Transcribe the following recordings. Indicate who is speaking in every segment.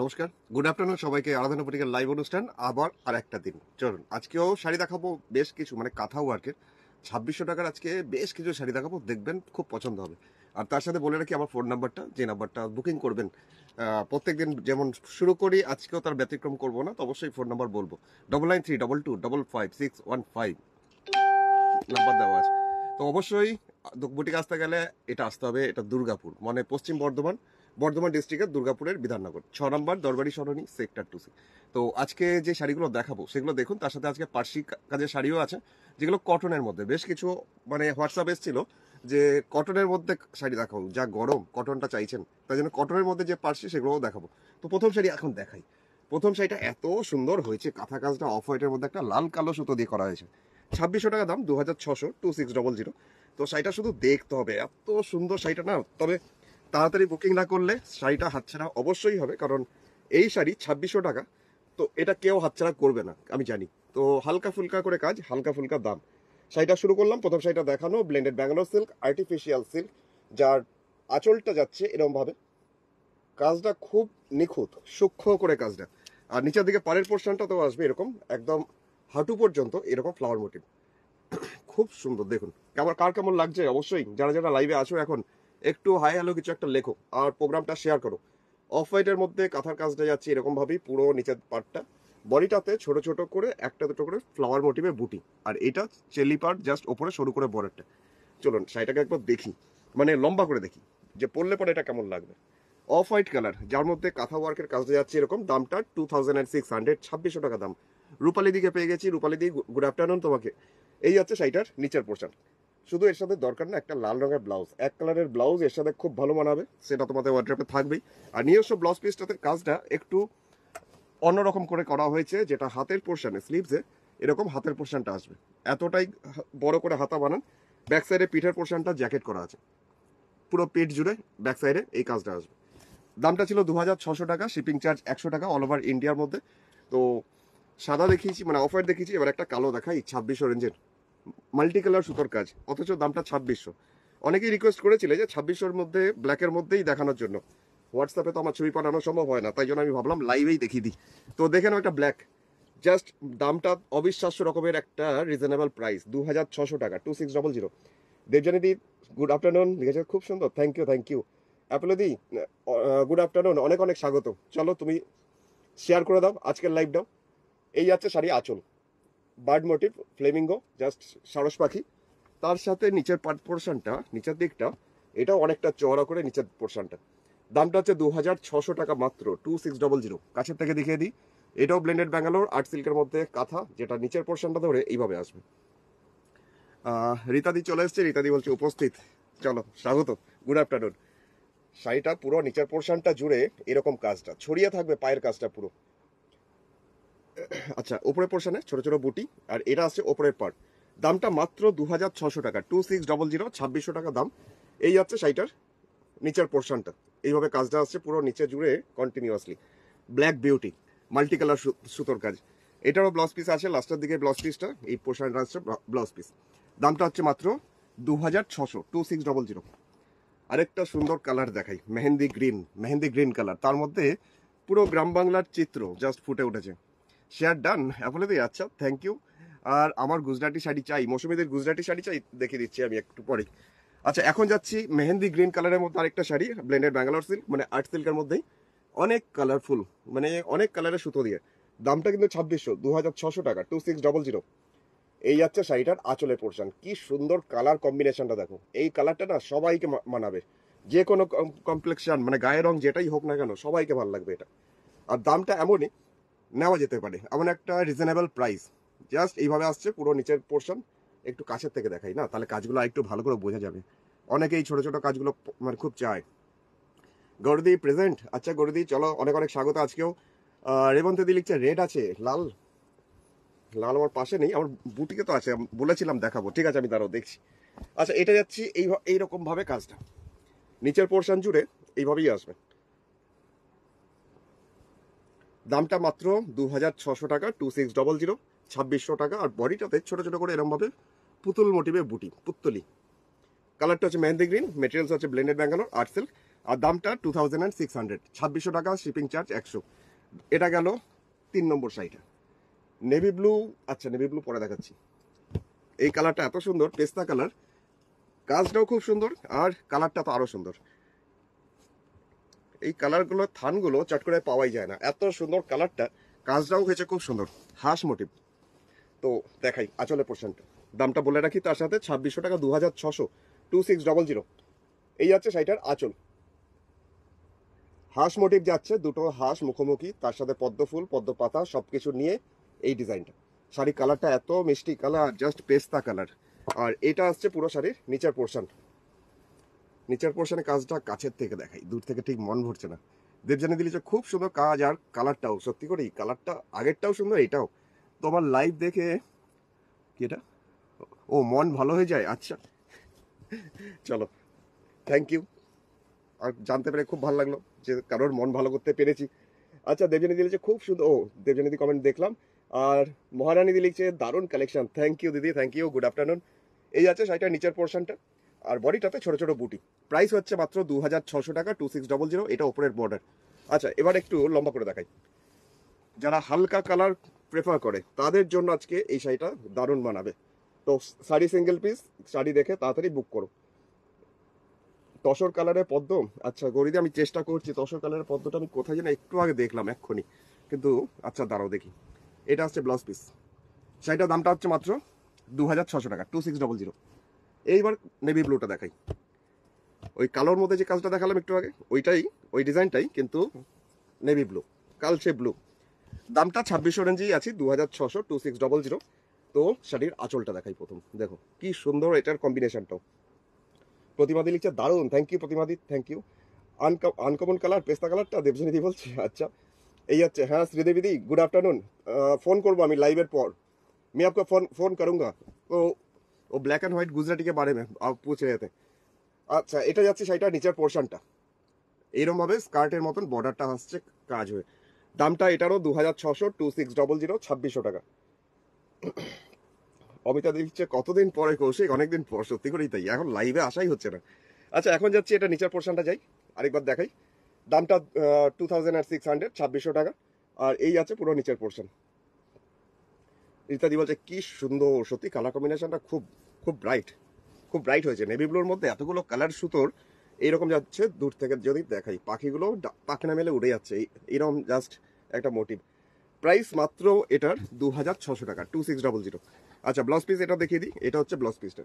Speaker 1: নমস্কার, good afternoon সবাইকে। আরাধনা পত্রিকার লাইভ অনুষ্ঠান আবার আর একটা দিন। চলুন আজকেও শাড়ি দেখাবো, বেশ কিছু মানে কাঁথা ওয়ার্কের 2600 টাকার আজকে বেশ কিছু শাড়ি দেখাবো, দেখবেন খুব পছন্দ হবে। আর তার সাথে বলে রাখি আমার ফোন নাম্বারটা, যে নাম্বারটা বুকিং করবেন প্রত্যেকদিন যেমন শুরু করি, আজকেও তার ব্যতিক্রম করবো না, তো অবশ্যই ফোন নাম্বার বলবো 9932255556 নাম্বার দেওয়া আছে। তো অবশ্যই বুটিক আসতে গেলে এটা আসতে হবে, এটা দুর্গাপুর মানে পশ্চিম বর্ধমান ডিস্ট্রিক্টের দুর্গাপুরের বিধাননগর 6 নম্বর দরবারি সরণি সেক্টর 2C। তো আজকে যে শাড়িগুলো দেখাবো সেগুলো দেখুন, তার সাথে আজকে পার্সি কাজের শাড়িও আছে যেগুলো কটনের মধ্যে। বেশ কিছু মানে হোয়াটসঅ্যাপ এসেছিল যে কটনের মধ্যে শাড়ি দেখাবো, যা গরম কটনটা চাইছেন, তাই জন্য কটনের মধ্যে যে পার্সি সেগুলোও দেখাবো। তো প্রথম শাড়ি এখন দেখাই। প্রথম শাড়িটা এত সুন্দর হয়েছে, কাঁথা কাজটা অফ হোয়াইটের মধ্যে একটা লাল কালো সুতো দিয়ে করা হয়েছে। 2600 টাকা দাম, 2600 তো শাড়িটা শুধু দেখতে হবে, এত সুন্দর শাড়িটা না। তবে তাড়াতাড়ি বুকিং না করলে শাড়িটা হাতছাড়া অবশ্যই হবে, কারণ এই শাড়ি 2600 টাকা, তো এটা কেউ হাতছাড়া করবে না আমি জানি। তো হালকা ফুলকা করে কাজ, হালকা ফুলকা দাম। শাড়িটা শুরু করলাম, প্রথম শাড়িটা দেখানো blended Bangalore silk, artificial silk, যার আঁচলটা যাচ্ছে এরকম ভাবে। কাজটা খুব নিখুঁত, সূক্ষ্ম করে কাজটা। আর নিচের দিকে পাড়ের পোর্শনটা তো আসবে এরকম একদম হাঁটু পর্যন্ত এরকম ফ্লাওয়ার মোটিভ, খুব সুন্দর। দেখুন কার কেমন লাগছে, অবশ্যই যারা যারা লাইভে আছো এখন একটু হাই হ্যালো কিছু একটা লেখো আর প্রোগ্রামটা শেয়ার করো। অফ হোয়াইটের মধ্যে কাঁথার কাজটা যাচ্ছে এরকম ভাবেই, পুরো নিচের পার্টটা বডিটাতে ছোট ছোট করে একটা দুটো করে ফ্লাওয়ার মোটিভে বুটি, আর এটা চেলি পার্ট জাস্ট ওপরে সরু করে বর্ডারটা। চলুন শাড়িটাকে একবার দেখি, মানে লম্বা করে দেখি যে পরলে পরে এটা কেমন লাগবে। অফ হোয়াইট কালার, যার মধ্যে কাঁথা ওয়ার্কের কাজটা যাচ্ছে এরকম, দামটা 2600, 2600 টাকা দাম। রূপালী দিকে পেয়ে গেছি। রূপালী দি, গুড আফটারনুন তোমাকে। এই হচ্ছে শাড়িটার নিচের পোর্শন। শুধু এর সাথে দরকার না একটা লাল রঙের ব্লাউজ, এক কালারের ব্লাউজ এর সাথে খুব ভালো মানাবে, সেটা তোমাদের ওয়ার্ড্রপে থাকবেই। আর নিজস্ব ব্লাউজ পিসটাতে কাজটা একটু অন্যরকম করে করা হয়েছে, যেটা হাতের পোর্শনে স্লিভসে এরকম হাতের পোর্শনটা আসবে, এতটাই বড় করে হাতা বানান। ব্যাক সাইডে পিঠের পোর্শনটা জ্যাকেট করা আছে, পুরো পিঠ জুড়ে ব্যাক সাইডে এই কাজটা আসবে। দামটা ছিল 2600 টাকা, শিপিং চার্জ 100 টাকা অল ওভার ইন্ডিয়ার মধ্যে। তো সাদা দেখিয়েছি মানে অফ হোয়াইট দেখিয়েছি, এবার একটা কালো দেখাই 2600 রেঞ্জের মাল্টি কালার সুতোর কাজ, অথচ দামটা 2600। অনেকেই রিকোয়েস্ট করেছিলে যে 2600-র মধ্যে ব্ল্যাকের মধ্যেই দেখানোর জন্য। হোয়াটসঅ্যাপে তো আমার ছবি পাঠানো সম্ভব হয় না, তাই জন্য আমি ভাবলাম লাইভেই দেখিয়ে দিই। তো দেখে নাও একটা ব্ল্যাক, জাস্ট দামটা অবিশ্বাস্য রকমের একটা রিজনেবল প্রাইস, 2600 টাকা, 2600। দেবজানিদি গুড আফটারনুন লিখেছে, খুব সুন্দর, থ্যাংক ইউ। অ্যাপোলোদি গুড আফটারনুন, অনেক অনেক স্বাগত। চলো তুমি শেয়ার করে দাও আজকের লাইভটাও। এই যাচ্ছে শাড়ি আঁচল, বার্ড মোটিভ, ফ্লেমিঙ্গো, জাস্ট সারস পাখি। তার সাথে নিচের পার্ট পোর্শনটা, নিচের দিকটা এটা অনেকটা চওড়া করে নিচের পোর্শনটা। দামটা হচ্ছে 2600 টাকা মাত্র, 2600। কাছের থেকে দেখিয়ে দিই, এটাও ব্লেন্ডেড ব্যাঙ্গালোর আর্ট সিল্কের মধ্যে কাঁথা, যেটা নিচের পোর্শনটা ধরে এইভাবে আসবে। রীতাদি চলে এসছে, রীতাদি বলছে উপস্থিত। চলো স্বাগত, গুড আফটারনুন। শাড়িটা পুরো নিচের পোর্শনটা জুড়ে এরকম কাজটা ছড়িয়ে থাকবে, পায়ের কাজটা পুরো। আচ্ছা, উপরের পোর্শনে ছোট ছোট বুটি, আর এটা আছে ওপরের পার্ট। দামটা মাত্র 2600 টাকা, 2600, 2600 টাকা দাম। এই হচ্ছে শাড়িটার নিচের পোর্শনটা, এইভাবে কাজটা আসছে পুরো নিচে জুড়ে continuously. Black beauty, multi colour সুতোর কাজ। এটারও ব্লাউজ পিস আছে, লাস্টের দিকে ব্লাউজ পিসটা, এই পোর্শনটা আসছে ব্লাউজ পিস। দামটা হচ্ছে মাত্র 2600, 2600। আরেকটা সুন্দর কালার দেখাই, মেহেন্দি গ্রিন কালার, তার মধ্যে পুরো গ্রাম বাংলার চিত্র জাস্ট ফুটে উঠেছে। শেয়ার ডান বলে দিই, আচ্ছা থ্যাংক ইউ। আর আমার গুজরাটি শাড়ি চাই, মৌসুমীদের গুজরাটি শাড়ি চাই, দেখিয়ে দিচ্ছি আমি একটু পরে। আচ্ছা, এখন যাচ্ছি মেহেন্দি গ্রিন কালারের মধ্যে আরেকটা শাড়ি, ব্লেন্ডেড ব্যাঙ্গালোর সিল্ক মানে আর্ট সিল্কের মধ্যেই, অনেক কালারফুল, মানে অনেক কালারের সুতো দিয়ে। দামটা কিন্তু 2600, 2600 টাকা, 2600। এই যাচ্ছে শাড়িটার আঁচলের পোর্শন, কি সুন্দর কালার কম্বিনেশনটা দেখো। এই কালারটা না সবাইকে মানাবে, যে কোনো কমপ্লেক্সন মানে গায়ের রং যেটাই হোক না কেন সবাইকে ভালো লাগবে এটা। আর দামটা এমনই, নেওয়া যেতে পারে এমন একটা রিজনেবল প্রাইস। জাস্ট এইভাবে আসছে পুরো নিচের পোর্শন। একটু কাছের থেকে দেখাই না, তাহলে কাজগুলো একটু ভালো করে বোঝা যাবে। অনেকেই ছোট ছোট কাজগুলো মানে খুব চায়। গৌরদি প্রেজেন্ট, আচ্ছা গৌরদি চলো, অনেক অনেক স্বাগত আজকেও। রেবন্তী লিখছে রেড আছে, লাল আমার পাশে নেই, আমার বুটিকে তো আছে, বলেছিলাম দেখাবো, ঠিক আছে আমি দাঁড়াও দেখছি। আচ্ছা, এটা যাচ্ছি এইরকম ভাবে কাজটা নিচের পোর্শন জুড়ে এইভাবেই আসবে। দামটা মাত্র 2600 টাকা, 2600, 2600 টাকা। আর বডিটাতে ছোট ছোট করে এরকম ভাবে পুতুল মোটিভে বুটি, পুত্তলি। কালারটা হচ্ছে মেহেন্দি গ্রিন, মেটেরিয়ালস হচ্ছে ব্লেন্ডেড ব্যাঙ্গালোর আর্ট সিল্ক। আর দামটা 2600, 2600 টাকা, শিপিং চার্জ 100। এটা গেল 3 নম্বর শাড়িটা, নেভি ব্লু। আচ্ছা নেভি ব্লু পরে দেখাচ্ছি। এই কালারটা এত সুন্দর, পেস্তা কালার, কাজটাও খুব সুন্দর আর কালারটা তো আরো সুন্দর। এই কালারগুলো থানগুলো চট করে পাওয়াই যায় না, এত সুন্দর কালারটা, কাজটাও হয়েছে খুব সুন্দর, হাঁস মোটিভ। তো দেখাই আঁচলের পোর্শনটা, দামটা বলে রাখি তার সাথে, 2600 টাকা, 2600, 2600। এই যাচ্ছে শাড়িটার আঁচল, হাঁস মোটিভ যাচ্ছে, দুটো হাঁস মুখোমুখি, তার সাথে পদ্ম ফুল, পদ্ম পাতা সবকিছু নিয়ে এই ডিজাইনটা। শাড়ির কালারটা এত মিষ্টি কালার, জাস্ট পেস্তা কালার। আর এটা আসছে পুরো শাড়ির নিচের পোর্শন। নিচের পোর্শনে কাজটা কাছের থেকে দেখাই, দূর থেকে ঠিক মন ভরছে না। দেবযানী দিলিছে খুব সুন্দর কাজ, আর কালারটাও সত্যি করেই, কালারটা আগেরটাও সুন্দর, এটাও। তো আমার লাইভ দেখে কি এটা, ও মন ভালো হয়ে যায়। আচ্ছা চলো, থ্যাংক ইউ। আর জানতে পেরে খুব ভালো লাগলো যে কারোর মন ভালো করতে পেরেছি। আচ্ছা দেবযানী দি লিখছে খুব সুন্দর, ও দেবযানী দি কমেন্ট দেখলাম। আর মহারানী দি লিখছে দারুণ কালেকশন, থ্যাংক ইউ দিদি, থ্যাংক ইউ, গুড আফটারনুন। এই আছে শাড়িটার নিচের পোর্শনটা, আর বডিটাতে ছোট ছোট বুটি। প্রাইস হচ্ছে মাত্র 2600 টাকা, 2600, এটা ওপরের বর্ডার। আচ্ছা এবার একটু লম্বা করে দেখাই, যারা হালকা কালার প্রেফার করে তাদের জন্য আজকে এই শাড়িটা দারুণ মানাবে। তো শাড়ি সিঙ্গেল পিস, শাড়ি দেখে তাড়াতাড়ি বুক করো। তসর কালারের পদ্ম, আচ্ছা গরিদি আমি চেষ্টা করছি, তসর কালারের পদ্মটা আমি কোথায় যেন একটু আগে দেখলাম এক্ষুনি, কিন্তু আচ্ছা দাঁড়াও দেখি। এটা হচ্ছে ব্লাউজ পিস, শাড়িটার দামটা হচ্ছে মাত্র 2600 টাকা, 2600। এইবার নেভি ব্লুটা দেখাই, ওই কালোর মধ্যে যে কাজটা দেখালাম একটু আগে, ওইটাই, ওই ডিজাইনটাই, কিন্তু নেভি ব্লু, কালচে ব্লু। দামটা 2600 রেঞ্জেই আছে, 2600, 2600। তো শাড়ির আঁচলটা দেখাই প্রথম, দেখো কি সুন্দর এটার কম্বিনেশনটাও। প্রতিমাদি লিখছে দারুণ, থ্যাংক ইউ প্রতিমাদি, থ্যাংক ইউ। আনকমন কালার, পেস্তা কালারটা দেবযানীদি বলছে। আচ্ছা এই হচ্ছে, হ্যাঁ শ্রীদেবী দি গুড আফটারনুন। फोन করবো আমি লাইভের পর, मैं आपको फोन करूंगा। तो वो ब्लैक एंड व्हाइट गुजराती के बारे में आप पूछ रहे थे। আচ্ছা এটা যাচ্ছে শাড়িটার নিচের পোর্শনটা, এইরকম ভাবে স্কার্টের মতন বর্ডারটা আসছে কাজ হয়ে। দামটা এটারও 2600, 2600, 2600 টাকা। অমিতা দিচ্ছে কতদিন পরে কৌশিক, অনেকদিন পর, সত্যি করেই তাই, এখন লাইভে আসাই হচ্ছে না। আচ্ছা এখন যাচ্ছি এটা নিচের পোর্শনটা, যাই আরেকবার দেখাই। দামটা 2600, 2600 টাকা। আর এই আছে পুরো নিচের পোর্শন। ইত্যাদি বলছে কি সুন্দর, সত্যি কালার কম্বিনেশনটা খুব খুব ব্রাইট, খুব ব্রাইট হয়েছে। নেভি ব্লুর মধ্যে এতগুলো কালার সুতোর এইরকম যাচ্ছে, দূর থেকে যদি দেখাই পাখিগুলো পাখনা মেলে উড়ে যাচ্ছে, এইরকম জাস্ট একটা মোটিভ। প্রাইস মাত্র এটার 2600 টাকা, 2600। আচ্ছা ব্লাউজ পিস এটা দেখিয়ে দিই, এটা হচ্ছে ব্লাউজ পিসটা,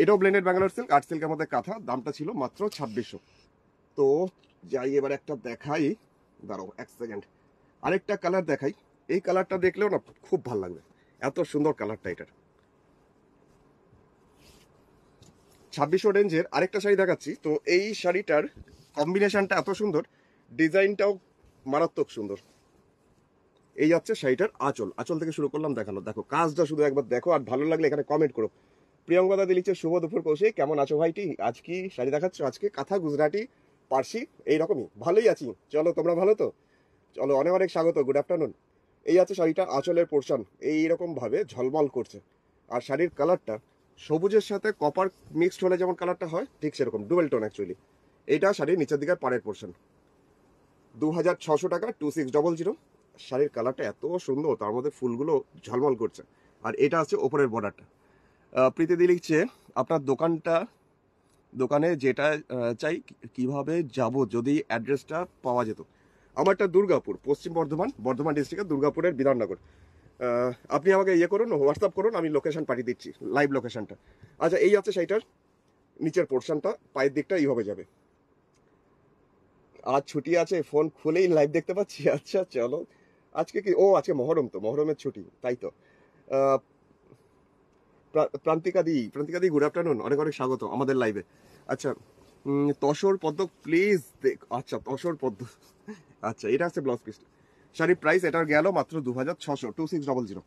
Speaker 1: এটাও ব্লেন্ডেড ব্যাঙ্গালোর সিল্ক, আর্ট সিল্কের মধ্যে কাঁথা, দামটা ছিল মাত্র 2600। তো যাই এবার একটা দেখাই, দাঁড়াও এক সেকেন্ড, আরেকটা কালার দেখাই। এই কালারটা দেখলেও না খুব ভালো লাগবে, এত সুন্দর কালারটা এটার। 2600 রেঞ্জের আরেকটা শাড়ি দেখাচ্ছি। তো এই শাড়িটার কম্বিনেশনটা এত সুন্দর, ডিজাইনটাও মারাত্মক সুন্দর। এই যাচ্ছে শাড়িটার আঁচল, আঁচল থেকে শুরু করলাম দেখানো, দেখো কাজটা শুধু একবার দেখো, আর ভালো লাগলে এখানে কমেন্ট করো। প্রিয়ঙ্কা দাদি লিখছে শুভ দুপুর কৌশিক, কেমন আছো ভাইটি, আজ কি শাড়ি দেখাচ্ছ? আজকে কাঁথা, গুজরাটি, পার্সি এইরকমই, ভালোই আছি। চলো তোমরা ভালো তো? চলো অনেক অনেক স্বাগত, গুড আফটারনুন। এই আছে শাড়িটা আঁচলের পোর্শন, এইরকম ভাবে ঝলমল করছে। আর শাড়ির কালারটা সবুজের সাথে কপার মিক্সড হলে যেমন কালারটা হয়, ঠিক সেরকম ডুয়েল টোন অ্যাকচুয়ালি। এইটা শাড়ির নিচের দিকের পাড়ের পোর্শন, 2600 টাকা, 2600। শাড়ির কালারটা এত সুন্দর, তার মধ্যে ফুলগুলো ঝলমল করছে। আর এটা আছে ওপরের বর্ডারটা। প্রীতিদি লিখছে আপনার দোকানে যেটা চাই কিভাবে যাব যদি অ্যাড্রেসটা পাওয়া যেত। আমারটা দুর্গাপুর, পশ্চিম বর্ধমান ডিস্ট্রিক্টের দুর্গাপুরের বিধাননগর। আপনি আমাকে ইয়ে করুন, হোয়াটসঅ্যাপ করুন, আমি লোকেশন পাঠিয়ে দিচ্ছি, লাইভ লোকেশনটা। আচ্ছা এই আছে সেইটার নিচের পোর্শনটা, পায়ের দিকটা এইভাবে যাবে। আজ ছুটি আছে, ফোন খুলেই লাইভ দেখতে পাচ্ছি। আচ্ছা চলো, আজকে কি, ও আজকে মহরম, তো মহরমের ছুটি, তাই তো। প্রান্তিকা দি গুড আফটারনুন, অনেক অনেক স্বাগত আমাদের লাইভে। আচ্ছা তসর পদ্ম প্লিজ দেখ, আচ্ছা তসর পদ্ম। আচ্ছা এটা হচ্ছে ব্লাউজ পিস, শাড়ির প্রাইস এটার গেল মাত্র 2600, 2600।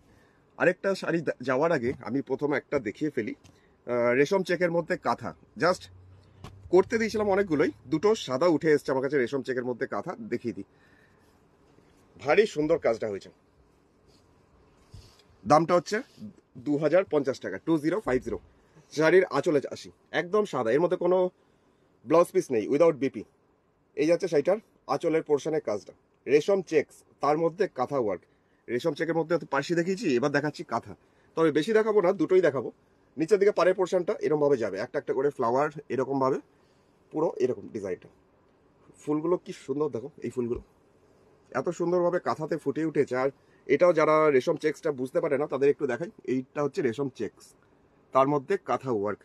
Speaker 1: আরেকটা শাড়ি যাওয়ার আগে আমি প্রথমে একটা দেখিয়ে ফেলি, রেশম চেকের মধ্যে কাঁথা, জাস্ট করতে দিয়েছিলাম অনেকগুলোই, দুটো সাদা উঠে এসছে আমার কাছে, রেশম চেকের মধ্যে কাঁথা দেখিয়ে দিই, ভারী সুন্দর কাজটা হয়েছে। দামটা হচ্ছে 2050 টাকা, 2050। শাড়ির আঁচলে আসি, একদম সাদা, এর মধ্যে কোনো ব্লাউজ পিস নেই, উইদাউট বিপি। এই যাচ্ছে শাড়িটার আঁচলের পোর্শনের কাজটা, রেশম চেকস, তার মধ্যে কাঁথা ওয়ার্ক। রেশম চেকের মধ্যে পার্সি দেখিয়েছি, এবার দেখাচ্ছি কাঁথা। তবে বেশি দেখাবো না, দুটোই দেখাবো। নিচের দিকে পাড়ের পোর্শনটা এরকম ভাবে যাবে, একটা একটা করে ফ্লাওয়ার এরকম ভাবে, পুরো এরকম ডিজাইনটা। ফুলগুলো কি সুন্দর দেখো, এই ফুলগুলো এত সুন্দরভাবে কাঁথাতে ফুটে উঠেছে। আর এটাও যারা রেশম চেকসটা বুঝতে পারে না তাদের একটু দেখাই, এইটা হচ্ছে রেশম চেকস, তার মধ্যে কাঁথা ওয়ার্ক।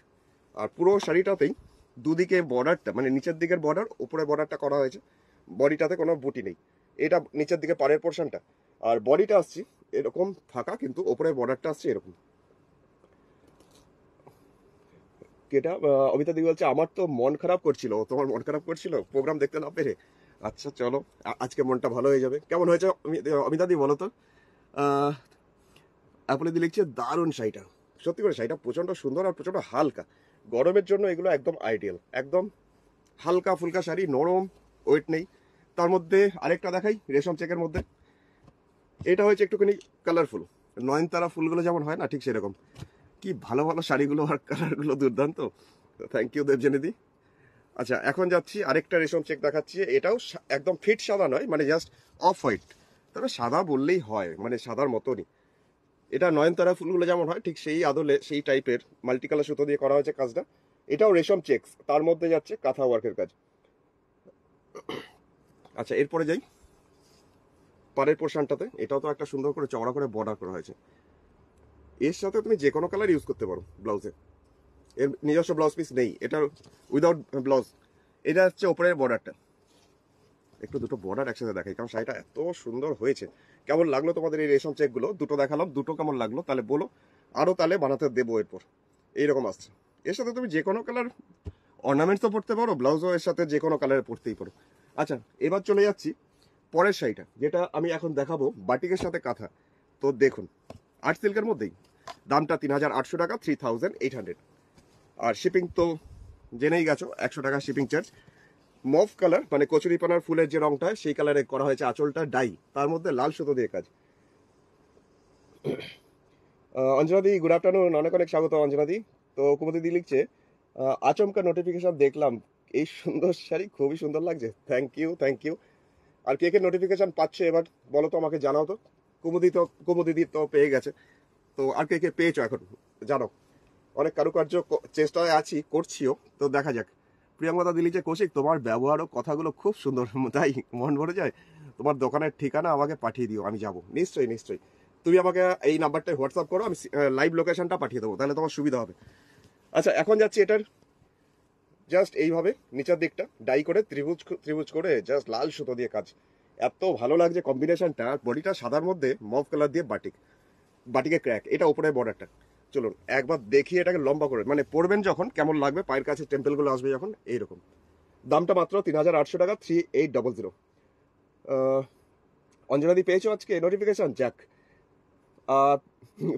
Speaker 1: আর পুরো শাড়িটাতেই দুদিকে বর্ডারটা, মানে নিচের দিকের বর্ডার, উপরে বর্ডারটা করা হয়েছে। বডিটাতে কোনো বুটি নেই, এটা নিচের দিকে পাড়ের পোর্শনটা। আর বডিটা আসছি এরকম ফাঁকা, কিন্তু ওপরে বর্ডারটা আসছে এরকম। কেটা অমিতা দি বলছে আমার তো মন খারাপ করছিল। তোমার মন খারাপ করছিল প্রোগ্রাম দেখতে না পেরে? আচ্ছা চলো, আজকে মনটা ভালো হয়ে যাবে। কেমন হয়েছে অমিতা দি বলো তো? আপনি দি লিখছে দারুণ শাড়িটা। সত্যি করে শাড়িটা প্রচন্ড সুন্দর আর প্রচন্ড হালকা, গরমের জন্য এগুলো একদম আইডিয়াল। একদম হালকা ফুলকা শাড়ি, নরম, ওয়েট নেই। তার মধ্যে আরেকটা দেখাই রেশম চেকের মধ্যে, এটা হয়েছে একটুখানি কালারফুল, নয়নতারা ফুলগুলো যেমন হয় না, ঠিক সেরকম। কি ভালো ভালো শাড়িগুলো আর কালারগুলো দুর্দান্ত। থ্যাংক ইউ দেবজানিদি। আচ্ছা এখন যাচ্ছি আরেকটা রেশম চেক দেখাচ্ছি। এটাও একদম ফিট সাদা নয়, মানে জাস্ট অফ হোয়াইট, তবে সাদা বললেই হয়, মানে সাদার মতনই। এটা নয়নতারা ফুলগুলো যেমন হয় ঠিক সেই আদলে সেই টাইপের মাল্টি কালার সুতো দিয়ে করা হয়েছে কাজটা। এটাও রেশম চেকস, তার মধ্যে যাচ্ছে কাঁথা ওয়ার্কের কাজ। আচ্ছা এরপরে যাই পাড়ের পোর্শনটাতে, এটাও তো একটা সুন্দর করে চওড়া করে বর্ডার করা হয়েছে। এর সাথে তুমি যে কোনো কালার ইউজ করতে পারো ব্লাউজে, এর নিজস্ব ব্লাউজ পিস নেই, এটা উইদাউট ব্লাউজ। এটা হচ্ছে ওপরের বর্ডারটা, একটু দুটো বর্ডার একসাথে দেখাই কারণ শাড়িটা এত সুন্দর হয়েছে। কেমন লাগলো তোমাদের এই রেশম চেকগুলো? দুটো দেখালাম, দুটো কেমন লাগলো তাহলে বলো, আরও তাহলে বানাতে দেবো এরপর। এইরকম আসছে, এর সাথে তুমি যে কোনো কালার অর্নামেন্টসও পরতে পারো, ব্লাউজও এর সাথে যে কোনো কালারে পরতেই পারো। আচ্ছা এবার চলে যাচ্ছি পরের শাড়িটা, যেটা আমি এখন দেখাবো বাটিকের সাথে কাঁথা। তো দেখুন, আর্ট সিল্কের মধ্যেই, দামটা 3800 টাকা, 3800। আর শিপিং তো জেনেই গেছো, 100 টাকা শিপিং চার্জ। মভ কালার, মানে কচুরিপানার ফুলের যে রংটা সেই কালারে করা হয়েছে আঁচলটা ডাই, তার মধ্যে লাল সুতো দিয়ে কাজ। অঞ্জনাদি গুড আফটারনুন, অনেক অনেক স্বাগত অঞ্জনাদি। তো কুমুদিদি লিখছে আচমকা নোটিফিকেশন দেখলাম, এই সুন্দর শাড়ি খুবই সুন্দর লাগছে। Thank you thank you. আর কে কে নোটিফিকেশন পাচ্ছে এবার বলো তো, আমাকে জানাও তো। কুমুদিদি তো পেয়ে গেছে, তো আর কে কে পেয়েছো এখন জানো। অনেক কারুকার্য চেষ্টায় আছি, করছিও, তো দেখা যাক। প্রিয়াঙ্কা দিলি যে কৌশিক তোমার ব্যবহার ও কথাগুলো খুব সুন্দর, তাই মন ভরে যায়। তোমার দোকানের ঠিকানা আমাকে পাঠিয়ে দিও, আমি যাব নিশ্চয়ই নিশ্চয়ই। তুমি আমাকে এই নাম্বারটায় হোয়াটসঅ্যাপ করো, আমি লাইভ লোকেশনটা পাঠিয়ে দেবো, তাহলে তোমার সুবিধা হবে। আচ্ছা এখন যাচ্ছি এটার জাস্ট এইভাবে নিচের দিকটা ডাই করে ত্রিভুজ ত্রিভুজ করে জাস্ট লাল সুতো দিয়ে কাজ। এত ভালো লাগছে কম্বিনেশনটা। বডিটা সাদার মধ্যে মভ কালার দিয়ে বাটিক, বাটিকে ক্র্যাক, এটা উপরে বর্ডারটা। চলুন একবার দেখি এটাকে লম্বা করে, মানে পরবেন যখন কেমন লাগবে, পায়ের কাছে টেম্পেলগুলো আসবে যখন এইরকম। দামটা মাত্র 3800 টাকা, 3800। অঞ্জনাদি পেয়েছো আজকে নোটিফিকেশন? যাক।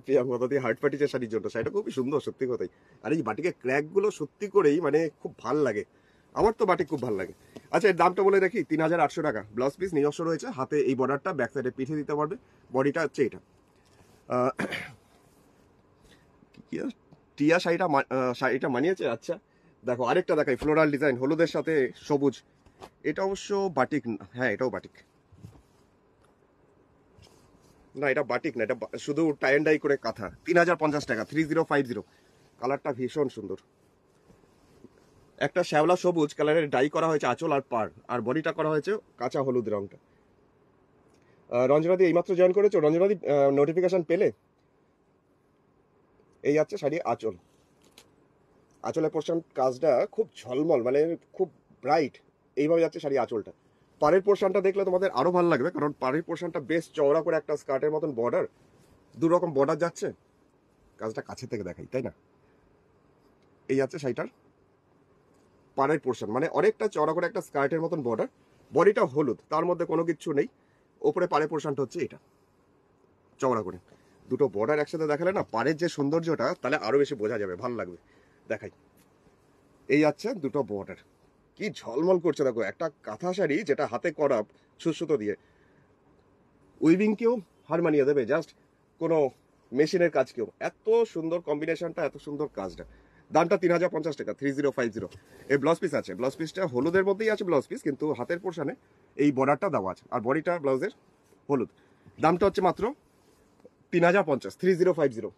Speaker 1: প্রিয়াঙ্কা দিয়ে হার্ট পাটিছে শাড়ির জন্য, শাড়িটা খুবই সুন্দর সত্যি কথাই। আর এই বাটিকে ক্র্যাকগুলো সত্যি করেই মানে খুব ভাল লাগে, আমার তো বাটিক খুব ভালো লাগে। আচ্ছা এর দামটা বলে দেখি, 3800 টাকা। ব্লাউজ পিস নিজস্ব রয়েছে, হাতে এই বর্ডারটা, ব্যাক সাইডে পিঠে দিতে পারবে। বডিটা হচ্ছে এটা। টিয়া শাড়িটা মানিয়েছে। আচ্ছা দেখো আরেকটা দেখাই, ফ্লোরাল ডিজাইন, হলুদের সাথে সবুজ। এটা অবশ্য বাটিক না, হ্যাঁ এটাও বাটিক না, এটা বাটিক না, এটা শুধু টাই অ্যান্ড ডাই করে কাঁথা। 3050 টাকা, 3050। কালারটা ভীষণ সুন্দর, একটা শ্যাওলা সবুজ কালারের ডাই করা হয়েছে আঁচল আর পার, আর বডিটা করা হয়েছে কাঁচা হলুদ রংটা। রঞ্জনাদি এইমাত্র জয়েন করেছো? রঞ্জনাদি নোটিফিকেশন পেলে? এই যাচ্ছে শাড়ি আঁচল, আঁচলের পোর্শন কাজটা খুব ঝলমল, মানে খুব ব্রাইট। এইভাবে যাচ্ছে শাড়ি আঁচলটা। পাড়ের পোর্শনটা দেখলে তোমাদের আরো ভালো লাগবে, কারণ পাড়ের পোর্শনটা বেশ চওড়া করে একটা স্কার্টের মতন বর্ডার, দু রকম বর্ডার যাচ্ছে। কাজটা কাছে থেকে দেখাই, তাই না? এই যাচ্ছে শাড়িটার পাড়ের পোর্শন, মানে অনেকটা চওড়া করে একটা স্কার্টের মতন বর্ডার। বডিটা হলুদ, তার মধ্যে কোনো কিছু নেই। ওপরে পাড়ের পোর্শনটা হচ্ছে এটা চওড়া করে। দুটো বর্ডার একসাথে দেখালে না পাড়ের যে সৌন্দর্যটা, তাহলে আরো বেশি বোঝা যাবে, ভালো লাগবে। দেখাই, এই যাচ্ছে দুটো বর্ডার, কি ঝলমল করছে দেখো। একটা কাঁথা শাড়ি যেটা হাতে করা সুতো দিয়ে, উইভিংকেও হার মানিয়ে দেবে, জাস্ট কোনো মেশিনের কাজকেও। এত সুন্দর কম্বিনেশনটা, এত সুন্দর কাজটা। দামটা 3050 টাকা, 3050। এই ব্লাউজ পিস আছে, ব্লাউজ পিসটা হলুদের মধ্যেই আছে ব্লাউজ পিস, কিন্তু হাতের পোর্শনে এই বর্ডারটা দেওয়া আছে, আর বডিটা ব্লাউজের হলুদ। দামটা হচ্ছে মাত্র 3050, 3050।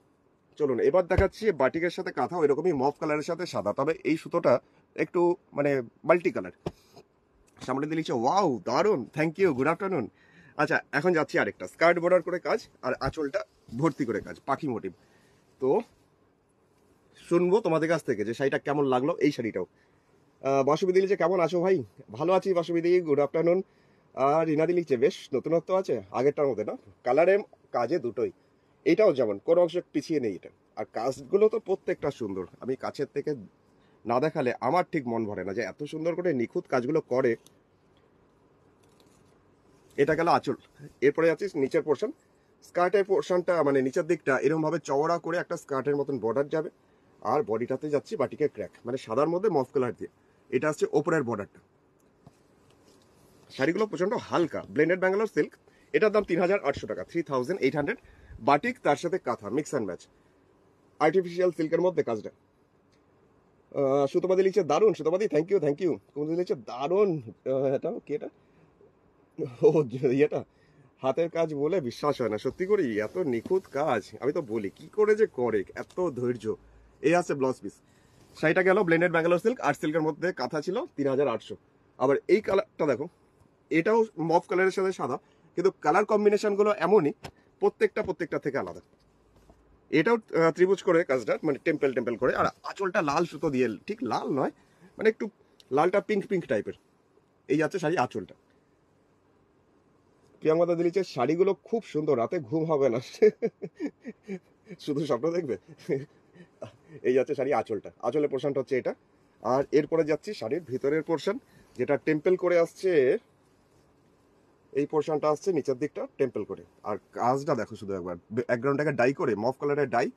Speaker 1: চলুন এবার দেখাচ্ছি বাটিকের সাথে কাঁথা, ওই রকমই মফ কালারের সাথে সাদা, তবে এই সুতোটা একটু মানে মাল্টি কালার। সামনে দিয়ে লিখছে ওয়াও দারুন, থ্যাংক ইউ, গুড আফটারনুন। আচ্ছা এখন যাচ্ছি আরেকটা, স্কার্ট বর্ডার করে কাজ আর আঁচলটা ভর্তি করে কাজ, পাখি মোটিভ। তো শুনবো তোমাদের কাছ থেকে যে শাড়িটা কেমন লাগলো, এই শাড়িটাও। বাসুবিদি লিখছে কেমন আছো ভাই? ভালো আছি বাসুবিদি, গুড আফটারনুন। আর রিনাদি লিখছে বেশ নতুনত্ব আছে আগেরটার মধ্যে না, কালারে কাজে দুটোই। এইটাও যেমন কোনো অংশ পিছিয়ে নেই এটা, আর কাজগুলো তো প্রত্যেকটা সুন্দর। আমি কাছের থেকে না দেখালে আমার ঠিক মন ভরে না যে এত সুন্দর করে নিখুঁত কাজগুলো করে। এটা গেল আঁচল। এরপরে যাচ্ছি নিচের পোর্শন। স্কার্টের পোর্শনটা মানে নিচের দিকটা এরকম ভাবে চওড়া করে একটা স্কার্টের মতন বর্ডার যাবে, আর বডিটাতে যাচ্ছি বাটিকের ক্র্যাক, মানে সাদার মধ্যে মফ কালার দিয়ে। এটা হচ্ছে ওপরের বর্ডারটা। শাড়িগুলো প্রচন্ড হালকা, ব্লেন্ডেড ব্যাঙ্গালোর সিল্ক। এটার দাম 3800 টাকা, 3800। বাটিক তার সাথে কাঁথা, মিক্স অ্যান্ড ম্যাচ, আর্টিফিশিয়াল সিল্কের মধ্যে কাজটা। সুতোবাদী লিখছে দারুণ, সুতোবাদী থ্যাংক ইউ থ্যাংক ইউ। কুমুদি লিখছে দারুণ। এটা কি, এটা ও ইয়েটা হাতের কাজ বলে বিশ্বাস হয় না, সত্যি করি এত নিখুঁত কাজ। আমি তো বলি কি করে যে করে, এত ধৈর্য। এই আছে ব্লাউজ পিস। শাড়িটা গেল ব্লেন্ডেড ব্যাঙ্গালোর সিল্ক, আর সিল্কের মধ্যে কাঁথা ছিল 3800। আবার এই কালারটা দেখো, এটাও মফ কালারের সাথে সাদা, কিন্তু কালার কম্বিনেশন গুলো এমনই, প্রত্যেকটা থেকে আলাদা। এটাও ত্রিভুজ করে কাজটা, মানে টেম্পল টেম্পল করে, আর আঁচলটা লাল সুতো দিয়ে, ঠিক লাল নয়, মানে একটু লালটা পিঙ্ক পিঙ্ক টাইপের। এই যাচ্ছে শাড়ি আঁচলটা। প্রিয়াঙ্কা দিলিছে শাড়িগুলো খুব সুন্দর, রাতে ঘুম হবে না, শুধু স্বপ্ন দেখবে। এই যাচ্ছে শাড়ি আঁচলটা, আঁচলের পোর্শনটা হচ্ছে এটা। আর এরপরে যাচ্ছি শাড়ির ভিতরের পোর্শন, যেটা টেম্পল করে আসছে। এই পোর্শনটা আসছে নিচের দিকটা টেম্পল করে, আর কাজটা দেখো শুধু একবার, ব্যাকগ্রাউন্ডটাকে ডাই করে, মফ কালারের ডাই,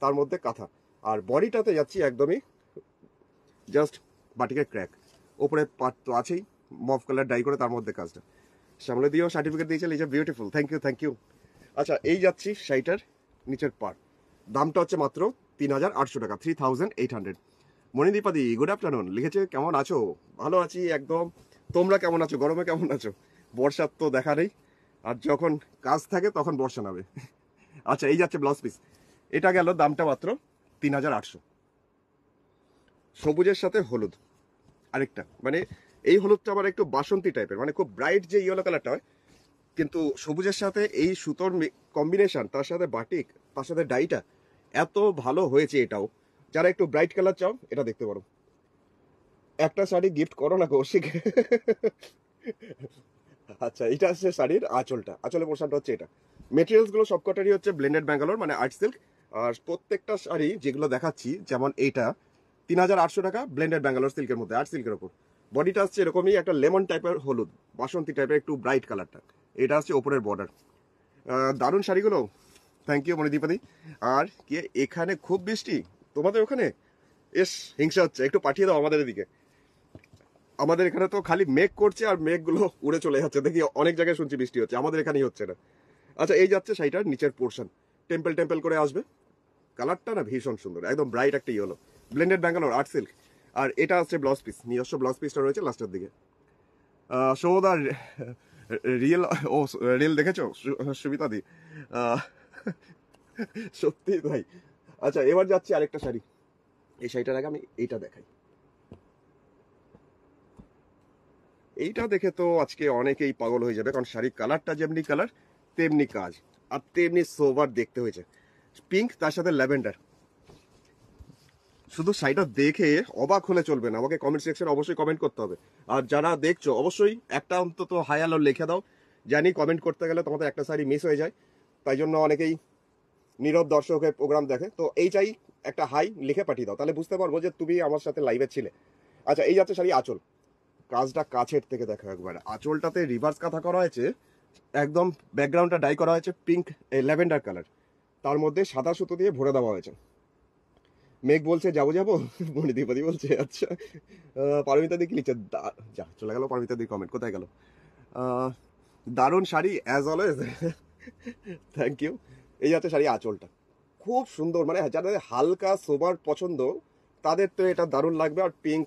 Speaker 1: তার মধ্যে কাঁথা। আর বডিটাতে যাচ্ছি একদমই জাস্ট বাটিকের ক্র্যাক, ওপরে পাট তো আছেই মফ কালার ডাই করে, তার মধ্যে কাজটা। সামলে দিয়েও সার্টিফিকেট দিয়েছে, লিখে beautiful, thank you thank you. আচ্ছা এই যাচ্ছি শাড়িটার নিচের পার্ট, দামটা হচ্ছে মাত্র 3800 টাকা, 3800। মণিদীপাদি গুড আফটারনুন লিখেছে কেমন আছো? ভালো আছি একদম। তোমরা কেমন আছো? গরমে কেমন আছো? বর্ষার তো দেখা নেই, আর যখন কাজ থাকে তখন বর্ষা নামে। আচ্ছা এই যাচ্ছে ব্লাউজ পিস। এটা গেল দামটা মাত্র 3800। সবুজের সাথে হলুদ আরেকটা, মানে এই হলুদটা আবার একটু বাসন্তী টাইপের, মানে খুব ব্রাইট যে ইয়েলো কালারটা হয়, কিন্তু সবুজের সাথে এই সুতোর কম্বিনেশন, তার সাথে বাটিক, তার সাথে ডাইটা এত ভালো হয়েছে। এটাও যারা একটু ব্রাইট কালার চাও এটা দেখতে পারো। একটা শাড়ি গিফট করো না কৌশিক। আচ্ছা এটা হচ্ছে শাড়ির আঁচলটা, আঁচলের পোর্শনটা হচ্ছে এটা। মেটেরিয়ালস গুলো সবকটারই হচ্ছে ব্লেন্ডেড ব্যাঙ্গালোর, মানে আর্ট সিল্ক। আর প্রত্যেকটা শাড়ি যেগুলো দেখাচ্ছি, যেমন এইটা 3800 টাকা, ব্লেন্ডেড ব্যাঙ্গালোর সিল্কের মধ্যে, আর্ট সিল্কের ওপর। বডিটা হচ্ছে এরকমই একটা লেমন টাইপের হলুদ, বাসন্তী টাইপের একটু ব্রাইট কালারটা। এটা হচ্ছে ওপরের বর্ডার। দারুণ শাড়িগুলো, থ্যাংক ইউ মণিদীপাদি। আর কি এখানে খুব বৃষ্টি তোমাদের ওখানে? এস হিংসা হচ্ছে, একটু পাঠিয়ে দাও আমাদের এদিকে। আমাদের এখানে তো খালি মেঘ করছে আর মেঘগুলো উড়ে চলে যাচ্ছে, দেখি অনেক জায়গায় শুনছি বৃষ্টি হচ্ছে, আমাদের এখানেই হচ্ছে না। আচ্ছা এই যাচ্ছে শাড়িটার নিচের পোর্শন, টেম্পল টেম্পল করে আসবে। কালারটা না ভীষণ সুন্দর, একদম ব্রাইট একটা yellow, blended Bangalore art silk. আর এটা হচ্ছে ব্লাউজ পিস, নিজস্ব ব্লাউজ পিসটা রয়েছে লাস্টের দিকে। সৌদার রিয়েল, ও রিয়েল দেখেছো সুবিতা দি? সত্যি ভাই। আচ্ছা এবার যাচ্ছি আরেকটা শাড়ি। এই শাড়িটার আগে আমি এইটা দেখাই। এইটা দেখে তো আজকে অনেকেই পাগল হয়ে যাবে, কারণ শাড়ির কালারটা যেমনি কালার তেমনি কাজ, আর তেমনি সোবার দেখতে হয়েছে। পিঙ্ক তার সাথে ল্যাভেন্ডার। শুধু শাড়িটা দেখে অবাক হলে চলবে না, আমাকে কমেন্ট সেকশনে অবশ্যই কমেন্ট করতে হবে। আর যারা দেখছো অবশ্যই একটা অন্তত হাই আলো লিখে দাও। জানি কমেন্ট করতে গেলে তোমাদের একটা শাড়ি মিস হয়ে যায়, তাই জন্য অনেকেই নীরব দর্শকের প্রোগ্রাম দেখে। তো এই চাই একটা হাই লিখে পাঠিয়ে দাও, তাহলে বুঝতে পারবো যে তুমি আমার সাথে লাইভে ছিলে। আচ্ছা এই যাচ্ছে শাড়ি আঁচল, কাজটা কাছের থেকে দেখো একবার। আঁচলটাতে রিভার্স কাঁথা করা হয়েছে, একদম ব্যাকগ্রাউন্ডটা ডাই করা হয়েছে পিঙ্ক ল্যাভেন্ডার কালার, তার মধ্যে সাদা সুতো দিয়ে ভরে দেওয়া হয়েছে। মেঘ বলছে যাবো যাবো, মণিদীপাদি বলছে আচ্ছা। পারমিতা দি কি লিখছে, যা চলে গেল পারমিতা দি কমেন্ট, কোথায় গেল? দারুণ sari as always, thank you. এই যাচ্ছে শাড়ি আঁচলটা, খুব সুন্দর, মানে যাদের হালকা সোবার পছন্দ তাদের তো এটা দারুণ লাগবে। আর পিঙ্ক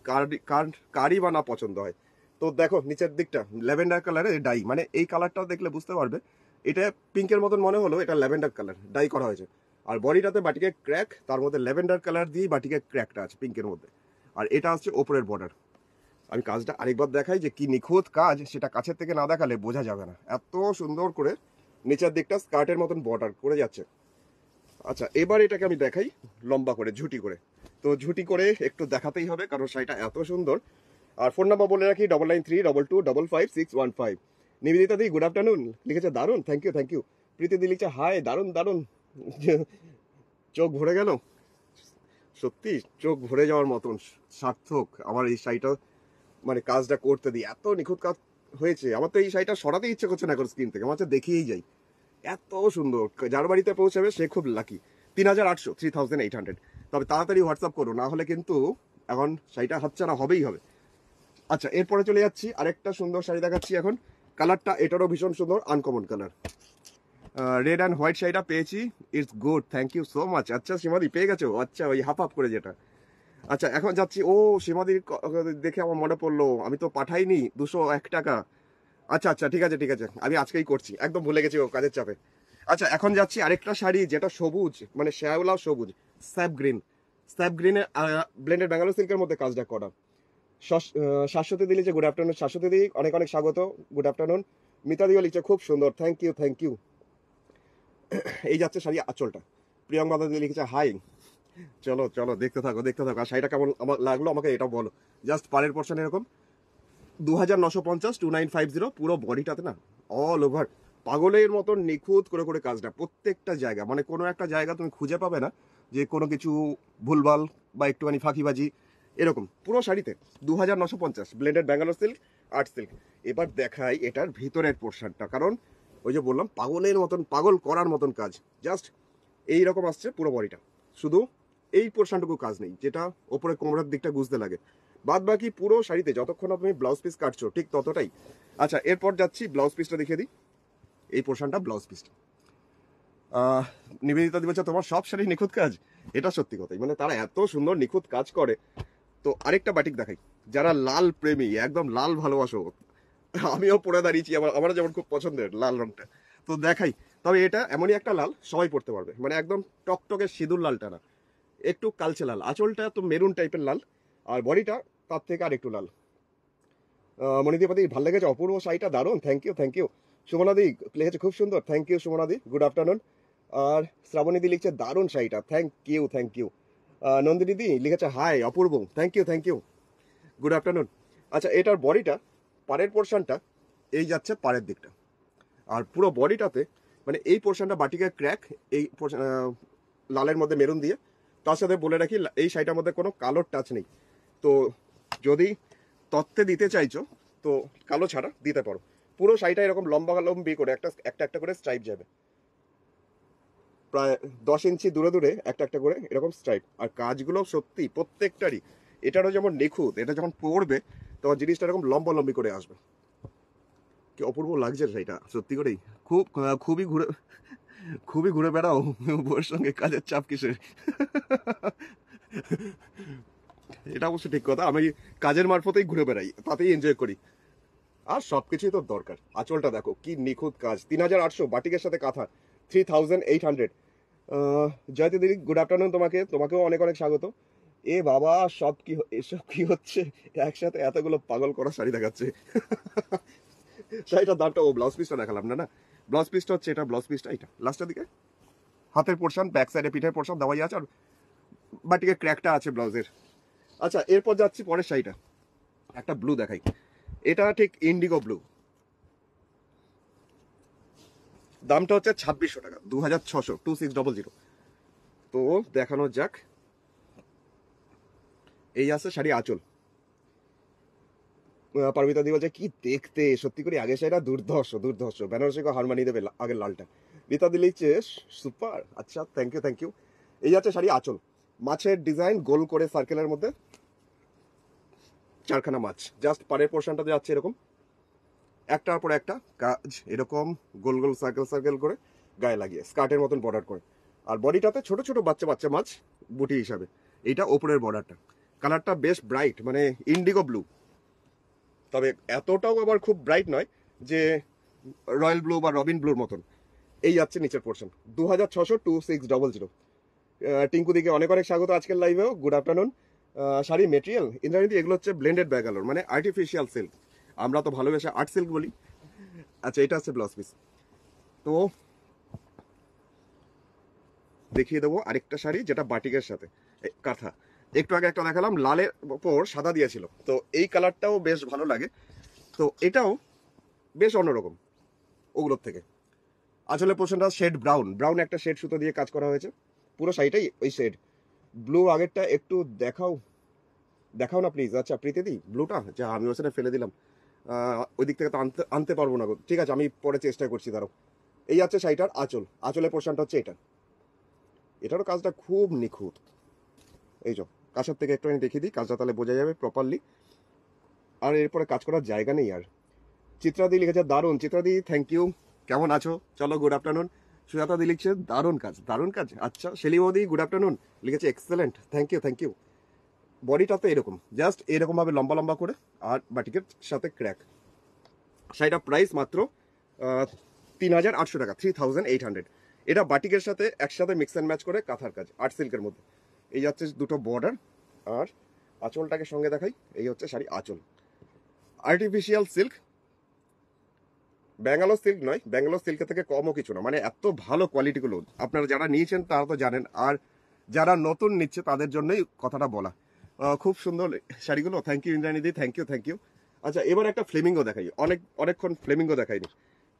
Speaker 1: কারই বা না পছন্দ হয়। তো দেখো নিচের দিকটা ল্যাভেন্ডার কালারের ডাই, মানে এই কালারটাও দেখলে বুঝতে পারবে এটা পিঙ্কের মতন মনে হলো, এটা ল্যাভেন্ডার কালার ডাই করা হয়েছে। আর বডিটাতে বাটিকে ক্র্যাক, তার মধ্যে ল্যাভেন্ডার কালার দিয়ে বাটিকে ক্র্যাকটা আছে পিঙ্কের মধ্যে। আর এটা হচ্ছে ওপরের বর্ডার। আমি কাজটা আরেকবার দেখাই যে কি নিখুঁত কাজ, সেটা কাছের থেকে না দেখালে বোঝা যাবে না। এত সুন্দর করে নিচের দিকটা স্কার্টের মতন বর্ডার করে যাচ্ছে। আচ্ছা এবার এটাকে আমি দেখাই লম্বা করে ঝুটি করে। তো ঝুটি করে একটু দেখাতেই হবে কারণ শাড়িটা এত সুন্দর। আর ফোন নাম্বার বলে রাখি 9932255615। নিবেদিতা দি গুড আফটারনুন লিখেছে দারুন, থ্যাংক ইউ থ্যাংক ইউ। প্রীতি দি লিখছে হাই দারুন দারুন। চোখ ভরে গেল, সত্যি চোখ ভরে যাওয়ার মতন সার্থক আমার এই শাড়িটা, মানে কাজটা করতে দিই এত নিখুঁত কাজ হয়েছে। আমার তো এই শাড়িটা সরাতে ইচ্ছে করছে না এখন স্ক্রিন থেকে, আমার হচ্ছে দেখিয়েই যাই, এত সুন্দর। যার বাড়িতে পৌঁছাবে সে খুব লাকি। 3800 3800। তবে তাড়াতাড়ি হোয়াটসঅ্যাপ করো, না হলে কিন্তু এখন শাড়িটা হাতছাড়া হবেই হবে। আচ্ছা এরপরে চলে যাচ্ছি আরেকটা সুন্দর শাড়ি দেখাচ্ছি এখন। কালারটা এটারও ভীষণ সুন্দর, uncommon colour. Red and white শাড়িটা পেয়েছি, it's good thank you so much. আচ্ছা সীমাদি পেয়ে গেছো, আচ্ছা ওই হাফ হাফ করে যেটা। আচ্ছা এখন যাচ্ছি, ও সীমাদির দেখে আমার মনে পড়লো আমি তো পাঠাইনি 201 টাকা। আচ্ছা আচ্ছা ঠিক আছে ঠিক আছে, আমি আজকেই করছি, একদম ভুলে গেছি ও কাজের চাপে। আচ্ছা এখন যাচ্ছি আরেকটা শাড়ি যেটা সবুজ, মানে শ্যাওলা সবুজ, স্যাপ গ্রিন। স্যাপ গ্রিনে ব্লেন্ডেড ব্যাঙ্গালোর সিল্কের মধ্যে কাজটা করা। শাশ্বতী দি লিখছে গুড আফটারনুন। শাশ্বতী দি অনেক অনেক স্বাগত, গুড আফটারনুন। মিতা দিও লিখছে খুব সুন্দর, থ্যাংক ইউ থ্যাংক ইউ। এই যাচ্ছে শাড়ি আঁচলটা। প্রিয়ঙ্কা দি লিখেছে হাই। চলো চলো দেখতে থাকো দেখতে থাকো। আর শাড়িটা কেমন আমার লাগলো আমাকে এটা বলো। জাস্ট পাড়ের পোর্শন এরকম 2950 2950। পুরো বডিটাতে না অল ওভার পাগলের মতন নিখুঁত করে করে কাজটা, প্রত্যেকটা জায়গা, মানে কোনো একটা জায়গা তুমি খুঁজে পাবে না যে কোনো কিছু ভুলভাল বা একটুখানি ফাঁকিবাজি, এরকম পুরো শাড়িতে। 2950 blended Bangalore silk, art silk. এবার দেখাই এটার ভিতরের পোর্শনটা, কারণ ওই যে বললাম পাগলের মতন, পাগল করার মতন কাজ। জাস্ট এইরকম আসছে পুরো বডিটা, শুধু এই পোর্শনটুকু কাজ নেই যেটা ওপরে কোমরের দিকটা গুজতে লাগে। বাদ বাকি পুরো শাড়িতে যতক্ষণ না তুমি ব্লাউজ পিস কাটছো ঠিক ততটাই। আচ্ছা এরপর যাচ্ছি ব্লাউজ পিসটা দেখিয়ে দিই। এই পোর্শনটা ব্লাউজ পিসটা। নিবেদিতা দি বলছে তোমার সব শাড়ি নিখুঁত কাজ, এটা সত্যি কথাই, মানে তারা এত সুন্দর নিখুঁত কাজ করে। তো আরেকটা বাটিক দেখাই, যারা লাল প্রেমী একদম লাল ভালোবাসো, আমিও পরে দাঁড়িয়েছি, আমার যেমন খুব পছন্দের লাল রংটা। তো দেখাই, তবে এটা এমনই একটা লাল সবাই পড়তে পারবে, মানে একদম টকটকে সিঁদুর লালটা না, একটু কালচে লাল। আঁচলটা তো মেরুন টাইপের লাল, আর বডিটা তার থেকে আর একটু লাল। মণিদীপাদি ভালো লেগেছে, অপূর্ব শাড়িটা দারুণ, থ্যাংক ইউ থ্যাংক ইউ। সুমনাদি লিখেছে খুব সুন্দর, থ্যাংক ইউ সুমনাদি, গুড আফটারনুন। আর শ্রাবণীদি লিখছে দারুণ শাড়িটা, থ্যাংক ইউ থ্যাংক ইউ। নন্দিনীদি লিখেছে হাই অপূর্ব, thank you thank you, good afternoon. আচ্ছা এটার বডিটা, পাড়ের পোর্শনটা এই যাচ্ছে পাড়ের দিকটা, আর পুরো বডিটাতে মানে এই পোর্শনটা বাটিকে ক্র্যাক, এই লালের মধ্যে মেরুন দিয়ে। তার সাথে বলে রাখি এই শাড়িটার মধ্যে কোনো কালোর টাচ নেই। তো যদি তত্ত্বে দিতে চাইছো তো কালো ছাড়া দিতে পারো। পুরো শাড়িটা এরকম লম্বা লম্বি করে একটা একটা একটা করে স্ট্রাইপ যাবে, প্রায় 10 ইঞ্চি দূরে দূরে একটা একটা করে এরকম স্ট্রাইপ। আর কাজগুলো সত্যি প্রত্যেকটারই, এটারও যেমন নিখুঁত, এটা যখন পড়বে তখন জিনিসটা এরকম লম্বা লম্বি করে আসবে। কি অপূর্ব লাগছে শাড়িটা সত্যি করেই, খুবই ঘুরে বেড়াও বউয়ের সঙ্গে, কাজের চাপ কিসের? এটা অবশ্য ঠিক কথা, আমি কাজের মারফতেই ঘুরে বেড়াই, তাতেই এনজয় করি। আর সবকিছুই তো দরকার। আঁচলটা দেখো কি নিখুঁত কাজ, 3800 বাটিকের সাথে কাঁথা, 3800। জয়তী দিদি গুড আফটারনুন, তোমাকেও অনেক অনেক স্বাগত। এ বাবা এসব কি হচ্ছে, একসাথে এতগুলো পাগল করা শাড়ি দেখাচ্ছে। শাড়িটার দামটা, ও ব্লাউজ পিসটা দেখালাম না, ব্লাউজ পিসটা হচ্ছে এটা, ব্লাউজ পিসটা এটা লাস্টের দিকে হাতের পোর্শন, ব্যাক সাইডে পিঠের পোর্শন দেওয়াই আছে, আর বাটিকে ক্র্যাকটা আছে ব্লাউজের। আচ্ছা এরপর যাচ্ছি পরের শাড়িটা, একটা ব্লু দেখাই। এটা ঠিক ইন্ডিগো ব্লু, দামটা হচ্ছে 2600 টাকা, 2600, 2600। তো দেখানো যাক। এই আছে শাড়ি আঁচল। পারমিতা দি বলছে কি দেখতে, সত্যি করে আগে শাড়িটা দুর্ধর্ষ দুর্ধর্ষ, বেনারসিকে হার মানিয়ে দেবে আগের লালটা। রীতা দি লিখছে সুপার, আচ্ছা থ্যাংক ইউ থ্যাংক ইউ। এই আছে শাড়ি আঁচল, মাছের ডিজাইন গোল করে সার্কেলের মধ্যে চারখানা মাছ, জাস্ট পাড়ের পোর্শনটা যাচ্ছে এরকম একটার পর একটা কাজ, এরকম গোল গোল সার্কেল সার্কেল করে গায়ে লাগিয়ে স্কার্টের মতন বর্ডার করে। আর বডিটাতে ছোট ছোট বাচ্চা বাচ্চা মাছ বুটি হিসাবে, এইটা ওপরের বর্ডারটা, কালারটা বেশ ব্রাইট, মানে ইন্ডিগো ব্লু, তবে এতটাও আবার খুব ব্রাইট নয় যে রয়্যাল ব্লু বা রবিন ব্লুর মতন। এই যাচ্ছে নিচের পোর্শন, 2600 টিঙ্কু দিকে অনেক অনেক স্বাগত আজকের লাইভেও, গুড আফটারনুন। শাড়ি মেটেরিয়াল ইন্দ্রাণীদি এগুলো হচ্ছে ব্লেন্ডেড ব্যাঙ্গালোর, মানে আর্টিফিশিয়াল সিল্ক, আমরা তো ভালোবেসে আর্ট সিল্ক বলি। আচ্ছা, এটা হচ্ছে ব্লাউজ পিস। তো দেখিয়ে দেবো আরেকটা শাড়ি যেটা বাটিকের সাথে কাঁথা। একটু আগে একটা দেখালাম লালের ওপর সাদা দিয়েছিল, তো এই কালারটাও বেশ ভালো লাগে, তো এটাও বেশ অন্যরকম ওগুলোর থেকে। আসলে পোর্শনটা শেড ব্রাউন, ব্রাউন একটা শেড সুতো দিয়ে কাজ করা হয়েছে, পুরো শাড়িটাই ওই শেড ব্লু। আগেরটা একটু দেখাও দেখাও না প্লিজ। আচ্ছা প্রীতিদি, ব্লুটা যা আমি ওর সাথে ফেলে দিলাম, ওই দিক থেকে তো আনতে আনতে পারবো না গো। ঠিক আছে, আমি পরে চেষ্টা করছি, দাঁড়াও। এই আছে শাড়িটার আঁচল, আঁচলের পোর্শনটা হচ্ছে এটা, এটারও কাজটা খুব নিখুঁত। এই যে কাছের থেকে একটু আমি দেখিয়ে দিই, কাজটা তাহলে বোঝা যাবে প্রপারলি। আর এরপরে কাজ করার জায়গা নেই আর। চিত্রাদি লিখেছে দারুণ, চিত্রাদি থ্যাংক ইউ, কেমন আছো? চলো গুড আফটারনুন। সুজাতাদি লিখছে দারুণ কাজ, দারুণ কাজ। আচ্ছা সেলিমদি গুড আফটারনুন লিখেছে excellent, thank you thank you. বডিটা তো এরকম, জাস্ট এরকম ভাবে লম্বা লম্বা করে, আর বাটিকের সাথে ক্র্যাক। শাড়িটা প্রাইস মাত্র 3800 টাকা, 3800। এটা বাটিকের সাথে একসাথে মিক্স অ্যান্ড ম্যাচ করে কাঁথার কাজ, আর্ট সিল্কের মধ্যে। এই যাচ্ছে দুটো বর্ডার, আর আঁচলটাকে সঙ্গে দেখাই, এই হচ্ছে শাড়ি আঁচল। আর্টিফিশিয়াল সিল্ক, ব্যাঙ্গালোর সিল্ক নয়, ব্যাঙ্গালোর সিল্কের থেকে কমও কিছু না, মানে এত ভালো কোয়ালিটিগুলো আপনারা যারা নিয়েছেন তারা তো জানেন, আর যারা নতুন নিচ্ছে তাদের জন্যই কথাটা বলা। খুব সুন্দর শাড়িগুলো, থ্যাংক ইউ ইন্দ্রাণীদি, থ্যাংক ইউ থ্যাংক ইউ। আচ্ছা এবার একটা ফ্লেমিঙ্গো দেখাই, অনেকক্ষণ ফ্লেমিঙ্গো দেখাইনি।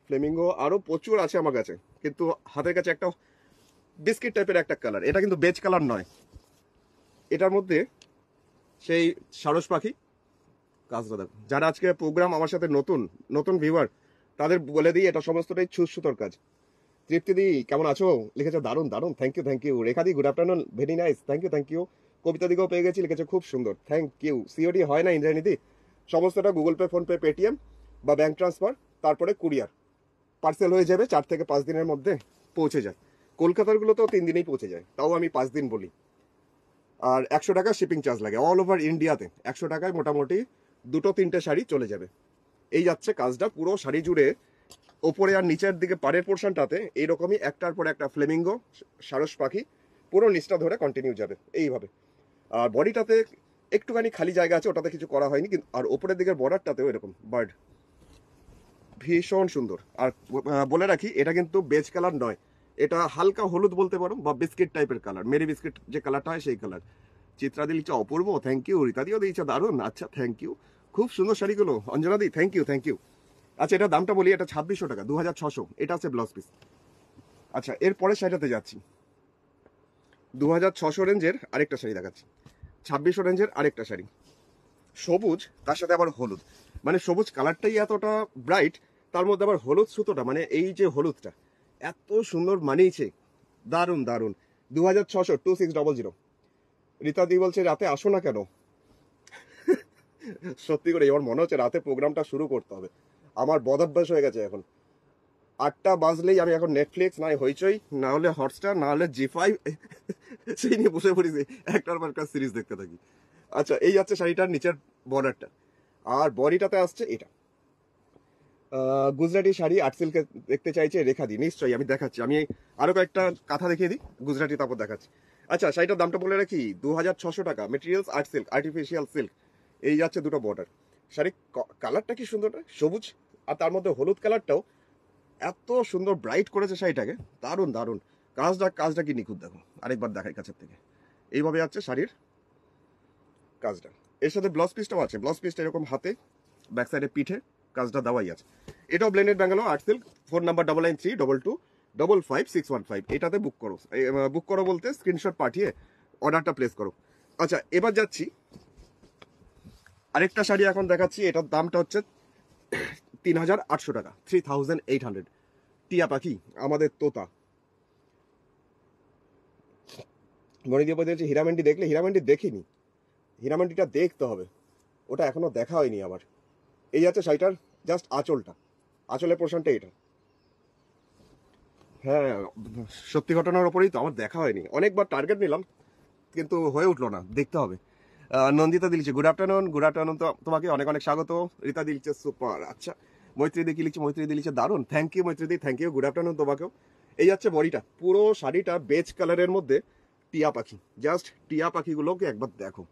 Speaker 1: ফ্লেমিঙ্গো আরও প্রচুর আছে আমার কাছে, কিন্তু হাতের কাছে একটা বিস্কিট টাইপের একটা কালার, এটা কিন্তু বেজ কালার নয়, এটার মধ্যে সেই সারস পাখি কাজটা দেখো। যারা আজকে প্রোগ্রাম আমার সাথে নতুন নতুন ভিউয়ার, তাদের বলে দিই এটা সমস্তটাই সুতোর কাজ। তৃপ্তিদি কেমন আছো লিখেছে দারুণ দারুণ, থ্যাংক ইউ থ্যাংক ইউ। রেখাদি good afternoon, very nice, thank you thank you. Kabita দিকেও পেয়ে গেছি, লিখেছে খুব সুন্দর, থ্যাংক ইউ। সিওডি হয় না ইন্দ্রাণীদি, সমস্তটা গুগল পে, ফোনপে, পেটিএম বা ব্যাঙ্ক ট্রান্সফার, তারপরে কুরিয়ার, পার্সেল হয়ে যাবে 4 থেকে 5 দিনের মধ্যে পৌঁছে যায়। কলকাতারগুলো তো 3 দিনেই পৌঁছে যায়, তাও আমি 5 দিন বলি। আর 100 টাকা শিপিং চার্জ লাগে অল ওভার ইন্ডিয়াতে, 100 টাকায় মোটামুটি 2-3টে শাড়ি চলে যাবে। এই যাচ্ছে কাজটা পুরো শাড়ি জুড়ে, ওপরে আর নিচের দিকে পাড়ের পোর্শনটাতে এইরকমই একটার পর একটা ফ্লেমিঙ্গো সারস পাখি, পুরো নিচটা ধরে কন্টিনিউ যাবে এইভাবে। আর বডিটাতে একটুখানি খালি জায়গা আছে, ওটাতে কিছু করা হয়নি, কিন্তু আর ওপরের দিকের বর্ডারটাতেও এরকম বার্ড, ভীষণ সুন্দর। আর বলে রাখি এটা কিন্তু বেজ কালার নয়, এটা হালকা হলুদ বলতে পারো, বা বিস্কিট টাইপের কালার, মেরি বিস্কিট যে কালারটা হয় সেই কালার। চিত্রাদি লিখছে অপূর্ব, থ্যাংক ইউ। রীতাদিও দিয়েছে দারুণ, আচ্ছা থ্যাংক ইউ, খুব সুন্দর শাড়িগুলো। অঞ্জনাদি থ্যাংক ইউ থ্যাংক ইউ। আচ্ছা এটা দামটা বলি, এটা 2600 টাকা, 2600, এটা আছে ব্লাউজ পিস। আচ্ছা এরপরে শাড়িটাতে যাচ্ছি, 2600 রেঞ্জের আরেকটা শাড়ি দেখাচ্ছি, 2600 রেঞ্জের আরেকটা শাড়ি, সবুজ তার সাথে আবার হলুদ, মানে সবুজ কালারটাই এতটা ব্রাইট, তার মধ্যে আবার হলুদ সুতোটা, মানে এই যে হলুদটা এত সুন্দর মানিয়েছে, দারুণ দারুণ। 2600, 2600। রীতাদি বলছে রাতে আসো না কেন? সত্যি করে এবার মনে হচ্ছে রাতে প্রোগ্রামটা শুরু করতে হবে, আমার বদভ্যাস হয়ে গেছে এখন। 8টা বাজলেই আমি এখন নেটফ্লিক্স, না হইচই, না হলে হটস্টার, না হলে জি5, সেই নিয়ে বসে পড়েছি, একটার পর একটা সিরিজ দেখতে থাকি। আচ্ছা এই যাচ্ছে শাড়িটার নিচের বর্ডারটা, আর বডিটাতে আসছে এটা গুজরাটি শাড়ি আর্ট সিল্কে দেখতে চাইছে রেখা দি, নিশ্চয়ই আমি দেখাচ্ছি। আমি আরো কয়েকটা কথা দেখিয়ে দিই গুজরাটি, তারপর দেখাচ্ছি। আচ্ছা শাড়িটার দামটা বলে রাখি, 2600 টাকা, materials art silk, artificial silk. এই যাচ্ছে দুটো বর্ডার, শাড়ি কালারটা কি সুন্দর সবুজ, আর তার মধ্যে হলুদ কালারটাও এত সুন্দর ব্রাইট করেছে শাড়িটাকে, দারুণ দারুণ। কাজটা কি নিখুঁত দেখো, আরেকবার দেখাই কাছের থেকে। এইভাবে যাচ্ছে শাড়ির কাজটা, এর সাথে ব্লাউজ পিসটাও আছে, ব্লাউজ পিসটা এরকম হাতে, ব্যাক সাইডে পিঠে কাজটা দেওয়াই আছে। এটাও blended Bangalore art silk, phone number 9932255615, এটাতে বুক করো। বুক করো বলতে স্ক্রিনশট পাঠিয়ে অর্ডারটা প্লেস করো। আচ্ছা এবার যাচ্ছি আরেকটা শাড়ি এখন দেখাচ্ছি, এটার দামটা হচ্ছে 3800 টাকা, 3800। টিয়া পাখি আমাদের তোতা, গণিতীয় বলতে হীরামান্ডি দেখলে, হীরামান্ডি দেখিনি, হীরামান্ডিটা দেখতে হবে, ওটা এখনো দেখা হয়নি আমার। এই আছে শাড়িটার জাস্ট আঁচলটা, আঁচলের পোর্শনটা এটা। হ্যাঁ সত্যি ঘটনার ওপরেই তো, আমার দেখা হয়নি, অনেকবার টার্গেট নিলাম, কিন্তু হয়ে উঠলো না, দেখতে হবে। নন্দিতা দিলিছে গুড আফটারনুন, তো তোমাকে অনেক অনেক স্বাগত। রীতা দিলিছে সুপার, আচ্ছা। মৈত্রী কি লিখছে, মৈত্রী দিলিছে দারুন, থ্যাংক ইউ মৈত্রী, থ্যাংক ইউ, গুড আফটারনুন তোমাকেও। এই যাচ্ছে বডিটা, পুরো শাড়িটা বেজ কালারের মধ্যে টিয়া পাখি, জাস্ট টিয়া পাখিগুলোকে একবার দেখো।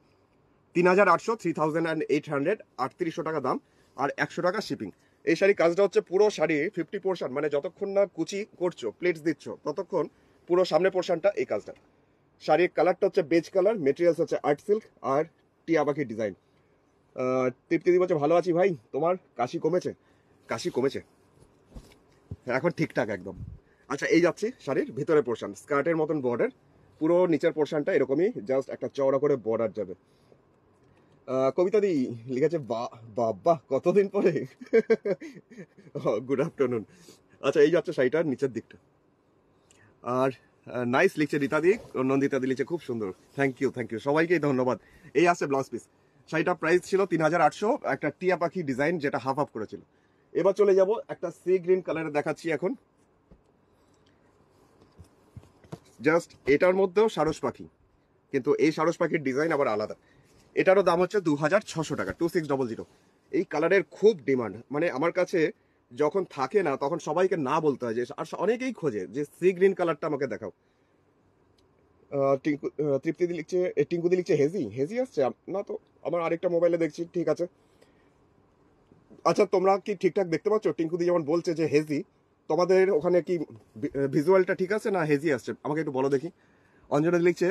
Speaker 1: 3800, 3800, 3800 টাকা দাম আর 100 টাকা শিপিং। এই শাড়ি কাজটা হচ্ছে পুরো শাড়ি 50%, মানে যতক্ষণ না কুচি করছো, প্লেটস দিচ্ছ, ততক্ষণ পুরো সামনে পোর্শনটা এই কাজটা। শাড়ির কালারটা হচ্ছে বেজ কালার, মেটেরিয়ালস হচ্ছে আর্ট সিল্ক আর টিয়া পাখির ডিজাইন। তৃপ্তি বলছে ভালো আছি ভাই, তোমার কাশি কমেছে? কাশি কমেছে এখন ঠিকঠাক একদম। আচ্ছা, এই যাচ্ছি শাড়ির ভিতরে পোর্শন, স্কার্টের মতন বর্ডার, পুরো নিচের পোর্শনটা এরকমই, জাস্ট একটা চওড়া করে বর্ডার যাবে। কবিতা দি লিখেছে বাবা কতদিন পরে গুড আফটারনুন। আচ্ছা, এই যাচ্ছে শাড়িটার নিচের দিকটা। আর নাইস লিখছে রীতা দি, নন্দিতা দি লিখছে খুব সুন্দর, থ্যাংক ইউ সবাইকেই ধন্যবাদ। এই আসছে ব্লাউজ পিস। শাড়িটার প্রাইস ছিল 3800, একটা টিয়া পাখি ডিজাইন যেটা হাফ হাফ করেছিল। এবার চলে যাব একটা সি গ্রিন কালারে দেখাচ্ছি এখন, জাস্ট এটার মধ্যেও সারস পাখি, কিন্তু এই সারস পাখির ডিজাইন আবার আলাদা। এটারও দাম হচ্ছে 2600 টাকা, 2600। এই কালারের খুব ডিমান্ড, মানে আমার কাছে যখন থাকে না তখন সবাইকে না বলতে হয় যে, আর অনেকেই খোঁজে যে সি গ্রিন কালারটা আমাকে দেখাও। তৃপ্তিদি লিখছে, টিঙ্কুদি লিখছে হেজি আসছে না তো, আমার আরেকটা মোবাইলে দেখছি, ঠিক আছে। আচ্ছা, তোমরা কি ঠিকঠাক দেখতে পাচ্ছ? টিঙ্কুদি যেমন বলছে যে হেজি, তোমাদের ওখানে কি ভিজুয়ালটা ঠিক আছে না হেজি আসছে আমাকে একটু বলো দেখি। অঞ্জনা লিখছে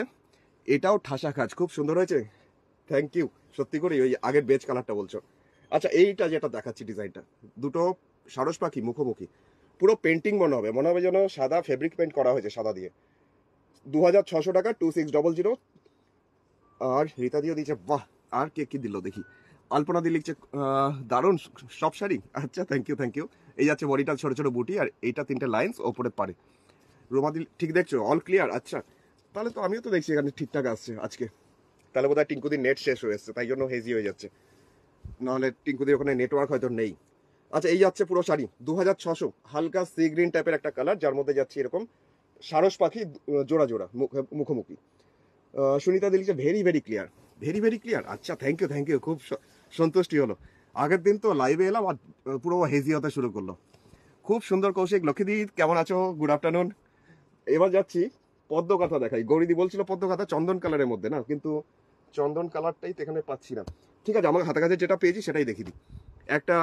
Speaker 1: এটাও ঠাসা কাজ, খুব সুন্দর হয়েছে, থ্যাংক ইউ। সত্যি করে ওই আগের বেজ কালারটা বলছো। আচ্ছা, এইটা যেটা দেখাচ্ছি ডিজাইনটা, দুটো সারস পাখি মুখোমুখি, পুরো পেন্টিং মনে হবে যেন সাদা ফেব্রিক পেন্ট করা হয়েছে সাদা দিয়ে। 2600 টাকা, 2600। আর রীতা দিও দিচ্ছে বাহ। আর কে কি দিল দেখি, আলপনা দি লিখছে দারুণ সব শাড়ি, আচ্ছা থ্যাংক ইউ। এই যাচ্ছে বডিটা ছোট ছোট বুটি, আর এইটা 3টে লাইন্স ওপরে পারে। রোমা দি ঠিক দেখছো, অল ক্লিয়ার, আচ্ছা। তাহলে তো আমিও তো দেখছি এখানে ঠিকঠাক আসছে আজকে। তাহলে বোধহয় টিঙ্কুদির নেট শেষ হয়ে এসছে, তাই জন্য হেজি হয়ে যাচ্ছে, নাহলে টিঙ্কুদির ওখানে নেটওয়ার্ক হয়তো নেই। আচ্ছা, এই যাচ্ছে পুরো শাড়ি 2600, হালকা সি গ্রিন টাইপের একটা কালার, যার মধ্যে যাচ্ছে এরকম সারস পাখি জোড়া জোড়া মুখোমুখি। সুনিতা দিলিছে ভেরি ক্লিয়ার, আচ্ছা থ্যাংক ইউ, খুব সন্তুষ্টি হলো। আগের দিন তো লাইভে এলাম আর পুরো হেজি হতে শুরু করলো, খুব সুন্দর। কৌশিক লক্ষ্মীদি কেমন আছো, গুড আফটারনুন। এবার যাচ্ছি পদ্ম কাঁথা দেখাই। গৌরীদি বলছিল পদ্ম কাঁথা চন্দন কালারের মধ্যে, না কিন্তু চন্দন কালারটাই তো এখানে পাচ্ছি না। ঠিক আছে, আমার হাতে কাছে যেটা পেয়েছি সেটাই দেখিয়ে দিই। একটা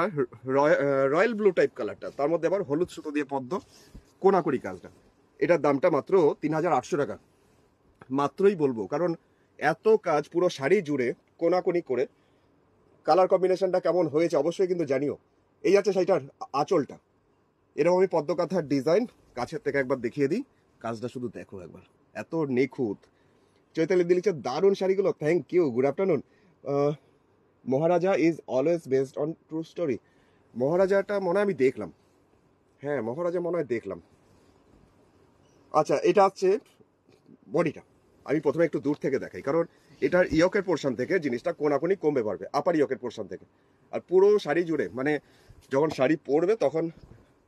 Speaker 1: রয়্যাল ব্লু টাইপ কালারটা, তার মধ্যে আবার হলুদ সুতো দিয়ে পদ্ম, কোনাকুড়ি কাজটা। এটার দামটা মাত্র 3800 টাকা, মাত্রই বলবো, কারণ এত কাজ পুরো শাড়ি জুড়ে কোনাকুনি করে, কালার কম্বিনেশনটা কেমন হয়েছে অবশ্যই কিন্তু জানিও। এই আছে শাড়িটার আঁচলটা, এরকম আমি পদ্ম কাঁথার ডিজাইন কাছের থেকে একবার দেখিয়ে দিই, কাজটা শুধু দেখো একবার, এত নিখুঁত। চৈতালি দিলিছে দারুণ শাড়িগুলো, thank you, good afternoon. Maharaja is always based on true story. মহারাজাটা মনে হয় আমি দেখলাম, হ্যাঁ মহারাজা মনে হয় দেখলাম। আচ্ছা, এটা হচ্ছে বডিটা, আমি প্রথমে একটু দূর থেকে দেখাই, কারণ এটার ইয়কের পোর্শন থেকে জিনিসটা কোনাকুনি কমবে পারবে, আপার ইয়কের পোর্শন থেকে। আর পুরো শাড়ি জুড়ে, মানে যখন শাড়ি পরবে তখন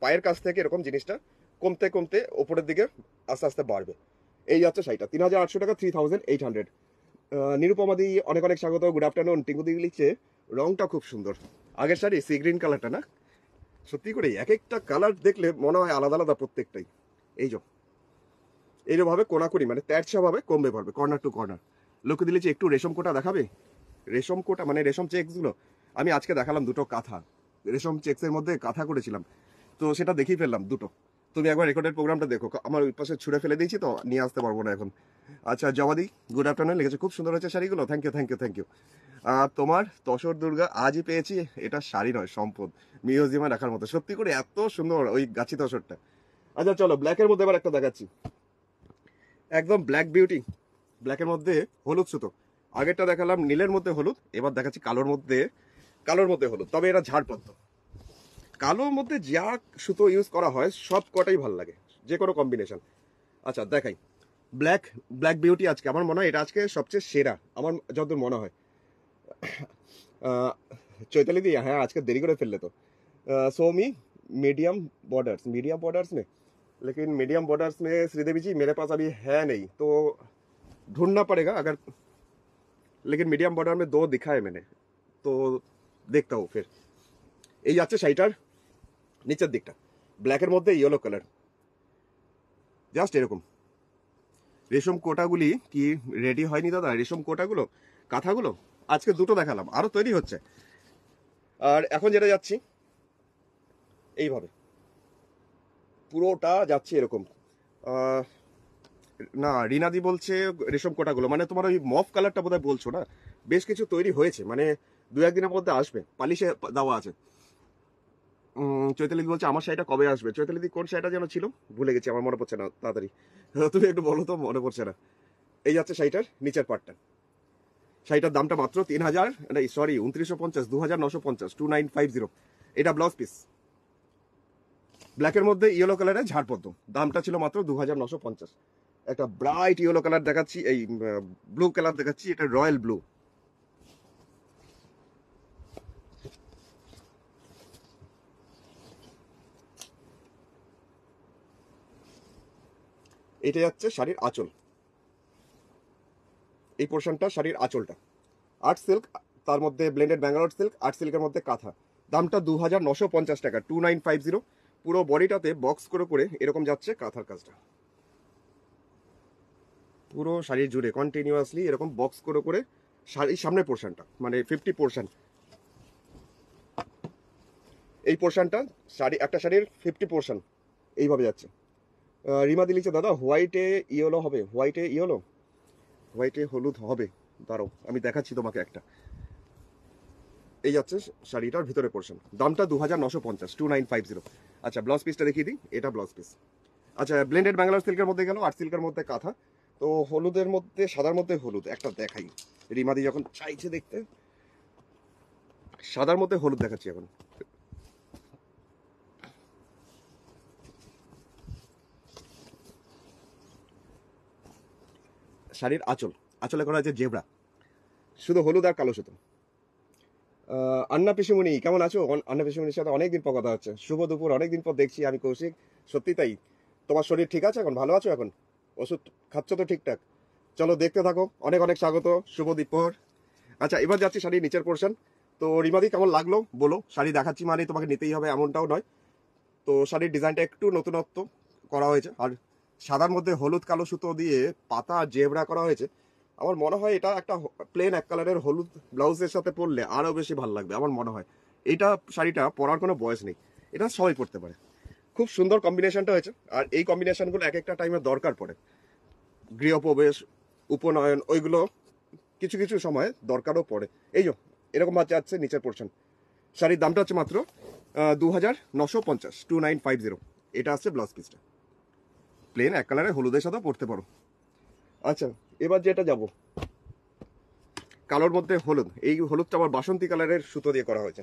Speaker 1: পায়ের কাছ থেকে এরকম জিনিসটা কমতে কমতে ওপরের দিকে আস্তে আস্তে বাড়বে। এই যাচ্ছে শাড়িটা 3800 টাকা, 3800। নিরুপমাদি অনেক অনেক স্বাগত, গুড আফটারনুন। টিঙ্কুদি লিখছে রংটা খুব সুন্দর, আগের শাড়ি সি গ্রিন কালারটা না, সত্যি করে এক একটা কালার দেখলে মনে হয় আলাদা আলাদা প্রত্যেকটাই। এই যে এইভাবে কোনাকুনি, মানে তেরছা ভাবে কমবে পারবে কর্নার টু কর্নার। লোকে দিলেছে একটু রেশম কোটা দেখাবে, রেশম কোটা মানে রেশম চেক্স গুলো আমি আজকে দেখালাম, দুটো কাঁথা রেশম চেক্সের মধ্যে কাঁথা করেছিলাম, তো সেটা দেখেই ফেললাম দুটো। তুমি একবার রেকর্ডেড প্রোগ্রামটা দেখো, আমার ওই পাশে ছুঁড়ে ফেলে দিয়েছি তো নিয়ে আসতে পারবো না এখন। আচ্ছা, জবাদি গুড আফটারনুন লিখেছে, খুব সুন্দর হচ্ছে শাড়িগুলো, থ্যাংক ইউ। তোমার তসর দুর্গা আজই পেয়েছি, এটা শাড়ি নয় সম্পদ, মিউজিয়ামে রাখার মতো, সত্যি করে এত সুন্দর ওই গাছি তসরটা। আচ্ছা চলো, ব্ল্যাকের মধ্যে এবার একটা দেখাচ্ছি, একদম ব্ল্যাক বিউটি, ব্ল্যাকের মধ্যে হলুদ সুতো। আগেরটা দেখালাম নীলের মধ্যে হলুদ, এবার দেখাচ্ছি কালোর মধ্যে হলুদ, তবে এরা ঝাড়পত্র। কালোর মধ্যে যা সুতো ইউজ করা হয় সব কটাই ভালো লাগে, যে কোনো কম্বিনেশন। আচ্ছা দেখাই, ব্ল্যাক বিউটি আজকে আমার মনে হয় এটা আজকে সবচেয়ে সেরা, আমার যতদূর মনে হয়। চৈতালি দি হ্যাঁ আজকে দেরি করে ফেললে তো। सोमी मीडियम बॉर्डर्स में, लेकिन मीडियम बॉर्डर्स में श्रीदेवी जी मेरे पास अभी है नहीं, तो ढूंढना पड़ेगा अगर, लेकिन मीडियम बॉर्डर में 2 दिखा है मैंने, तो देखता हूँ फिर। এই যাচ্ছে শাড়িটার নিচের দিকটা, ব্ল্যাকের মধ্যে ইয়েলো কালার, জাস্ট এরকম। রেশম কোটাগুলি কি রেডি হয়নি দাদা? রেশম কোটাগুলো, কাঁথাগুলো আজকে 2টো দেখালাম, আরো তৈরি হচ্ছে। আর এখন যেটা যাচ্ছি এইভাবে পুরোটা যাচ্ছে এরকম। না, রিনাদি বলছে রেশম কোটাগুলো মানে তোমার ওই মফ কালারটা বোধহয় বলছো না, বেশ কিছু তৈরি হয়েছে, মানে 2-1 দিনের মধ্যে আসবে, পালিশে দেওয়া আছে। চৈতালিদি বলছে আমার শাড়িটা কবে আসবে? চৈতালিদি কোন শাড়িটা যেন ছিল, ভুলে গেছি, আমার মনে পড়ছে না তাড়াতাড়ি, তুমি একটু বলো তো, মনে পড়ছে না। এই যাচ্ছে শাড়িটার নিচের পার্টটা। শাড়িটার দামটা মাত্র 3000, সরি 2950, 2950, 2950। এটা ব্লাউজ পিস, ব্ল্যাকের মধ্যে ইয়েলো কালারের ঝাড়পদ্ম, দামটা ছিল মাত্র 2950। একটা ব্রাইট ইয়েলো কালার দেখাচ্ছি, এই ব্লু কালার দেখাচ্ছি, এটা রয়্যাল ব্লু। এটা যাচ্ছে শাড়ির আঁচল, এই পোর্শনটা শাড়ির আঁচলটা। আর্ট সিল্ক, তার মধ্যে ব্লেন্ডেড ব্যাঙ্গালোর সিল্ক, আর্ট সিল্কের মধ্যে কাঁথা, দামটা 2950 টাকা, 2950। পুরো বডিটাতে বক্স করে করে এরকম যাচ্ছে কাঁথার কাজটা, পুরো শাড়ির জুড়ে কন্টিনিউয়াসলি এরকম বক্স করে করে শাড়ির সামনের পোর্শনটা, মানে 50%, এই পোর্শনটা শাড়ি, একটা শাড়ির 50% এইভাবে যাচ্ছে। রিমাদি লিখছে দাদা হোয়াইটে ইয়েলো হবে, হোয়াইটে ইয়েলো, হোয়াইটে হলুদ হবে, দাঁড়াও আমি দেখাচ্ছি তোমাকে একটা। এই যাচ্ছে শাড়িটার ভিতরে পোর্শন, দামটা 2950, 2950। আচ্ছা ব্লাউজ পিসটা দেখিয়ে দিই, এটা ব্লাউজ পিস। আচ্ছা ব্লেন্ডেড ব্যাঙ্গালোর সিল্কের মধ্যে গেল, আর্ট সিল্কের মধ্যে কাঁথা, তো হলুদের মধ্যে সাদার মধ্যে হলুদ একটা দেখাই, রিমাদি যখন চাইছে দেখতে, সাদার মধ্যে হলুদ দেখাচ্ছি এখন। শাড়ির আঁচল, আঁচলে করা হয়েছে জেব্রা, শুধু হলুদ আর কালো সুতো। আন্না পিসিমণি কেমন আছো? আন্না পিসিমণির সাথে অনেকদিন পর কথা হচ্ছে, শুভ দুপুর, অনেকদিন পর দেখছি আমি কৌশিক, সত্যি তাই। তোমার শরীর ঠিক আছে এখন? ভালো আছো এখন? ওষুধ খাচ্ছ তো ঠিকঠাক? চলো দেখতে থাকো, অনেক অনেক স্বাগত, শুভ দুপুর। আচ্ছা এবার যাচ্ছি শাড়ির নিচের পোর্শন। তো রিমাদি কেমন লাগলো বলো? শাড়ি দেখাচ্ছি মানে তোমাকে নিতেই হবে এমনটাও নয়, তো শাড়ির ডিজাইনটা একটু নতুনত্ব করা হয়েছে, আর সাদার মধ্যে হলুদ কালো সুতো দিয়ে পাতা জেব্রা করা হয়েছে। আমার মনে হয় এটা একটা প্লেন এক কালারের হলুদ ব্লাউজের সাথে পরলে আরো বেশি ভালো লাগবে আমার মনে হয়। এটা শাড়িটা পরার কোনো বয়স নেই, এটা সবাই পরতে পারে, খুব সুন্দর কম্বিনেশনটা হয়েছে। আর এই কম্বিনেশনগুলো এক একটা টাইমে দরকার পড়ে, গৃহপ্রবেশ, উপনয়ন, ওইগুলো কিছু কিছু সময় দরকারও পড়ে। এই যে এরকম যাচ্ছে নিচের পোর্শন, শাড়ির দামটা হচ্ছে মাত্র 2950, 2950। এটা আসছে ব্লাউজ পিসটা, প্লেন এক কালারে হলুদের সাথে পরতে পারো। আচ্ছা এবার যেটা যাব, কালোর মধ্যে হলুদ, এই হলুদটা আবার বাসন্তী কালারের সুতো দিয়ে করা হয়েছে।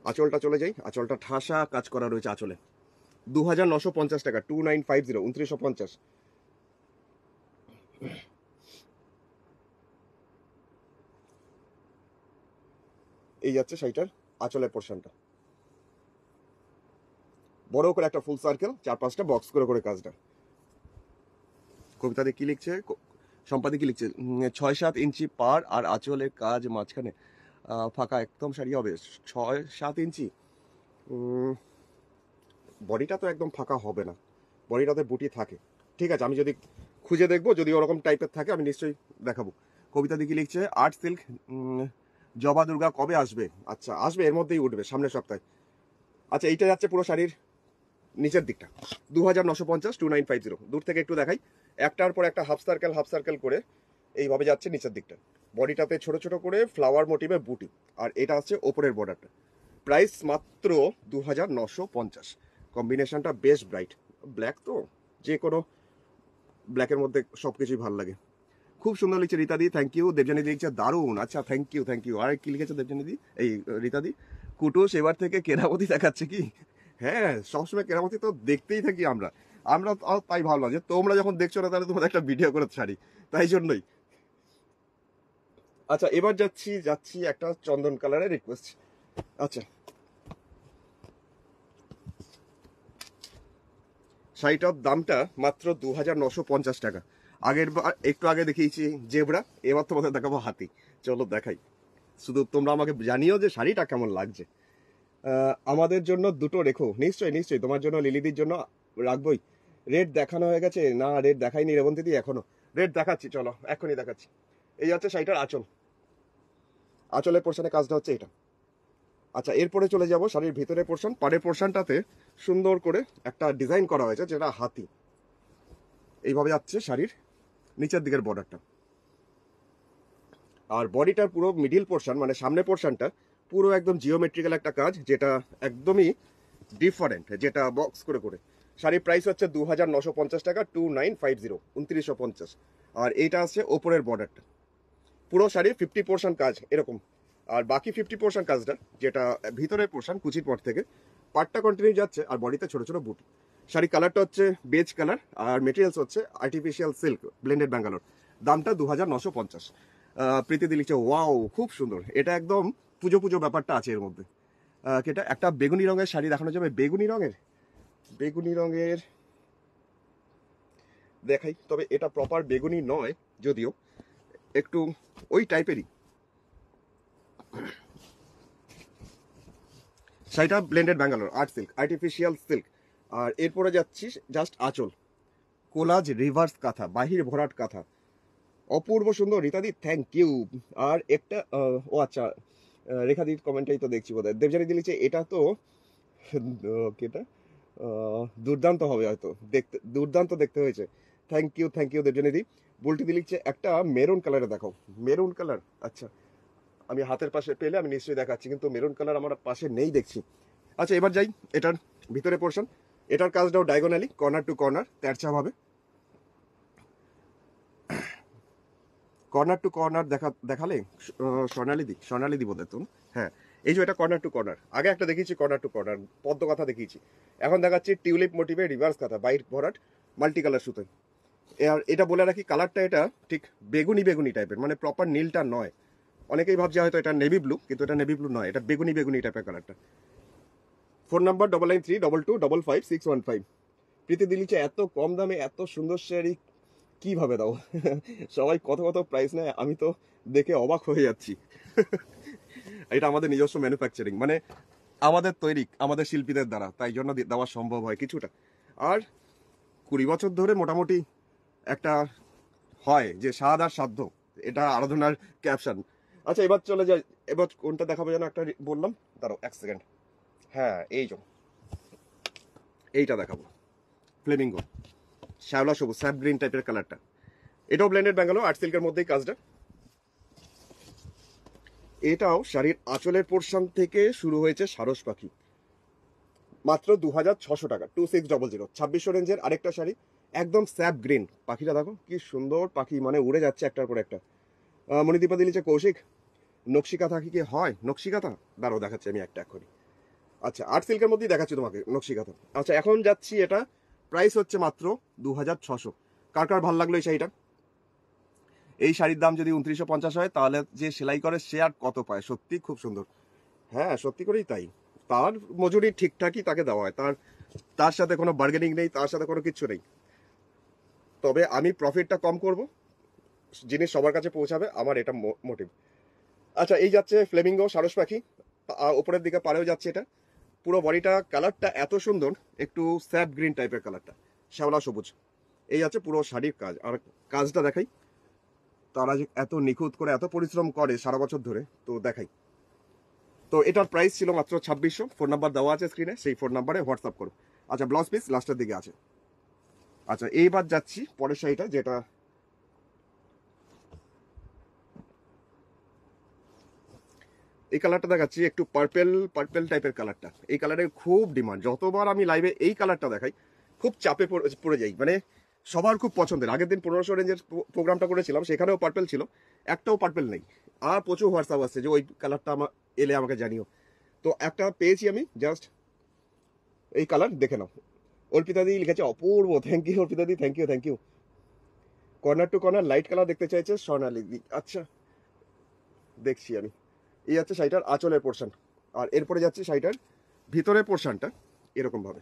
Speaker 1: আঁচলটা চলে যাই, আঁচলটা ঠাসা কাজ করা রয়েছে আঁচলে, 2950 টাকা, 2950, 2950। এই যাচ্ছে শাড়িটার আঁচলের পোর্শনটা, বড় করে একটা ফুল সার্কেল, 4-5টা বক্স করে করে কাজটা। কবিতাতে কি লিখছে, সম্পাদি কি লিখছে, 6-7 ইঞ্চি পার আর আঁচলের কাজ মাঝখানে ফাঁকা একদম শাড়ি হবে 6-7 ইঞ্চি। বডিটা তো একদম ফাঁকা হবে না, বডিটাতে বুটি থাকে, ঠিক আছে আমি যদি খুঁজে দেখবো, যদি ওরকম টাইপের থাকে আমি নিশ্চয়ই দেখাবো। কবিতা দিকে লিখছে আর্ট সিল্ক জবা দুর্গা কবে আসবে? আচ্ছা আসবে, এর মধ্যেই উঠবে সামনের সপ্তাহে। আচ্ছা এইটা যাচ্ছে পুরো শাড়ির নিচের দিকটা, 2950, 2950। দূর থেকে একটু দেখাই, একটার পর একটা হাফ সার্কেল করে এইভাবে যাচ্ছে নিচের দিকটা, বডিটাতে ছোট ছোট করে ফ্লাওয়ার মোটিভের বুটি, আর এটা হচ্ছে ওপরের বর্ডারটা। প্রাইস মাত্র 2950। কম্বিনেশনটা বেশ ব্রাইট, ব্ল্যাক তো যে কোনো ব্ল্যাকের মধ্যে সব কিছুই ভালো লাগে। খুব সুন্দর লিখছে রীতাদি, থ্যাংক ইউ। দেবজানি লিখছে দারুণ, আচ্ছা থ্যাংক ইউ। আর কি লিখেছে দেবজানিদি, এই রীতাদি, কুটুস এবার থেকে কেরামতি দেখাচ্ছে কি? হ্যাঁ সবসময় কেরামতি তো দেখতেই থাকি আমরা, আমরা তাই ভাবলাম যে তোমরা যখন দেখছো না তাহলে তোমাদের একটা ভিডিও করে ছাড়ি, তাই জন্যই। আচ্ছা এবার যাচ্ছি একটা চন্দন কালারের রিকোয়েস্ট। আচ্ছা শাড়িটার দামটা মাত্র 2950 টাকা। আগের বার একটু আগে দেখিয়েছি জেব্রা, এবার তোমাদের দেখাবো হাতি। চলো দেখাই, শুধু তোমরা আমাকে জানিও যে শাড়িটা কেমন লাগছে। আমাদের জন্য দুটো রেখো, নিশ্চয়ই নিশ্চয়ই, তোমার জন্য লিলিদির জন্য রাখবোই। রেট দেখানো হয়ে গেছে না? রেট দেখাইনি রেবন্তী দি এখনো। রেট দেখাচ্ছি, চলো এখনই দেখাচ্ছি। এই হচ্ছে শাড়িটার আঁচল, আঁচলের পোর্শনের কাজটা হচ্ছে এটা। আচ্ছা, এরপরে চলে যাব শাড়ির ভিতরের পোর্শন। পাড়ের পোর্শনটাতে সুন্দর করে একটা ডিজাইন করা হয়েছে, যেটা হাতি। এইভাবে যাচ্ছে শাড়ির নিচের দিকের বর্ডারটা। আর বডিটার পুরো মিডিল পোর্শন মানে সামনে পোর্শনটা পুরো একদম জিওমেট্রিক্যাল একটা কাজ, যেটা একদমই ডিফারেন্ট, যেটা বক্স করে করে। শাড়ির প্রাইস হচ্ছে 2950 টাকা, 2950, 2950। আর এইটা আছে ওপরের বর্ডারটা, পুরো শাড়ির 50% কাজ এরকম। আর বাকি 50% কাজটা, যেটা ভিতরের পোর্শন কুচির পর থেকে পাটটা কন্টিনিউ যাচ্ছে, আর বডিতে ছোট ছোট বুটি। শাড়ি কালারটা হচ্ছে বেজ কালার, আর মেটেরিয়ালস হচ্ছে আর্টিফিশিয়াল সিল্ক ব্লেন্ডেড ব্যাঙ্গালোর। দামটা 2950। প্রীতি লিখছে ওয়াও খুব সুন্দর, এটা একদম পুজো পুজো ব্যাপারটা আছে এর মধ্যে। এটা একটা বেগুনি রঙের শাড়ি দেখানো যাবে, বেগুনি রঙের দেখাই। তবে এটা প্রপার বেগুনি নয়, যদিও একটু ওই টাইপেরই। শাড়িটা blended Bangalore art silk, artificial silk. আর এরপরে যাচ্ছি জাস্ট আঁচল, কোলাজ রিভার্স কাঁথা, বাহির ভরাট কাঁথা, অপূর্ব সুন্দর। রীতাদি থ্যাংক ইউ। আর একটা ও আচ্ছা, রেখাদির কমেন্টটাই তো দেখছি বোধহয়। দেবজানি দিলিছে এটা তো কেটা দুর্দান্ত হবে, হয়তো দেখতে দুর্দান্ত দেখতে হয়েছে। থ্যাংক ইউ দেবজানিদি। বুলটি দিলিচ্ছে একটা মেরুন কালারে দেখাও, মেরুন কালার। আচ্ছা, আমি হাতের পাশে পেলে আমি নিশ্চয়ই দেখাচ্ছি, কিন্তু মেরুন কালার আমার পাশে নেই দেখছি। আচ্ছা, এবার যাই এটার ভিতরে পোর্শন। এটার কাজটাও ডায়াগোনালি কর্নার টু কর্নার তেরচা ভাবে, কর্নার টু কর্নার দেখালে স্বর্ণালী দি বোধ হয়। হ্যাঁ, এই যে এটা কর্নার টু কর্নার। আগে একটা দেখিয়েছি কর্নার টু কর্নার পদ্ম কথা দেখিয়েছি, এখন দেখাচ্ছি টিউলিপ মোটিভে রিভার্স কথা, বাইর ভরাট মাল্টি কালার সুতোয়। আর এটা বলে রাখি, কালারটা এটা ঠিক বেগুনি বেগুনি টাইপের, মানে প্রপার নীলটা নয়। অনেকেই ভাবছে হয়তো এটা নেভি ব্লু, কিন্তু এটা নেভি ব্লু নয়, এটা বেগুনি বেগুনি টাইপের কালারটা। Phone number 9932255615। প্রীতি দিলিছে এত কম দামে এত সুন্দর শাড়ি কিভাবে দাও? সবাই কত কত প্রাইস নেয়, আমি তো দেখে অবাক হয়ে যাচ্ছি। এটা আমাদের নিজস্ব ম্যানুফ্যাকচারিং, মানে আমাদের তৈরি, আমাদের শিল্পীদের দ্বারা, তাই জন্য দেওয়া সম্ভব হয় কিছুটা। আর 20 বছর ধরে মোটামুটি একটা হয় যে স্বাদ আর সাধ্য, এটা আরাধনার ক্যাপশন। আচ্ছা, এবার চলে যাই। এবার কোনটা দেখাবো যেন একটা বললাম, দাঁড়াও 1 সেকেন্ড। হ্যাঁ, এইটা দেখাবো, ফ্লেমিঙ্গো শ্যাওলা সবুজ স্যাপ গ্রিন টাইপের কালারটা। এটাও ব্লেন্ডেড ব্যাঙ্গালোর আর্ট সিল্কের মধ্যেই কাজটা। এটাও শাড়ির আঁচলের পোর্শন থেকে শুরু হয়েছে সারস পাখি, মাত্র 2600 টাকা, 2600। 2600 রেঞ্জের আরেকটা শাড়ি, একদম স্যাপ গ্রিন। পাখিটা দেখো কি সুন্দর পাখি, মানে উড়ে যাচ্ছে একটার পর একটা। মণিদীপা দিলিছে কৌশিক নকশিকাথা কি হয়? নকশিকাথা দাঁড়াও দেখাচ্ছি আমি একটা এখনই। আচ্ছা, আর্ট সিল্কের মধ্যেই দেখাচ্ছি তোমাকে নকশিকাথা। আচ্ছা, এখন যাচ্ছি, এটা প্রাইস হচ্ছে মাত্র 2600। কার কার ভালো লাগলো এই শাড়িটা? এই শাড়ির দাম যদি 2950 হয়, তাহলে যে সেলাই করে সে আর কত পায়? সত্যি খুব সুন্দর। হ্যাঁ, সত্যি করেই তাই। তার মজুরি ঠিকঠাকই তাকে দেওয়া হয়, তার সাথে কোনো বার্গেনিং নেই, তার সাথে কোনো কিচ্ছু নেই। তবে আমি প্রফিটটা কম করব, জিনিস সবার কাছে পৌঁছাবে, আমার এটা মোটিভ। আচ্ছা, এই যাচ্ছে ফ্লেমিঙ্গো সারস পাখি, উপরের দিকে পাড়েও যাচ্ছে এটা। পুরো বডিটা কালারটা এত সুন্দর, একটু স্যাপ গ্রিন টাইপের কালারটা, শ্যাওলা সবুজ। এই আছে পুরো শাড়ির কাজ। আর কাজটা দেখাই, তারা যে এত নিখুঁত করে এত পরিশ্রম করে সারা বছর ধরে, তো দেখাই। তো এটার প্রাইস ছিল মাত্র 2600। ফোন নাম্বার দেওয়া আছে স্ক্রিনে, সেই ফোন নাম্বারে হোয়াটসঅ্যাপ করো। আচ্ছা, ব্লাউজ পিস লাস্টের দিকে আছে। আচ্ছা, এইবার যাচ্ছি পরের শাড়িটা, যেটা এই কালারটা দেখাচ্ছি, একটু পার্পেল টাইপের কালারটা। এই কালারের খুব ডিমান্ড, যতবার আমি লাইভে এই কালারটা দেখাই খুব চাপে পড়ে যাই, মানে সবার খুব পছন্দের। আগের দিন 1500 রেঞ্জের প্রোগ্রামটা করেছিলাম, সেখানেও পার্পেল ছিল, একটাও পার্পেল নেই। আর প্রচুর হোয়াটসঅ্যাপ আসছে যে ওই কালারটা আমার এলে আমাকে জানিও। তো একটা পেয়েছি আমি, জাস্ট এই কালার দেখে নাও। অর্পিতা দি লিখেছে অপূর্ব, থ্যাংক ইউ অর্পিতা দি, thank you. Corner to corner light colour দেখতে চাইছে স্বর্ণালী দি। আচ্ছা, দেখছি আমি। এই হচ্ছে শাড়িটার আঁচলের পোর্শন। আর এরপরে যাচ্ছি শাড়িটার ভিতরের পোর্শনটা, এরকম ভাবে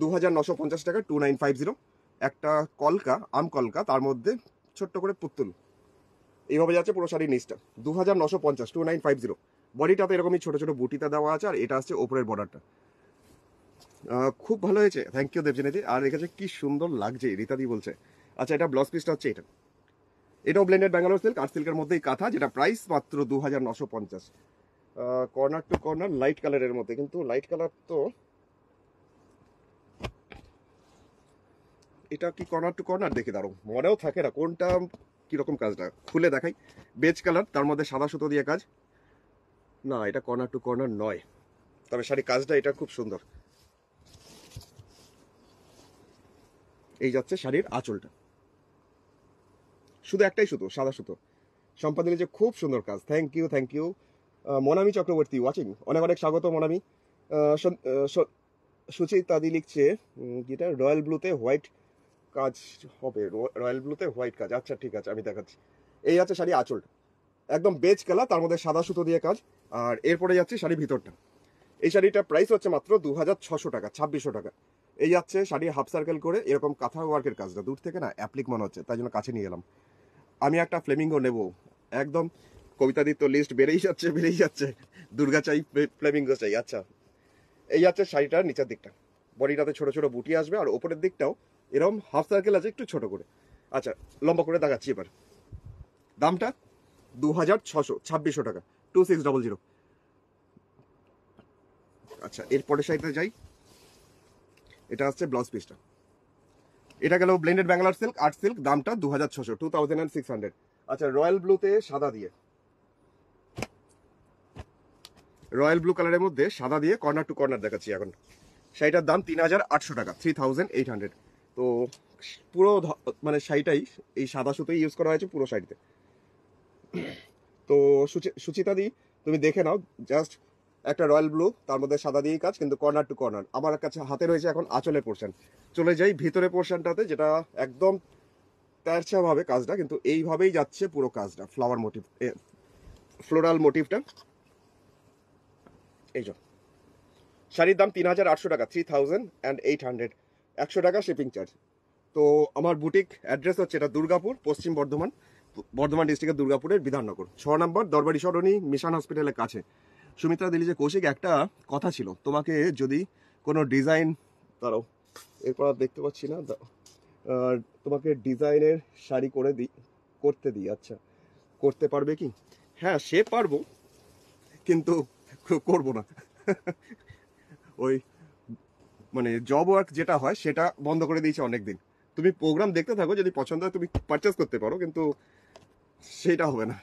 Speaker 1: 2950 টাকা, 2950। একটা কলকা, আম কলকা, তার মধ্যে ছোট্ট করে পুতুল, এইভাবে যাচ্ছে পুরো শাড়ির নিচটা। 2950, 2950। বডিটাতে এরকমই ছোট ছোট বুটিতে দেওয়া আছে, আর এটা আসছে ওপরের বর্ডারটা। খুব ভালো হয়েছে, থ্যাংক ইউ দেবজিনীদি। আর রেখেছে কি সুন্দর লাগছে, রীতাদি বলছে। আচ্ছা, এটা ব্লাউজ পিসটা হচ্ছে এটা। এটাও ব্লেন্ডেড ব্যাঙ্গালোর সিল্ক, আর সিল্কের মধ্যেই কাঁথা, যেটা প্রাইস মাত্র 2950। কর্নার টু কর্নার লাইট কালারের মধ্যে, কিন্তু লাইট কালার তো এটা কি কর্নার টু কর্নার দেখে দাঁড়ো, মনেও থাকে না কোনটা কিরকম কাজটা। খুলে দেখাই, বেজ কালার, তার মধ্যে সাদা সুতো দিয়ে কাজ। না, এটা কর্নার টু কর্নার নয়, তবে শাড়ি কাজটা এটা খুব সুন্দর। এই যাচ্ছে শাড়ির আঁচলটা, শুধু একটাই সুতো, সাদা সুতো। সম্পাদনী যে খুব সুন্দর কাজ, thank you thank you. Monami Chakraborty watching, অনেক অনেক স্বাগত মনামি। সুচিতাদি লিখছে যেটা রয়্যাল ব্লুতে হোয়াইট কাজ হবে, রয়্যাল ব্লুতে হোয়াইট কাজ। আচ্ছা ঠিক আছে, আমি দেখাচ্ছি। এই আছে শাড়ি আঁচলটা, একদম বেজ কালার, তার মধ্যে সাদা সুতো দিয়ে কাজ। আর এরপরে যাচ্ছে শাড়ি ভিতরটা। এই শাড়িটার প্রাইস হচ্ছে মাত্র 2600 টাকা, 2600 টাকা। এই যাচ্ছে শাড়ি হাফ সার্কেল করে এরকম কাঁথা ওয়ার্কের কাজটা, দূর থেকে না অ্যাপ্লিক মনে হচ্ছে, তাই জন্য কাছে নিয়ে এলাম। আমি একটা ফ্লেমিঙ্গো নেব একদম। কবিতাদির তো লিস্ট বেড়েই যাচ্ছে বেড়েই যাচ্ছে, দুর্গা চাই, ফ্লেমিঙ্গো চাই। আচ্ছা, এই যাচ্ছে শাড়িটার নিচের দিকটা, বডিটাতে ছোট ছোট বুটি আসবে, আর ওপরের দিকটাও এরকম হাফ সার্কেল আছে, একটু ছোট করে। আচ্ছা, লম্বা করে দেখাচ্ছি এবার। দামটা 2600, 2600 টাকা, 2600। আচ্ছা, এরপরে শাড়িতে যাই। এটা হচ্ছে ব্লাউজ পিসটা। এটা গেল blended Bangalore silk, art silk, দামটা 2600, 2600। আচ্ছা, রয়্যাল ব্লুতে সাদা দিয়ে, রয়্যাল ব্লু কালারের মধ্যে সাদা দিয়ে কর্নার টু কর্নার দেখাচ্ছি এখন। শাড়িটার দাম 3800 টাকা, 3800। তো পুরো মানে শাড়িটাই এই সাদা সুতোই ইউজ করা হয়েছে পুরো শাড়িতে। তো সুচিতা দি, তুমি দেখে নাও, জাস্ট একটা রয়্যাল ব্লু, তার মধ্যে সাদা দিয়েই কাজ, কিন্তু কর্নার টু কর্নার। আমার কাছে হাতে রয়েছে এখন আঁচলের পোর্শন। চলে যাই ভিতরে পোর্শনটাতে, যেটা একদম তেরছা ভাবে কাজটা, কিন্তু এইভাবেই যাচ্ছে পুরো কাজটা, ফ্লাওয়ার মোটিভ, ফ্লোরাল মোটিভটা। এই যে শাড়ির দাম 3800 টাকা, 3800, 100 টাকা শিপিং চার্জ। তো আমার বুটিক অ্যাড্রেস হচ্ছে এটা দুর্গাপুর, পশ্চিম বর্ধমান, বর্ধমান ডিস্ট্রিক্টের দুর্গাপুরের বিধাননগর 6 নম্বর দরবারি সরণি, মিশন হসপিটালের কাছে। সুমিত্রা দিলি যে কৌশিক, একটা কথা ছিল, তোমাকে যদি কোনো ডিজাইন, দাঁড়াও এরপর আর দেখতে পাচ্ছি না, তোমাকে ডিজাইনের শাড়ি করে দিই, করতে দিই। আচ্ছা, করতে পারবে কি? হ্যাঁ, সে পারবো, কিন্তু করবো না। ওই মানে জব ওয়ার্ক যেটা হয় সেটা বন্ধ করে দিয়েছে অনেকদিন। তুমি প্রোগ্রাম দেখতে থাকো, যদি পছন্দ হয় তুমি পারচেস করতে পারো, কিন্তু সেটা হবে না।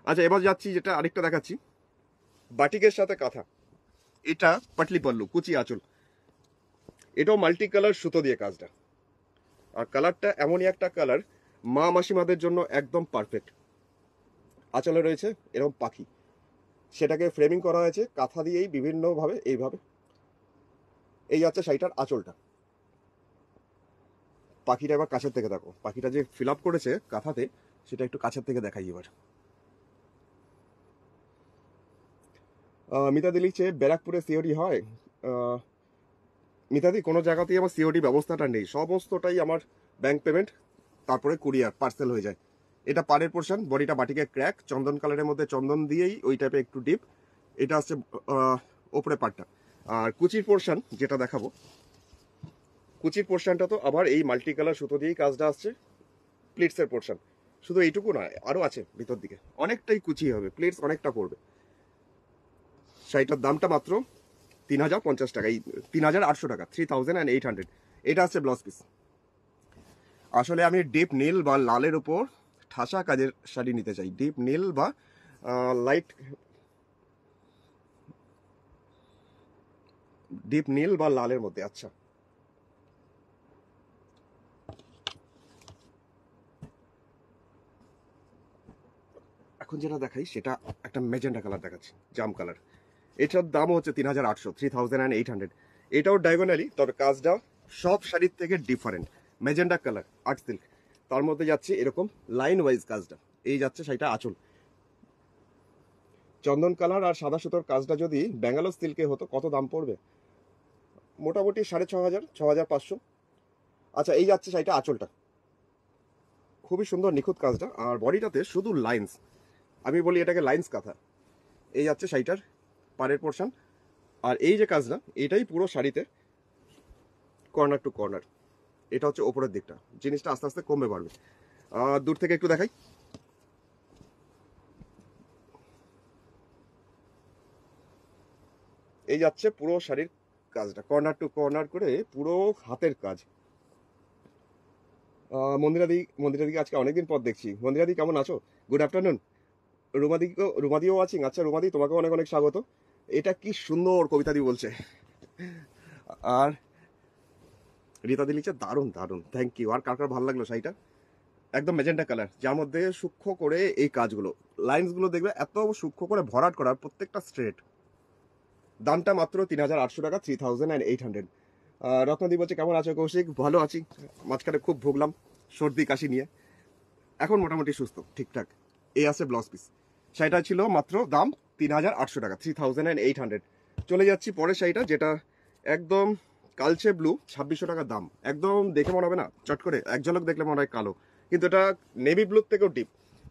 Speaker 1: আচ্ছা, এবার যাচ্ছি, যেটা আরেকটা দেখাচ্ছি, বাটিকের সাথে কাঁথা। এটা পাটলি পাল্লু, কুচি আঁচল, এটাও মাল্টি কালার সুতো দিয়ে কাজটা। আর কালারটা এমনই একটা কালার, মা মাসিমাদের জন্য একদম পারফেক্ট। আঁচলে রয়েছে এরকম পাখি, সেটাকে ফ্রেমিং করা হয়েছে কাঁথা দিয়েই বিভিন্নভাবে, এইভাবে। এই যাচ্ছে শাড়িটার আঁচলটা। পাখিটা এবার কাছের থেকে দেখো, পাখিটা যে ফিল আপ করেছে কাঁথাতে, সেটা একটু কাছের থেকে দেখাই এবার। মিতাদি লিখছে ব্যারাকপুরে সিওডি হয়। মিতাদি, কোনো জায়গাতেই আমার সিওডি ব্যবস্থাটা নেই, সমস্তটাই আমার ব্যাংক পেমেন্ট, তারপরে কুরিয়ার পার্সেল হয়ে যায়। এটা পাড়ের পোর্শন, বডিটা বাটিকে ক্র্যাক, চন্দন কালারের মধ্যে চন্দন দিয়েই ওই টাইপের একটু ডিপ। এটা হচ্ছে ওপরে পাটটা। আর কুচির পোর্শন যেটা দেখাবো, কুচির পোর্শনটা তো আবার এই মাল্টি কালার সুতো দিয়েই কাজটা আসছে। প্লিটসের পোর্শন শুধু এইটুকু নয়, আরও আছে ভিতর দিকে, অনেকটাই কুচি হবে, প্লেটস অনেকটা পড়বে। শাড়িটার দামটা মাত্র 3050 টাকা, এই 3800 টাকা, 3800। এটা হচ্ছে ব্লাউজ পিস। আসলে আমি ডিপ নীল বা লালের উপর ঠাসা কাজের শাড়ি নিতে চাই, ডিপ নীল বা লাইট ডিপ নীল বা লালের মধ্যে। আচ্ছা, এখন যেটা দেখাই সেটা একটা মেজেন্ডা কালার দেখাচ্ছি, জাম কালার। এটার দাম হচ্ছে 3800, 3800। এটাও ডায়াগোনালি, তবে কাজটা সব শাড়ির থেকে different. Magenta colour, art silk, তার মধ্যে যাচ্ছে এরকম লাইন ওয়াইজ কাজটা। এই যাচ্ছে শাড়িটা আঁচল, চন্দন কালার আর সাদা সুতোর কাজটা যদি ব্যাঙ্গালোর সিল্কে হতো কত দাম পড়বে। মোটামুটি 6,500, 6,500। আচ্ছা, এই যাচ্ছে শাড়িটা আঁচলটা, খুবই সুন্দর নিখুঁত কাজটা, আর বডিটাতে শুধু লাইন্স, আমি বলি এটাকে লাইন্স কাঁথা। এই যাচ্ছে শাড়িটার পাড়ের পোর্শন, আর এই যে কাজটা এটাই পুরো শাড়িতে কর্নার টু কর্নার। এটা হচ্ছে ওপরের দিকটা, জিনিসটা আস্তে আস্তে কমবে বাড়বে। দূর থেকে একটু দেখাই। এই যাচ্ছে পুরো শাড়ির কাজটা, কর্নার টু কর্নার করে পুরো হাতের কাজ। মন্দিরাদিকে আজকে অনেকদিন পর দেখছি। মন্দিরাদি কেমন আছো? Good afternoon. রুমাদিও আছেন। আচ্ছা রুমাদি, তোমাকেও অনেক অনেক স্বাগত। এটা কি সুন্দর কবিতাদি বলছে। আর রীতা দি লিখছে দারুণ দারুণ, থ্যাংক ইউ। আর কার কার ভালো লাগলো শাড়িটা? একদম মেজেন্টা কালার, যার মধ্যে সূক্ষ্ম করে এই কাজগুলো, লাইন্সগুলো দেখবে এত সূক্ষ্ম করে ভরাট করা, প্রত্যেকটা স্ট্রেট। দামটা মাত্র 3,800 টাকা, 3,800। রত্নদীপ বলছে কেমন আছো কৌশিক? ভালো আছি, মাঝখানে খুব ভুগলাম সর্দি কাশি নিয়ে, এখন মোটামুটি সুস্থ ঠিকঠাক। এই আছে ব্লাউজ পিস। শাড়িটা ছিল মাত্র দাম 3,800 টাকা, 3,800। চলে যাচ্ছি পরের শাড়িটা, যেটা একদম কালচে ব্লু, 2,600 টাকা দাম। একদম দেখে মনে হবে না, চট করে এক ঝলক দেখলে মনে হয় কালো, কিন্তু এটা নেভি ব্লুর থেকেও ডিপ,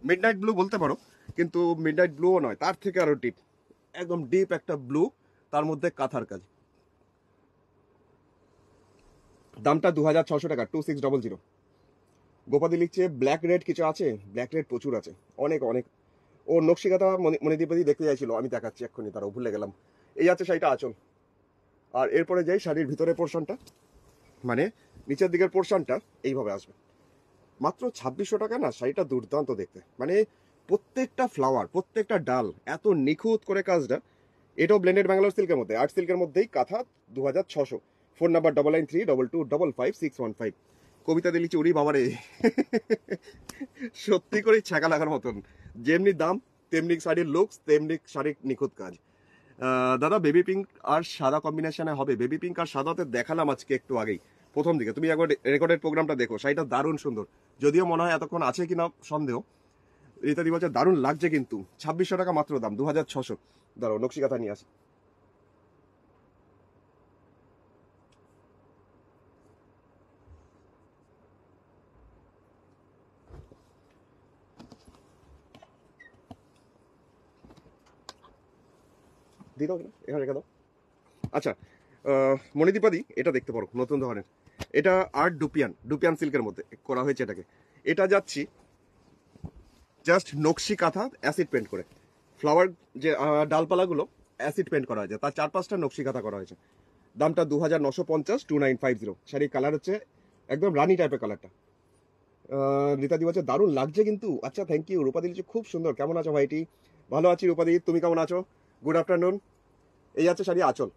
Speaker 1: মিড নাইট ব্লু বলতে পারো, কিন্তু মিড নাইট ব্লুও নয়, তার থেকে আরো ডিপ, একদম ডিপ একটা ব্লু, তার মধ্যে কাঁথার কাজ। দামটা 2,600 টাকা, 2,600। গোপাদি লিখছে ব্ল্যাক রেড কিছু আছে? ব্ল্যাক রেড প্রচুর আছে, অনেক অনেক। ও নকশিকাতা মণিদীপাদি দেখতে চাইছিল, আমি দেখাচ্ছি এক্ষুনি, তারাও ভুলে গেলাম। এই আছে শাড়িটা আঁচল। আর এরপরে যাই শাড়ির ভিতরের পোর্শনটা, মানে নিচের দিকের পোর্শনটা এইভাবে আসবে। মাত্র 2,600 টাকা না, শাড়িটা দুর্দান্ত দেখতে, মানে প্রত্যেকটা ফ্লাওয়ার, প্রত্যেকটা ডাল এত নিখুঁত করে কাজটা। এটাও ব্লেন্ডেড ব্যাঙ্গালোর সিল্কের মধ্যে, আর্ট সিল্কের মধ্যেই, কাঁথা 2,600। Phone number 9932255555। কবিতা দিলিছি উড়ি বাবারে। সত্যি করে ছ্যাঁকা লাগার মতন, যেমনি দাম তেমনি শাড়ির লুকস, তেমনি শাড়ির নিখুঁত কাজ। দাদা বেবি পিঙ্ক আর সাদা কম্বিনেশনে হবে? বেবি পিঙ্ক আর সাদাতে দেখালাম আজকে একটু আগেই প্রথম দিকে, তুমি একবার রেকর্ডেড প্রোগ্রামটা দেখো, শাড়িটা দারুণ সুন্দর। যদিও মনে হয় এতক্ষণ আছে কিনা সন্দেহ। রীতাদি বলছে দারুণ লাগছে, কিন্তু 2,600 টাকা মাত্র দাম, 2,600। দাঁড়ো নকশিকাথা নিয়ে আসি। দিয়ে দাও, এখানে রেখে দাও। আচ্ছা, মণিদীপাদি এটা দেখতে পারো, নতুন ধরনের। এটা আর্ট ডুপিয়ান সিল্কের মধ্যে করা হয়েছে এটাকে। এটা যাচ্ছি জাস্ট নকশি কাঁথা অ্যাসিড পেন্ট করে, ফ্লাওয়ার যে ডালপালাগুলো অ্যাসিড পেন্ট করা হয়েছে, তার 4-5টা নকশি কাঁথা করা হয়েছে। দামটা 2,950, 2,950। শাড়ির কালার হচ্ছে একদম রানি টাইপের কালারটা। রীতাদি বলছে দারুণ লাগছে কিন্তু। আচ্ছা থ্যাংক ইউ। রূপাদি লিখছে খুব সুন্দর, কেমন আছো ভাইটি? ভালো আছি রূপাদি, তুমি কেমন আছো? Good afternoon. এই আছে শাড়ি আঁচল,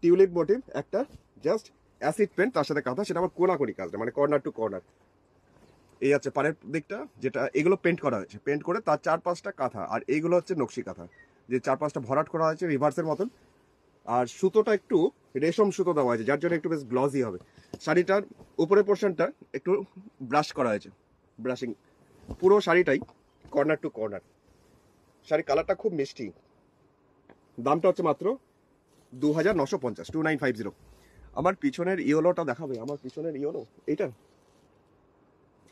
Speaker 1: টিউলিপ মোটিভ একটা, জাস্ট অ্যাসিড পেন্ট, তার সাথে কাঁথা, সেটা আবার কোনাকুনি কাজটা, মানে কর্নার টু কর্নার। এই আছে পাড়ের দিকটা, যেটা এগুলো পেন্ট করা হয়েছে, পেন্ট করে তার 4-5টা কাঁথা, আর এইগুলো হচ্ছে নকশি কাঁথা, যে 4-5টা ভরাট করা হয়েছে রিভার্সের মতন। আর সুতোটা একটু রেশম সুতো দেওয়া হয়েছে, যার জন্য একটু বেশ গ্লসি হবে। শাড়িটার উপরের পোর্শনটা একটু ব্রাশ করা হয়েছে, ব্রাশিং। পুরো শাড়িটাই কর্নার টু কর্নার। শাড়ির কালারটা খুব মিষ্টি। দামটা হচ্ছে মাত্র 2,950, 2,950। আমার পিছনের ইয়েলোটা দেখাবে? আমার পিছনের ইয়েলো এইটা,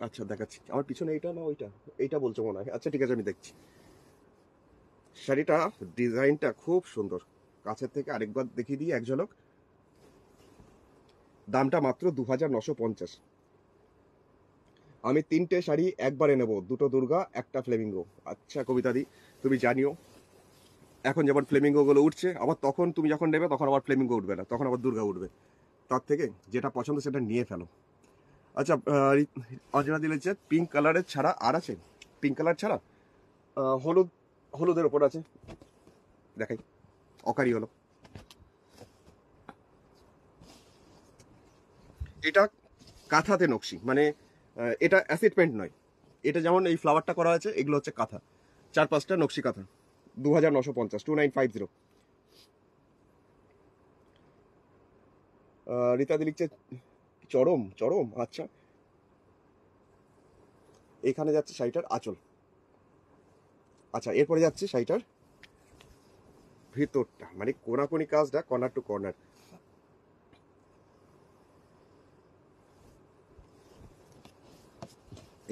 Speaker 1: আচ্ছা দেখাচ্ছি। আমার পিছনে এইটা না ওইটা? এইটা বলছো মনে হয়। আচ্ছা ঠিক আছে, আমি দেখছি। শাড়িটা ডিজাইনটা খুব সুন্দর, কাছের থেকে আরেকবার দেখিয়ে দিই এক ঝলক। দামটা মাত্র 2,950। আমি 3টে শাড়ি একবারে নেব, 2টো দুর্গা, একটা ফ্লেমিঙ্গো। আচ্ছা কবিতাদি, তুমি জানিও এখন যেমন ফ্লেমিঙ্গো গুলো উঠছে, আবার তখন তুমি যখন নেবে তখন আবার ফ্লেমিঙ্গো উঠবে না, তখন আবার দুর্গা উঠবে। তার থেকে যেটা পছন্দ সেটা নিয়ে ফেলো। আচ্ছা, অঞ্জনা দিলেছে পিঙ্ক কালারের ছাড়া আর আছে? পিঙ্ক কালার ছাড়া হলুদ, হলুদের ওপর আছে, দেখাই। অকারি হলো এটা, কাঁথাতে নকশি, মানে এটা অ্যাসিড পেন্ট নয়। এটা যেমন এই ফ্লাওয়ারটা করা আছে, এগুলো হচ্ছে কাঁথা, 4-5টা নকশি কাঁথা। 2,950, 2,950। রীতাদি লিখছে চরম চরম। আচ্ছা, এখানে যাচ্ছে শাড়িটার আঁচল। আচ্ছা, এরপরে যাচ্ছে শাড়িটার ভিতরটা, মানে কোনাকুনি কাজটা, কর্নার টু কর্নার।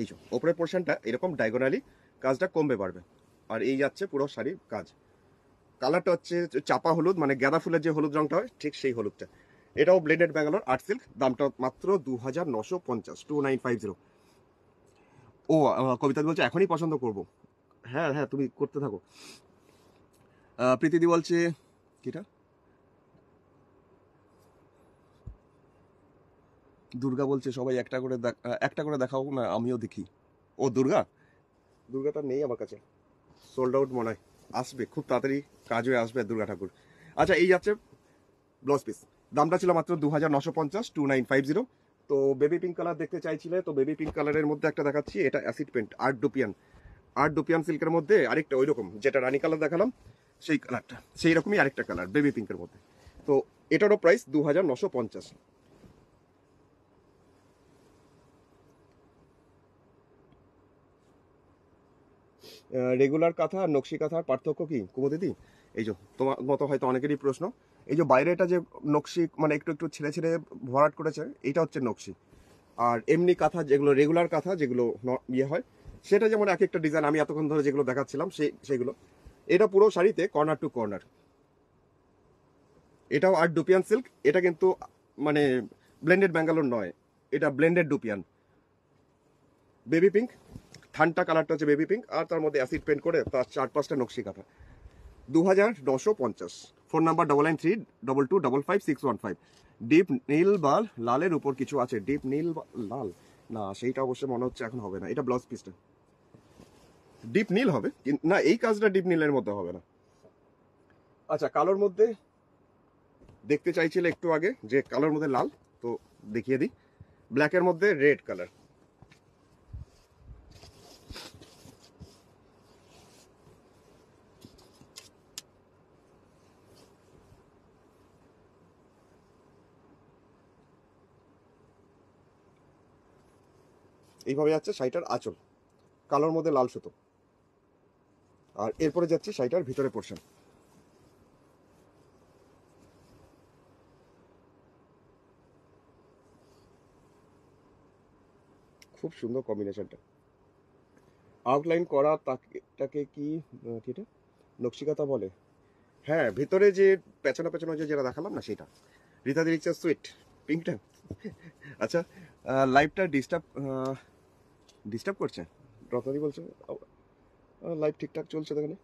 Speaker 1: এই যে ওপরের পোর্শনটা এরকম ডায়াগোনালি কাজটা কমবে বাড়বে, আর এই যাচ্ছে পুরো শাড়ির কাজ। কালারটা হচ্ছে চাপা হলুদ, মানে গাঁদা ফুলের যে হলুদ রংটা হয় ঠিক সেই হলুদটা। এটাও ব্লেন্ডেড ব্যাঙ্গালোর আর্ট সিল্ক, দামটা মাত্র 2950, 2950। ও কবিতা বলছে এখনই পছন্দ করব। হ্যাঁ হ্যাঁ, তুমি করতে থাকো। প্রীতিদি বলছে কিটা, দুর্গা বলছে সবাই একটা করে দেখাও না, আমিও দেখি। ও দুর্গাটা নেই আমার কাছে, সোল্ড আউট মনে হয়, আসবে খুব তাড়াতাড়ি, কাজ হয়ে আসবে দুর্গা ঠাকুর। আচ্ছা, এই যাচ্ছে ব্লাউজ পিস, দামটা ছিল মাত্র 2950, 2950। তো বেবি পিঙ্ক কালার দেখতে চাইছিলে, তো বেবি পিঙ্ক কালারের মধ্যে একটা দেখাচ্ছি, এটা অ্যাসিড পেন্ট আর্ট ডোপিয়ান সিল্কের মধ্যে আরেকটা ওই রকম, যেটা রানী কালার দেখালাম সেই কালারটা, সেই রকমই আরেকটা কালার বেবি পিঙ্কের মধ্যে। তো এটারও প্রাইস 2950। রেগুলার কাঁথা আর নকশি কাঁথার পার্থক্য কি কুমুদিদি? এই যে তোমার মতো হয়তো অনেকেরই প্রশ্ন, এই যে বাইরে এটা যে নকশি মানে একটু একটু ছেড়ে ছেড়ে ভরাট করেছে, এটা হচ্ছে নকশি। আর এমনি কাঁথা যেগুলো রেগুলার কাঁথা যেগুলো ইয়ে হয়, সেটা যেমন এক একটা ডিজাইন আমি এতক্ষণ ধরে যেগুলো দেখাচ্ছিলাম সেগুলো। এটা পুরো শাড়িতে কর্নার টু কর্নার। এটাও আর্ট ডুপিয়ান সিল্ক, এটা কিন্তু মানে ব্লেন্ডেড ব্যাঙ্গালোর নয়, এটা ব্লেন্ডেড ডুপিয়ান। বেবি পিঙ্ক, থানটা কালারটা হচ্ছে বেবি পিঙ্ক, আর তার মধ্যে অ্যাসিড পেন্ট করে তার 4-5টা নকশি কাঁথা। 2950। Phone number 9932255615। ডিপ নীল বা লালের উপর কিছু আছে, ডিপ নীল বা লাল না, সেইটা অবশ্য মনে হচ্ছে এখন হবে না। এটা ব্লাউজ পিসটা ডিপ নীল হবে, না এই কাজটা ডিপ নীলের মধ্যে হবে না। আচ্ছা, কালোর মধ্যে দেখতে চাইছিলে একটু আগে যে কালোর মধ্যে লাল, তো দেখিয়ে দিই। ব্ল্যাকের মধ্যে রেড কালার, এইভাবে যাচ্ছে শাড়িটার আঁচল, কালোর মধ্যে লাল সুতো। আর এরপরে যাচ্ছে শাড়িটার ভিতরে পোর্শন, খুব সুন্দর কম্বিনেশনটা। আউটলাইন করা তাকে কি কিটা নকশিকাতা বলে? হ্যাঁ, ভিতরে যে পেছনে পেছনে যে যেটা দেখালাম না সেটা। রীতা দিচ্ছে সুইট পিঙ্কটা। আচ্ছা, লাইভটা ডিস্টার্ব করছে রত্নাদি বলছে, লাইভ ঠিকঠাক চলছে দেখেন,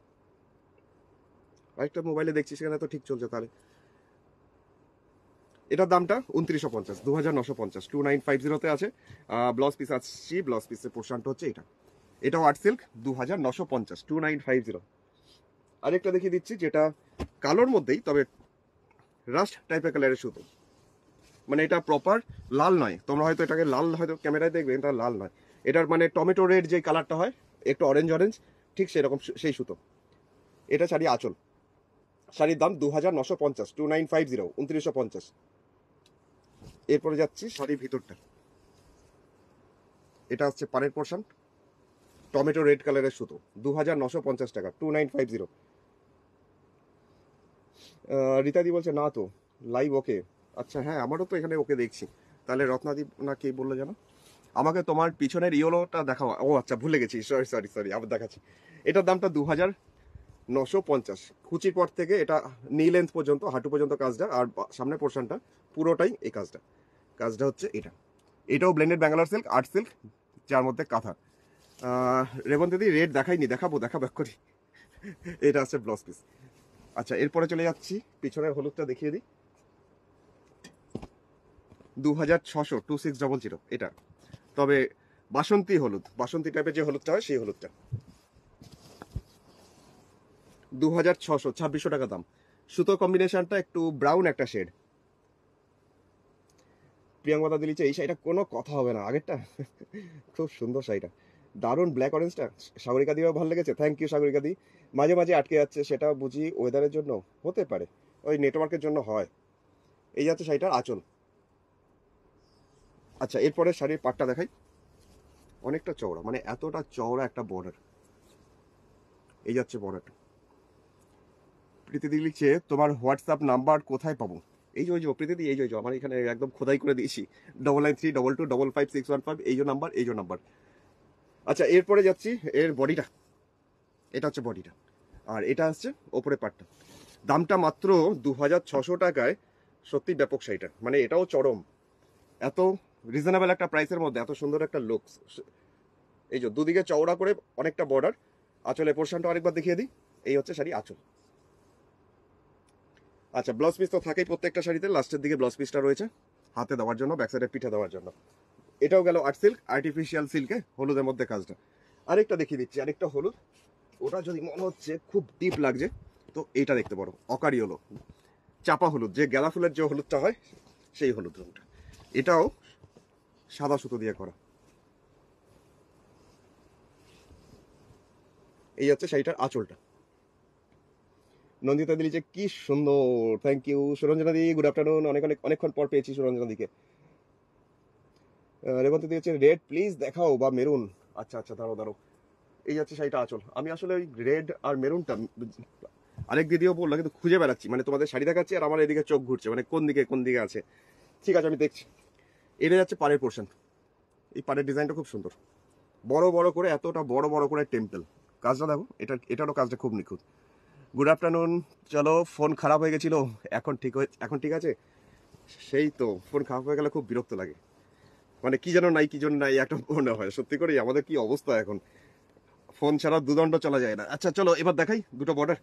Speaker 1: আরেকটা মোবাইলে দেখছি সেখানে তো ঠিক চলছে। তাহলে এটার দামটা 2950, 2950, 2950 আছে। ব্লাউজ পিস আসছি, ব্লাউজ পিসের পোর্শনটা হচ্ছে এটাও আর্ট সিল্ক, 2950, 2950। আরেকটা দেখিয়ে দিচ্ছি যেটা কালোর মধ্যেই, তবে রাস্ট টাইপের কালারের সুতো, মানে এটা প্রপার লাল নয়, তোমরা হয়তো এটাকে লাল হয়তো ক্যামেরায় দেখবে, এটা লাল নয়, এটার মানে টমেটো রেড যে কালারটা হয় একটু অরেঞ্জ অরেঞ্জ, ঠিক সেরকম সেই সুতো। এটা শাড়ি আঁচল, শাড়ির দাম 2950, 2950, 2950। এরপরে যাচ্ছি শাড়ির ভিতরটা, এটা হচ্ছে পাড়ের পোর্শন, টমেটো রেড কালারের সুতো, 2950 টাকা, 2950। রীতাদি বলছে না তো লাইভ ওকে। আচ্ছা হ্যাঁ, আমারও তো এখানে ওকে দেখছি। তাহলে রত্নাদি না কে বললো যেন, আমাকে তোমার পিছনের ইয়েলোটা দেখাও। ও আচ্ছা, ভুলে গেছি, সরি সরি সরি, আবার দেখাচ্ছি। এটার দামটা 2950। কুচির পর থেকে এটা নি লেন্থ পর্যন্ত, হাঁটু পর্যন্ত কাজটা, আর সামনের পোর্শনটা পুরোটাই এই কাজটা হচ্ছে এটাও blended Bangalore silk, art silk, যার মধ্যে কাঁথা। রেবন্ত দিদি রেড দেখাবো করি। এটা হচ্ছে ব্লাউজ পিস। আচ্ছা, এরপরে চলে যাচ্ছি পিছনের হলুদটা দেখিয়ে দিই, 2600, 2600 এটা, তবে বাসন্তী হলুদ, বাসন্তী টাইপের যে হলুদটা হয় সেই হলুদটা, 2600, 2600 টাকা দাম। সুতো কম্বিনেশনটা একটু ব্রাউন একটা শেড। প্রিয়াঙ্কা দিলিছে এই শাড়িটা কোনো কথা হবে না, আগেরটা খুব সুন্দর শাড়িটা, দারুণ ব্ল্যাক অরেঞ্জটা। সাগরিকা দিও ভালো লেগেছে, থ্যাংক ইউ সাগরিকা দি। মাঝে মাঝে আটকে যাচ্ছে, সেটা বুঝি ওয়েদারের জন্য হতে পারে, ওই নেটওয়ার্কের জন্য হয়। এই যাচ্ছে শাড়িটার আঁচল। আচ্ছা, এরপরে শাড়ির পাটটা দেখাই, অনেকটা চওড়া, মানে এতটা চওড়া একটা বর্ডার, এই যাচ্ছে বর্ডারটা। প্রীতিদি লিখছে তোমার হোয়াটসঅ্যাপ নাম্বার কোথায় পাবো? এই যে ওই যে প্রীতিদি, এই যে আমার এখানে একদম খোদাই করে দিয়েছি, 9932225565, এই যে নাম্বার, আচ্ছা, এরপরে যাচ্ছি এর বডিটা। এটা হচ্ছে বডিটা, আর এটা হচ্ছে ওপরে পাটটা। দামটা মাত্র 2600 টাকায়। সত্যি ব্যাপক শাড়িটা, মানে এটাও চরম। এত রিজনেবল একটা প্রাইসের মধ্যে এত সুন্দর একটা লুকস। এই যে দুদিকে চওড়া করে অনেকটা বর্ডার। আঁচলের পোর্শনটা আরেকবার দেখিয়ে দিই। এই হচ্ছে শাড়ি আঁচল। আচ্ছা, ব্লাউজ পিস তো থাকেই প্রত্যেকটা শাড়িতে। লাস্টের দিকে ব্লাউজ পিসটা রয়েছে হাতে দেওয়ার জন্য, ব্যাক সাইডে পিঠে দেওয়ার জন্য। এটাও গেল আর্ট সিল্ক, আর্টিফিশিয়াল সিল্কে হলুদের মধ্যে কাজটা। আরেকটা দেখিয়ে দিচ্ছি, আরেকটা হলুদ। ওটা যদি মনে হচ্ছে খুব ডিপ লাগছে তো এইটা দেখতে পারো, অকারি হলো চাপা হলুদ, যে গাঁদা ফুলের যে হলুদটা হয় সেই হলুদ রঙটা। এটাও সাদা সুতো দিয়ে করা। এই হচ্ছে শাড়িটার আঁচলটা। নন্দিতা দি লিখছে কি সুন্দর, thank you Suranjana di, good afternoon. অনেকক্ষণ পর পেয়েছি সুরঞ্জনা দিকে। রেবন্তী দি হচ্ছে রেড প্লিজ দেখাও, বা মেরুন। আচ্ছা আচ্ছা, দাঁড়ো। এই হচ্ছে শাড়িটা আঁচল। আমি আসলে ওই রেড আর মেরুনটা আরেক দিদিও বললো, কিন্তু খুঁজে বেড়াচ্ছি, মানে তোমাদের শাড়ি দেখাচ্ছি আর আমার এদিকে চোখ ঘুরছে, মানে কোন দিকে আছে। ঠিক আছে, আমি দেখছি। এটা যাচ্ছে পাড়ের পোর্শন। এই পাড়ের ডিজাইনটা খুব সুন্দর, বড় বড় করে, এতটা বড় করে টেম্পল কাজটা দেখো। এটারও কাজটা খুব নিখুঁত। Good afternoon. চলো, ফোন খারাপ হয়ে গেছিল, এখন ঠিক আছে। সেই তো, ফোন খারাপ হয়ে গেলে খুব বিরক্ত লাগে, মানে কি যেন নাই একটা মনে হয়। সত্যি করে আমাদের কি অবস্থা এখন, ফোন ছাড়া দুদণ্ড চলা যায় না। আচ্ছা চলো, এবার দেখাই দুটো বর্ডার।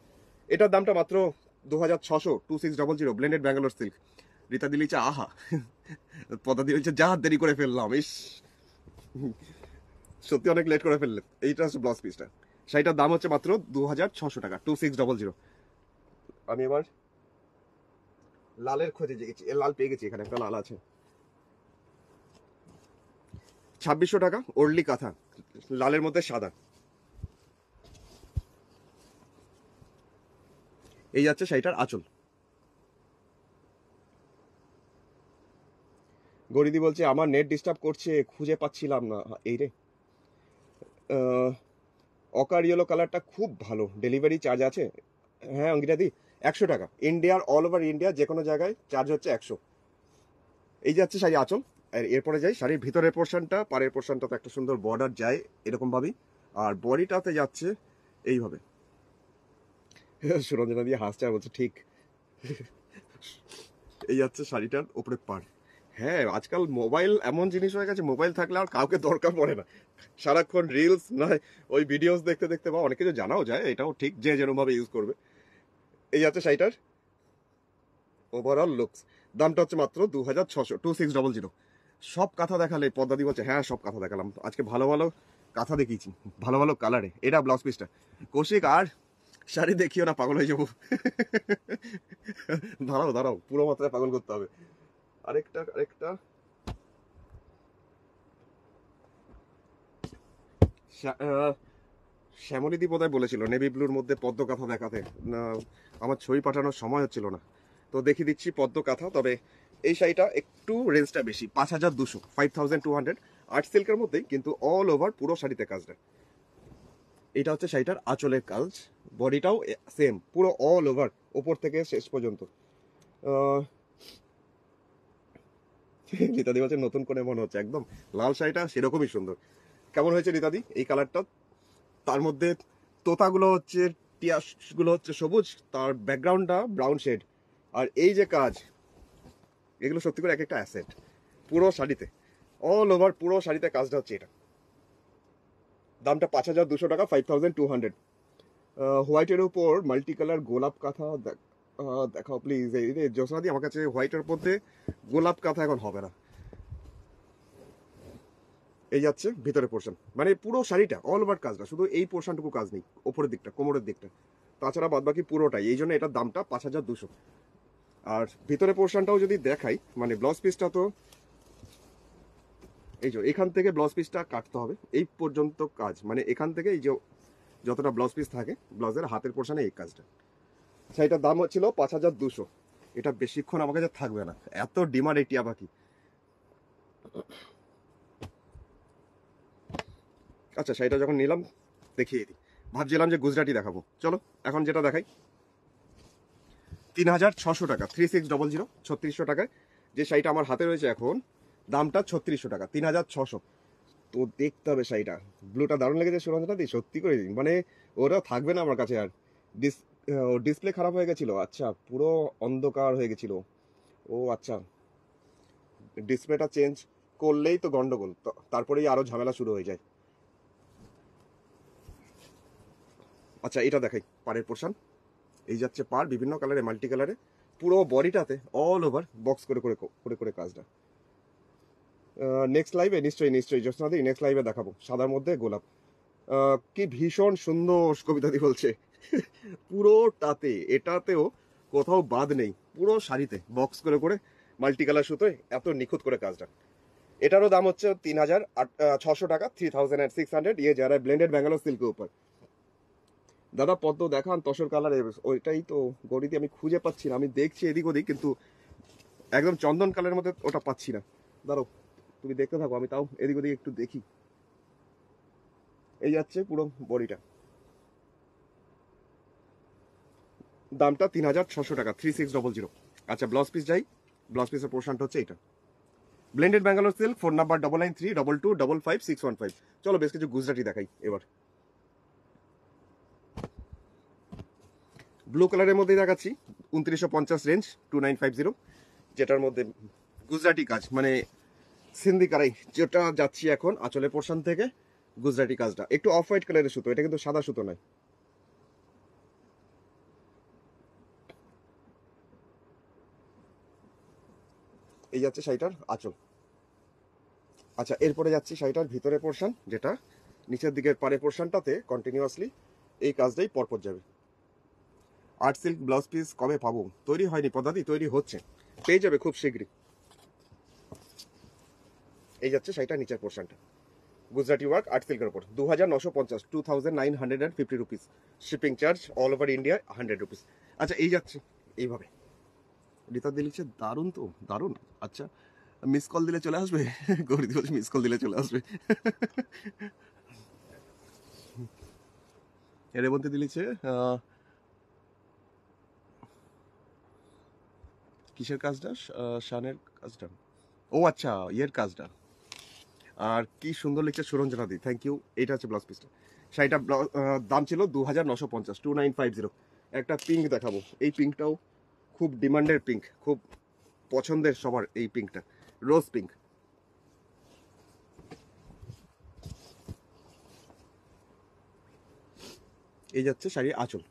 Speaker 1: এটার দামটা মাত্র 2600, 2600 ব্লেন্ডেড ব্যাঙ্গালোর সিল্ক। রীতা দিলিচা আহা, পদা দিলিচা যা দেরি করে ফেললাম, ইস সত্যি অনেক লেট করে ফেললে। এইটা হচ্ছে ব্লাউজ পিসটা। শাড়িটার দাম হচ্ছে মাত্র 2600 টাকা, 2600। আমি এবার লালের খোঁজে গেছি, লাল পেয়ে গেছি, এখানে একটা লাল আছে। 2600 টাকা, ওরলি কাঁথা, লালের মধ্যে সাদা। এই যাচ্ছে শাড়িটার আঁচল। গরিদি বলছে আমার নেট ডিস্টার্ব করছে, খুঁজে পাচ্ছিলাম না। এই রে, অকার ইয়েলো কালারটা খুব ভালো, ডেলিভারি চার্জ আছে? হ্যাঁ অঙ্কিতা দি, 100 টাকা। ইন্ডিয়ার অল ওভার ইন্ডিয়া যে কোনো জায়গায় চার্জ হচ্ছে 100। এই যাচ্ছে শাড়ি আঁচল। আর এরপরে যাই শাড়ির ভিতরের পোর্শনটা। পাড়ের পোর্শনটা তো একটা সুন্দর বর্ডার যায় এরকম ভাবেই, আর বডিটাতে যাচ্ছে এইভাবে। সুরঞ্জনা দিয়ে হাসছে আর বলছে ঠিক। এই যাচ্ছে শাড়িটার ওপরে পাড়। হ্যাঁ, আজকাল মোবাইল এমন জিনিস হয়ে গেছে, মোবাইল থাকলে আর কাউকে দরকার পড়ে না। সারাক্ষণ রিলস নয় ওই ভিডিওস দেখতে বা অনেক কিছু জানাও যায়, এটাও ঠিক, যে যেরকম ভাবে ইউজ করবে। এই যাচ্ছে শাড়িটার ওভারঅল লুকস। দামটা হচ্ছে মাত্র 2600, 2600। সব কাঁথা দেখালে পদ্মাদি বলছে হ্যাঁ সব কাঁথা দেখালাম, আজকে ভালো ভালো কাঁথা দেখিয়েছি, ভালো ভালো কালারে। এটা ব্লাউজ পিসটা। কৌশিক আর শাড়ি দেখিও না, পাগল হয়ে যাবো। দাঁড়াও, পুরো মাত্রায় পাগল করতে হবে। আরেকটা শ্যামলীদি বোধহয় বলেছিল নেভি ব্লুর মধ্যে পদ্ম কাঁথা দেখাতে, না আমার ছবি পাঠানোর সময় হচ্ছিল না, তো দেখিয়ে দিচ্ছি পদ্ম কাঁথা। তবে এই শাড়িটা একটু রেঞ্জটা বেশি, 5200, 5200। আর্ট সিল্কের মধ্যেই, কিন্তু অল ওভার পুরো শাড়িতে কাজটা। এটা হচ্ছে শাড়িটার আঁচলের কাজ। বডিটাও সেম, পুরো অল ওভার, ওপর থেকে শেষ পর্যন্ত। রীতাদি বলছে নতুন করে মনে হচ্ছে, একদম লাল শাড়িটা সেরকমই সুন্দর। কেমন হয়েছে রীতাদি এই কালারটা? তার মধ্যে তোতাগুলো হচ্ছে, টিয়াসগুলো হচ্ছে সবুজ, তার ব্যাকগ্রাউন্ডটা ব্রাউন শেড, আর এই যে কাজ, এগুলো সত্যি করে এক একটা অ্যাসেট পুরো শাড়িতে। অল ওভার পুরো শাড়িতে কাজটা হচ্ছে এটা। দামটা 5200 টাকা, 5200। হোয়াইটের উপর মাল্টি কালার গোলাপ কাঁথা দেখাও প্লিজ। এই রে জোসনাদি, আমার কাছে হোয়াইটের মধ্যে গোলাপ কাঁথা এখন হবে না। এই যাচ্ছে ভিতরের পোর্শন, মানে পুরো শাড়িটা অল ওভার কাজটা, শুধু এই পোর্শনটুকু কাজ নেই, ওপরের দিকটা কোমরের দিকটা, তাছাড়া বাদ বাকি পুরোটাই। এই জন্য এটার দামটা 5200। আর ভিতরের পোর্শনটাও যদি দেখাই, মানে ব্লাউজ পিসটা তো এই যে এখান থেকে ব্লাউজ পিসটা কাটতে হবে, এই পর্যন্ত কাজ, মানে এখান থেকে এই যে যতটা ব্লাউজ পিস থাকে ব্লাউজের হাতের পোর্শনে এই কাজটা। সেইটার দাম হচ্ছিল 5200। এটা বেশিক্ষণ আমার কাছে থাকবে না, এত ডিমান্ড এই টিয়া পাখি। আচ্ছা, শাড়িটা যখন নিলাম দেখিয়ে দিই। ভাবছিলাম যে গুজরাটি দেখাবো, চলো এখন যেটা দেখাই। 3600 টাকা, 3600, 3600 টাকায় যে শাড়িটা আমার হাতে রয়েছে এখন, দামটা 3600 টাকা, 3600। তো দেখতে হবে শাড়িটা। ব্লুটা দারুণ লেগেছে সুরঞ্জনা দি, সত্যি করে মানে ওরা থাকবে না আমার কাছে আর। ডিসপ্লে খারাপ হয়ে গেছিল, আচ্ছা পুরো অন্ধকার হয়ে গেছিল। ও আচ্ছা, ডিসপ্লেটা চেঞ্জ করলেই তো গন্ডগোল, তারপরেই আরো ঝামেলা শুরু হয়ে যায়। আচ্ছা এটা দেখাই পাড়ের পোর্শন। এই যাচ্ছে পাড় বিভিন্ন কালারে, মাল্টি কালারে, পুরো বডিটাতে অল ওভার বক্স করে করে করে করে কাজটা। নেক্সট লাইভে নিশ্চয়ই জ্যোৎস্নাদি নেক্সট লাইভে দেখাবো। সাদার মধ্যে গোলাপ, কি ভীষণ সুন্দর কবিতাদি বলছে। পুরোটাতে, এটাতেও কোথাও বাদ নেই, পুরো শাড়িতে বক্স করে করে মাল্টি কালার সুতোয় এত নিখুঁত করে কাজটা। এটারও দাম হচ্ছে 3600 টাকা, 3600। ইয়ে যারা ব্লেন্ডেড ব্যাঙ্গালোর সিল্কের উপর। দাদা পদ্ম দেখান তসর কালারে, ওইটাই তো গড়িতে আমি খুঁজে পাচ্ছি না, আমি দেখছি এদিক ওদিক কিন্তু একদম চন্দন কালারের মধ্যে ওটা পাচ্ছি না। দাঁড়াও তুমি দেখতে থাকো, আমি তাও এদিক ওদিক একটু দেখি। এই যাচ্ছে পুরো বডিটা, দামটা 3600 টাকা, 3600। আচ্ছা ব্লাউজ পিস যাই, ব্লাউজ পিসের পোর্শনটা হচ্ছে এটা। Blended Bangalore silk, phone number 9932225615। চলো বেশ কিছু গুজরাটি দেখাই এবার। ব্লু কালারের মধ্যে দেখাচ্ছি 2950 রেঞ্জ, 2950, যেটার মধ্যে গুজরাটি কাজ মানে সিন্ধি কারাই, যেটা যাচ্ছি এখন আঁচলের পোর্শন থেকে গুজরাটি কাজটা একটু অফ হোয়াইট কালারের সুতো, এটা কিন্তু সাদা সুতো নয়। এই যাচ্ছে শাড়িটার আঁচল। আচ্ছা এরপরে যাচ্ছি শাড়িটার ভিতরে পোর্শন, যেটা নিচের দিকের পাড়ে পোর্শনটাতে কন্টিনিউয়াসলি এই কাজটাই পরপর যাবে। আর্ট সিল্ক ব্লাউজ পিস কবে পাবো? তৈরি হয়নি পদাদি, তৈরি হচ্ছে, পেয়ে যাবে খুব শীঘ্রই। এই যাচ্ছে শাড়িটার নিচের পোর্শনটা, গুজরাটি ওয়ার্ক আর্ট সিল্কের উপর, 2950, 2950 rupees. Shipping charge all over India 100 rupees. আচ্ছা এই যাচ্ছে এইভাবে। রীতা দিলিছে দারুণ তো, দারুণ। আচ্ছা মিস কল দিলে চলে আসবে? গৌরী বলছে মিস কল দিলে চলে আসবে। রেবন্তী দিলিছে কিসের কাজটা? শানের কাজটা, ও আচ্ছা ইয়ের কাজটা। আর কি সুন্দর লিখছে সুরঞ্জনা দি, থ্যাংক ইউ। এটা হচ্ছে ব্লাউজ পিসটা। শাড়িটা দাম ছিল 2950, 2950। একটা পিঙ্ক দেখাবো, এই পিঙ্কটাও খুব ডিমান্ডের পিঙ্ক, খুব পছন্দের সবার এই পিঙ্কটা, রোজ পিঙ্ক। এই যাচ্ছে শাড়ির আঁচল।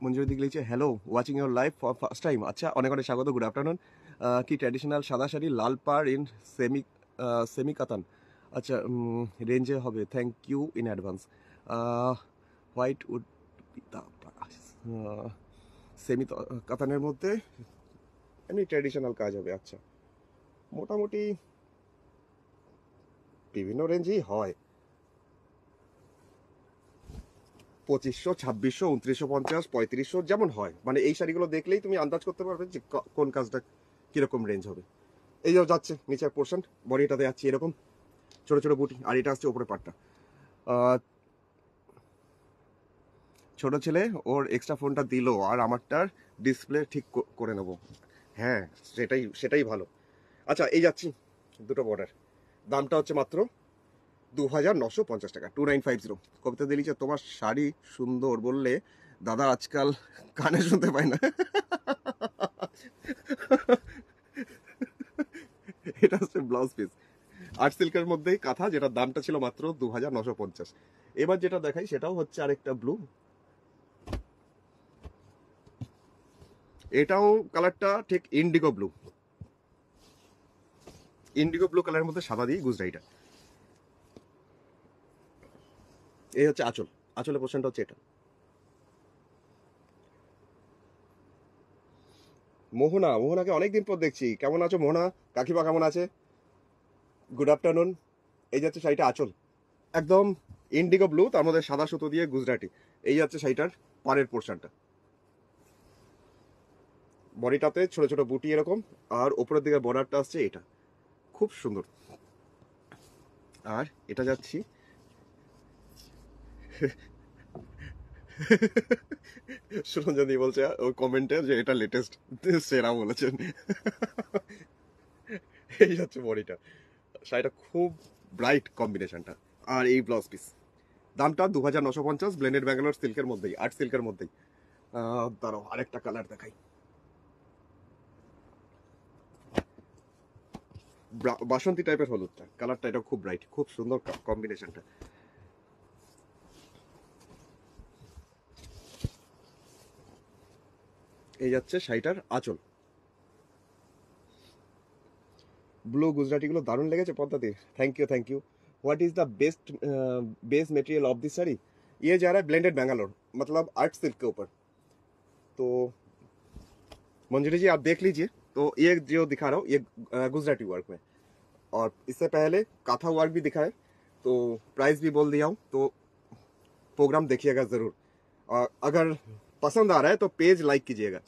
Speaker 1: মঞ্জুরি দিক লিখছে hello, watching your live for first time. আচ্ছা অনেক অনেক স্বাগত, গুড আফটারনুন। কি ট্র্যাডিশনাল সাদা শাড়ি, লাল পাড় ইন সেমি সেমি কাতান, আচ্ছা রেঞ্জে হবে, thank you in advance. White wood semi কাতানের মধ্যে এমনি ট্র্যাডিশনাল কাজ হবে। আচ্ছা মোটামুটি বিভিন্ন রেঞ্জেই হয়, 2500, 2600, 2950, 3500 যেমন হয়, মানে এই শাড়িগুলো দেখলেই তুমি আন্দাজ করতে পারবে যে কোন কাজটা কিরকম রেঞ্জ হবে। এই যে যাচ্ছে নিচের পোর্শন, বডিটাতে যাচ্ছে এরকম ছোট ছোট বুটি, আর এটা আসছে উপরে পাটটা। ছোট ছেলে ওর এক্সট্রা ফোনটা দিল আর আমারটার ডিসপ্লে ঠিক করে নেব। হ্যাঁ সেটাই সেটাই ভালো। আচ্ছা এই যাচ্ছি দুটো বর্ডার, দামটা হচ্ছে মাত্র 2950 টাকা, 2950। কবিতা দিলিছে তোমার শাড়ি সুন্দর বললে দাদা আজকাল কানে শুনতে পায় না। এটা হচ্ছে ব্লাউজ পিস, আর্ট সিল্কের মধ্যেই কাঁথা, যেটা দামটা ছিল মাত্র 2950। এবার যেটা দেখাই সেটাও হচ্ছে আরেকটা ব্লু, এটাও কালারটা ঠিক ইন্ডিগো ব্লু, ইন্ডিগো ব্লু কালারের মধ্যে সাদা দিয়ে গুজরাইটা। এই হচ্ছে আঁচল, আঁচলের পোর্শনটা হচ্ছে এটা। মোহনা, মোহনাকে অনেকদিন পর দেখছি, কেমন আছো মোহনা? কাকিমা কেমন আছে? Good afternoon. এই যাচ্ছে শাড়িটা আঁচল, একদম ইন্ডিগো ব্লু, তার মধ্যে সাদা সুতো দিয়ে গুজরাটি। এই যাচ্ছে শাড়িটার পাড়ের পোর্শনটা, বডিটাতে ছোট ছোট বুটি এরকম, আর ওপরের দিকে বর্ডারটা আসছে এটা, খুব সুন্দর। আর এটা যাচ্ছি সুরঞ্জনী বলছে ওই কমেন্টে যে এটা লেটেস্ট, সেরা বলেছেন। এই হচ্ছে বডিটা, শাড়িটা খুব ব্রাইট কম্বিনেশনটা। আর এই ব্লাউজ পিস, দামটা 2950, ব্লেন্ডেড ব্যাঙ্গালোর সিল্কের মধ্যেই, আর্ট সিল্কের মধ্যেই। দাঁড়াও আরেকটা কালার দেখাই, বাসন্তী টাইপের হলুদটা, কালারটা এটা খুব ব্রাইট, খুব সুন্দর কম্বিনেশনটা। এই যাচ্ছে শাড়িটার আঁচল, ব্লু গুজরাটিগুলো দারুণ লেগেছে পদ্মাতে, thank you thank you. What is the best base material of this sari? ये जा रहा है ब्लेंडेड बैंगलोर, मतलब आर्ट सिल्क के ऊपर। तो मंजरी जी आप देख लीजिए, तो ये जो दिखा रहा हूँ ये गुजराती वर्क में, और इससे पहले काथा वर्क भी दिखा है, तो प्राइस भी बोल दिया हूँ, तो प्रोग्राम देखिएगा जरूर। और अगर पसंद आ रहा है तो पेज लाइक कीजिएगा।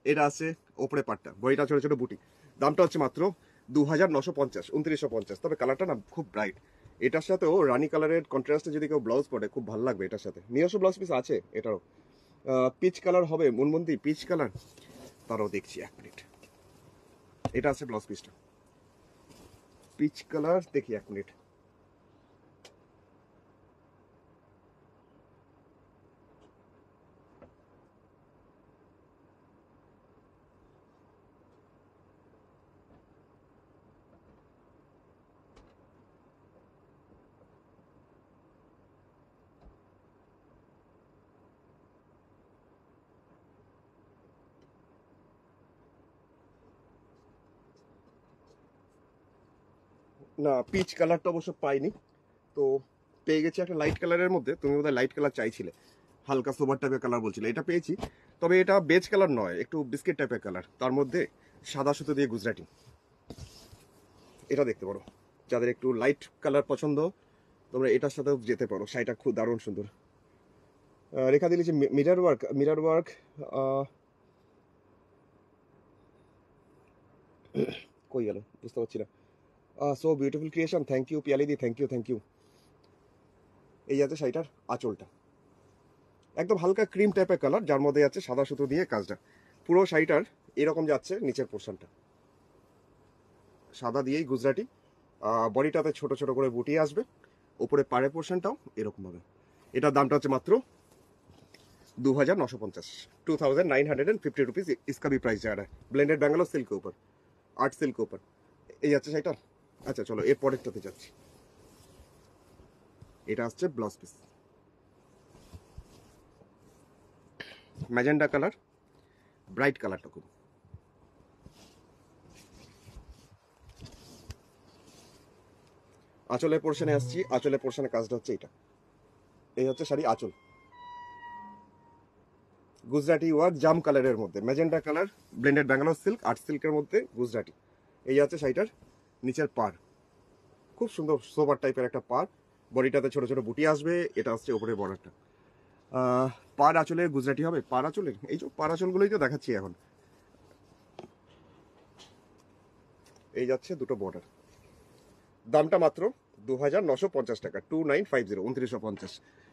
Speaker 1: এটা আছে ওপরে পাটটা, বইটা ছোট ছোট বুটি, দামটা হচ্ছে মাত্র 2950, 2950। তবে কালারটা না খুব ব্রাইট, এটার সাথেও রানী কালারের কন্ট্রাস্টে যদি কেউ ব্লাউজ পরে খুব ভালো লাগবে এটার সাথে। নিজস্ব ব্লাউজ পিস আছে এটারও, পিচ কালার হবে, মুনমন্দি পিচ কালার, তারও দেখছি এক মিনিট। এটা আছে ব্লাউজ পিসটা পিচ কালার, দেখি এক মিনিট। না পিচ কালারটা অবশ্য পাইনি, তো পেয়ে গেছি একটা লাইট কালারের মধ্যে। তুমি বোধহয় লাইট কালার চাইছিলে, হালকা সোবার টাইপের কালার বলছিলে, এটা পেয়েছি। তবে এটা বেজ কালার নয়, একটু বিস্কিট টাইপের কালার, তার মধ্যে সাদা সুতো দিয়ে গুজরাটি। এটা দেখতে পারো, যাদের একটু লাইট কালার পছন্দ তোমরা এটার সাথেও যেতে পারো, শাড়িটা খুব দারুণ সুন্দর। রেখা দিলি যে মিরার ওয়ার্ক, মিরার ওয়ার্ক কই গেল বুঝতে পারছি না। So beautiful creation, thank you Piyali di, thank you thank you. এই আছে শাড়িটার আঁচলটা, একদম হালকা ক্রিম টাইপের কালার, যার মধ্যে যাচ্ছে সাদা সুতো দিয়ে কাজটা। পুরো শাড়িটার এরকম যাচ্ছে নিচের পোর্শনটা, সাদা দিয়েই গুজরাটি, বডিটাতে ছোট ছোট করে বুটি আসবে, উপরে পাড়ের পোর্শনটাও এরকম হবে। এটার দামটা হচ্ছে মাত্র 2950, 2950 रुपीज इसका भी प्राइस जा रहा है, ब्लेंडेड बैंगलोर सिल्क के ऊपर, आर्ट सिल्क के ऊपर। এই যাচ্ছে শাড়িটা। আচ্ছা চলো এর পরেরটাতে যাচ্ছি। এটা আসছে blouse piece, magenta colour, bright কালারটা খুব। আঁচলের পোর্শনে আসছি, আঁচলের পোর্শনে কাজটা হচ্ছে এটা। এই হচ্ছে শাড়ি আঁচল, গুজরাটি ওয়ার্ক জাম কালারের মধ্যে, magenta colour, blended Bangalore silk, art সিল্কের মধ্যে গুজরাটি। এই আছে শাড়িটার নিচের পার, খুব সুন্দর সোবার টাইপের একটা পার, বডিটাতে ছোট ছোট বুটি আসবে। এটা আসছে উপরের বর্ডারটা, পার আঁচলে গুজরাটি হবে, পার আঁচলে এই যে পার আঁচলগুলোই তো দেখাচ্ছি এখন। এই যাচ্ছে দুটো বর্ডার, দামটা মাত্র 2950 টাকা, 2950, 2950।